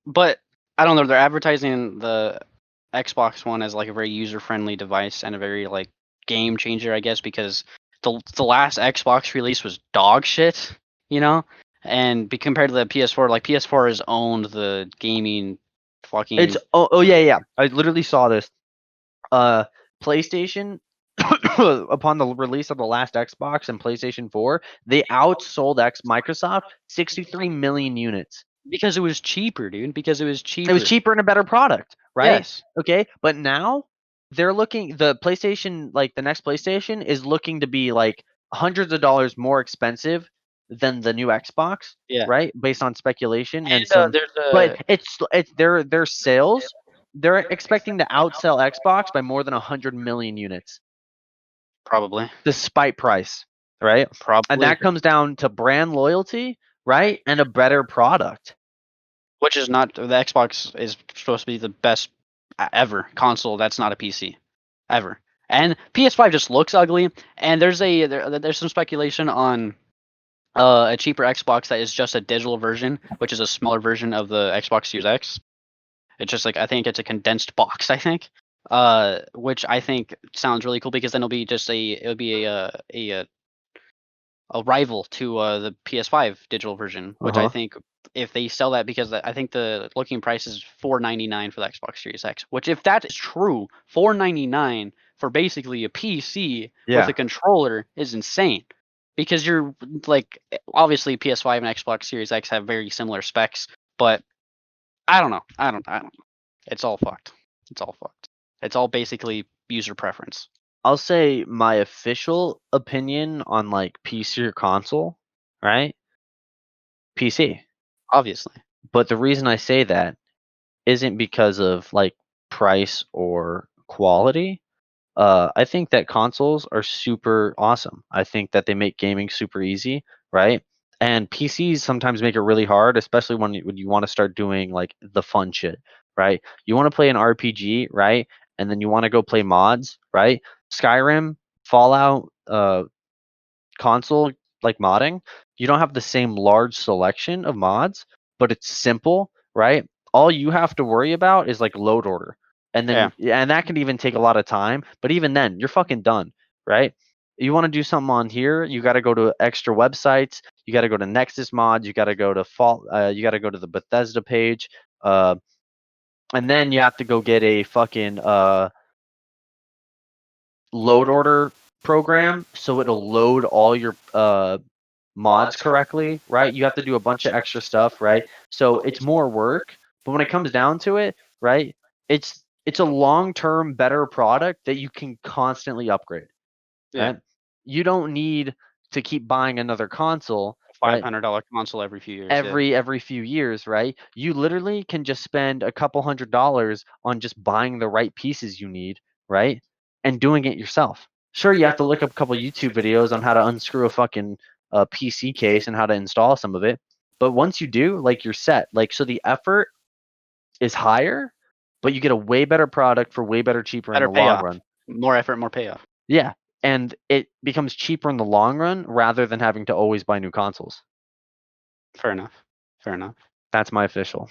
But I don't know. They're advertising the Xbox One as like a very user friendly device and a very like game changer, I guess, because the last Xbox release was dog shit, you know. And be compared to the PS4, like PS4 has owned the gaming fucking. It's oh yeah. I literally saw this. PlayStation upon the release of the last Xbox and PlayStation 4, they outsold Microsoft 63 million units. Because it was cheaper, dude. Because it was cheaper. It was cheaper and a better product, right? Yes. Okay, but now they're looking the PlayStation, like the next PlayStation is looking to be like hundreds of dollars more expensive than the new Xbox, Yeah. right? Based on speculation and And some there's a but it's their sales, they're expecting to outsell Xbox by more than 100 million units probably despite price, right? And that comes down to brand loyalty, right? And a better product. which is not the Xbox is supposed to be the best ever console. That's not a PC, ever. And PS5 just looks ugly. And there's some speculation on a cheaper Xbox that is just a digital version, which is a smaller version of the Xbox Series X. It's just like I think it's a condensed box. I think, which I think sounds really cool because then it'll be a rival to the PS5 digital version, which I think if they sell that because I think the looking price is $499 for the Xbox Series X. Which if that is true, $499 for basically a PC with a controller is insane. Because you're like obviously PS5 and Xbox Series X have very similar specs, but I don't know. I don't know. It's all fucked. It's all fucked. It's all basically user preference. I'll say my official opinion on like PC or console, right? PC. Obviously. But the reason I say that isn't because of like price or quality. I think that consoles are super awesome. I think that they make gaming super easy, right? And PCs sometimes make it really hard, especially when you want to start doing like the fun shit, right? You want to play an RPG, right? And then you want to go play mods, right? Skyrim, Fallout console like modding, you don't have the same large selection of mods, but it's simple, right? All you have to worry about is like load order. And then and that can even take a lot of time, but even then, you're fucking done, right? You want to do something on here, you got to go to extra websites, you got to go to Nexus mods, you got to go to you got to go to the Bethesda page, and then you have to go get a fucking load order program so it'll load all your mods correctly, right? You have to do a bunch of extra stuff, right? So it's more work, but when it comes down to it, right, it's a long-term better product that you can constantly upgrade, right? You don't need to keep buying another console, right? $500 console every few years. Every few years, right? You literally can just spend a couple $100s on just buying the right pieces you need, right? And doing it yourself. Sure, you have to look up a couple YouTube videos on how to unscrew a fucking PC case and how to install some of it. But once you do, like you're set. Like so the effort is higher, but you get a way better product for way better cheaper in the long run. More effort, more payoff. Yeah. And it becomes cheaper in the long run rather than having to always buy new consoles. Fair enough. Fair enough. That's my official.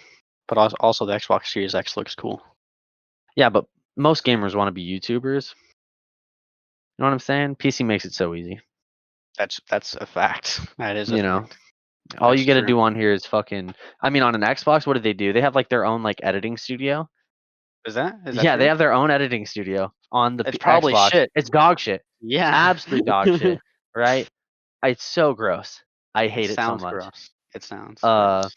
But also the Xbox Series X looks cool. Yeah, but most gamers want to be YouTubers. You know what I'm saying? PC makes it so easy. That's a fact. That is you know. All you got to do on here is fucking. I mean, on an Xbox, what do? They have like their own like editing studio. Is that yeah, true? They have their own editing studio on the It's probably Xbox. shit. It's dog shit. Yeah. Absolute dog shit. Right? It's so gross. I hate it so much. Gross. It sounds gross.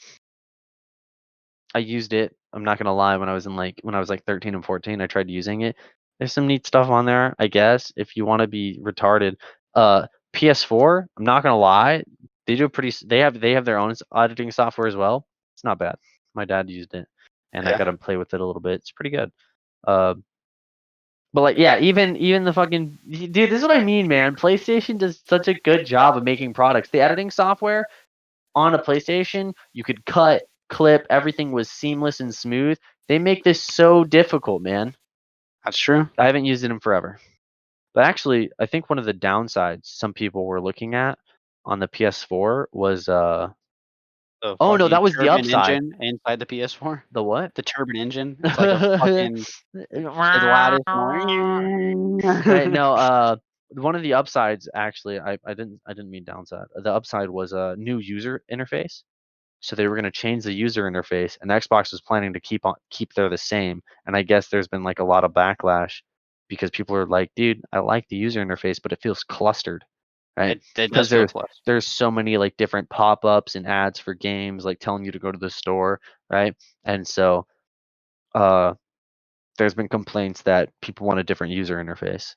I used it. I'm not gonna lie. When I was like 13 and 14, I tried using it. There's some neat stuff on there, I guess, if you want to be retarded. PS4. I'm not gonna lie. They do pretty. They have their own editing software as well. It's not bad. My dad used it, and I got to play with it a little bit. It's pretty good. But like, yeah, even the fucking dude. This is what I mean, man. PlayStation does such a good job of making products. The editing software on a PlayStation, you could cut, clip, everything was seamless and smooth. They make this so difficult, man. That's true. I haven't used it in forever. But actually, I think one of the downsides some people were looking at on the PS4 was oh no, that was the upside. Engine inside the PS4. The what? The turbine engine. It's like a fucking the loudest right, no, one of the upsides actually, I didn't mean downside. The upside was a new user interface. So they were going to change the user interface, and Xbox was planning to keep there the same. And I guess there's been like a lot of backlash because people are like, dude, I like the user interface, but it feels clustered, right? It does feel clustered. There's so many like different pop-ups and ads for games, like telling you to go to the store, right? And so, there's been complaints that people want a different user interface,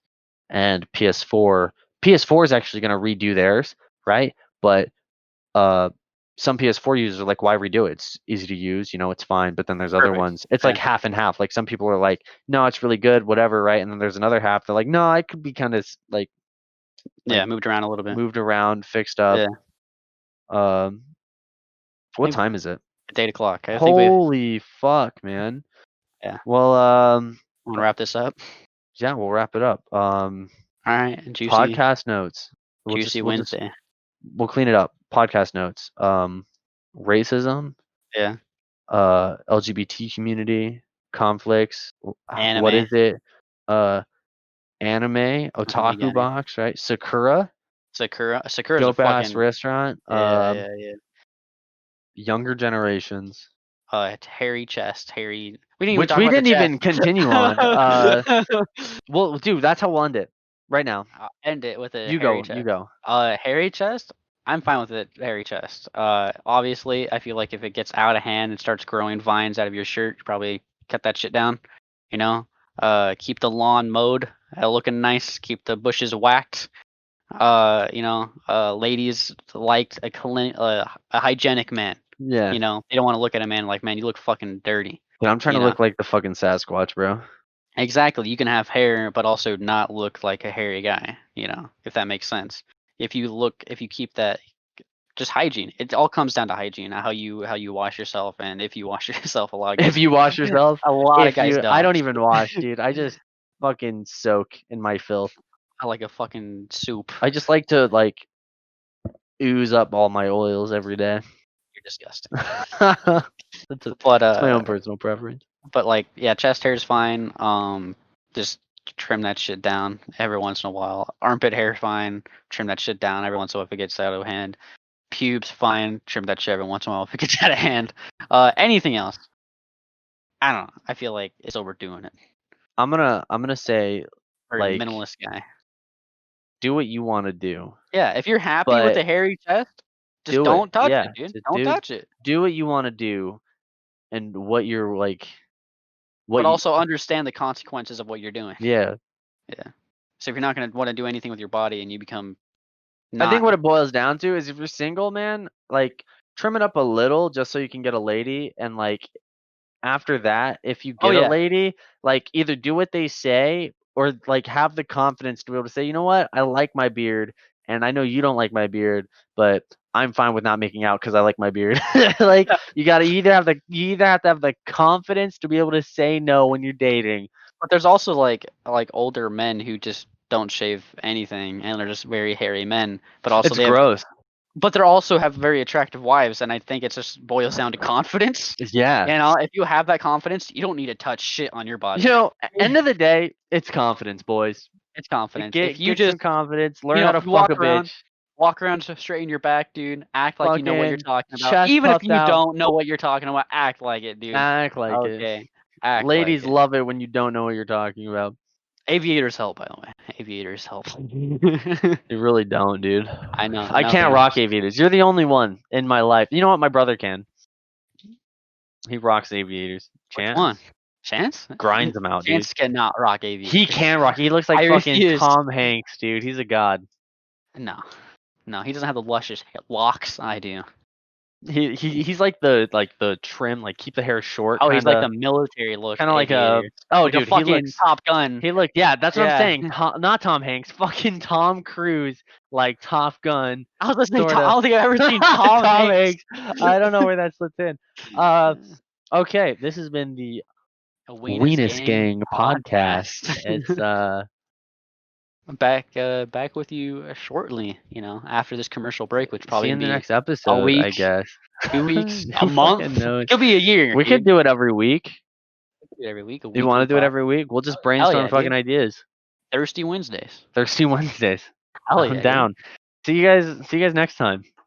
and PS4 is actually going to redo theirs, right? But some PS4 users are like, why redo it? It's easy to use, it's fine. But then there's other ones. It's like half and half. Like some people are like, no, it's really good, whatever, right? And then there's another half. They're like, no, I could be kind of like moved around a little bit. Moved around, fixed up. Yeah. What time is it? It's 8 o'clock. Holy fuck, man. Yeah. Well, want to wrap this up? Yeah, we'll wrap it up. All right. Juicy podcast notes. Juicy Wednesday. We'll clean it up. Podcast notes. Racism. Yeah. LGBT community conflicts. Anime. What is it? Anime. Otaku box. Right. Sakura. Sakura's dope a fucking ass restaurant. Yeah. Younger generations. Hairy chest. Hairy. We didn't even continue on. Well, dude, that's how we'll end it. Right now. I'll end it with a You hairy go. chest. You go. Hairy chest. I'm fine with it. Hairy chest. Obviously, I feel like if it gets out of hand and starts growing vines out of your shirt, you probably cut that shit down. Keep the lawn mowed, looking nice. Keep the bushes whacked. Ladies like a hygienic man. Yeah. They don't want to look at a man like, man, you look fucking dirty. Yeah, I'm trying to look like the fucking Sasquatch, bro. Exactly. You can have hair, but also not look like a hairy guy. If that makes sense. If you keep that, just hygiene. It all comes down to hygiene, how you wash yourself, and if you wash yourself a lot. If you wash yourself, a lot of guys don't. I don't even wash, dude. I just fucking soak in my filth. I like a fucking soup. I just like to like ooze up all my oils every day. You're disgusting. That's my own But personal preference. but like yeah, chest hair is fine. Just trim that shit down every once in a while. Armpit hair fine. Trim that shit down every once in a while if it gets out of hand. Pubes fine. Trim that shit every once in a while if it gets out of hand. Anything else? I don't know. I feel like it's overdoing it. I'm gonna say Very like minimalist guy. do what you want to do, Yeah, if you're happy with but a hairy chest, just do it. don't touch Yeah, it, dude. just Don't touch it. do what you want to do, and what you're like, what But you also understand the consequences of what you're doing. yeah. Yeah. So if you're not gonna want to do anything with your body and you become I think not what it boils down to is if you're single, man, like trim it up a little just so you can get a lady, and like after that, if you oh get a yeah. lady, like either do what they say or like have the confidence to be able to say, you know what, I like my beard, and I know you don't like my beard, but I'm fine with not making out because I like my beard. Like you either have to have the confidence to be able to say no when you're dating. But there's also like older men who just don't shave anything and they're just very hairy men. But also It's gross. they also have very attractive wives, and I think it just boils down to confidence. Yeah. You know, if you have that confidence, you don't need to touch shit on your body. You know, end of the day, it's confidence, boys. It's confidence. If you Get just some confidence. you Learn know, how if to you fuck a bitch. walk around to straighten your back, dude. Act like you know what you're Fucking talking about. chest Even if puffed you out. don't know what you're talking about, act like it, dude. Act like it. Okay. Act like Ladies it. love it when you don't know what you're talking about. Aviators help, by the way. Aviators help. You really don't, dude. I know. I can't Nothing rock else. aviators. You're the only one in my life. You know what? My brother can. He rocks aviators. Which Chance one? Chance? grinds them out, dude. Chance cannot rock He aviators. can rock. He looks like I fucking refuse. Tom Hanks, dude. He's a god. No. No, he doesn't have the luscious locks I do. He's like the trim, like keep the hair short, Oh, he's like the military look kind of like a aviator. oh, Like a dude. He fucking looks. Top Gun. He looked. Yeah, that's what I'm Yeah. saying. Not Tom Hanks. Fucking Tom Cruise, like Top Gun. I was listening to Sorta. I don't think I've ever seen Tom Hanks. I don't know where that slipped in. Okay, this has been the A Weenus Gang podcast. It's back with you shortly, you know, after this commercial break, which see probably you in the be next a episode, week, I guess. 2 weeks, a Who month. fucking knows? It could be a year. We dude. could do it every week. Do it every week. A You want to do it pod. every week? We'll just Hell brainstorm yeah, fucking dude. ideas. Thirsty Wednesdays. Thirsty Wednesdays. Hell I'm yeah, down. dude. See you guys next time.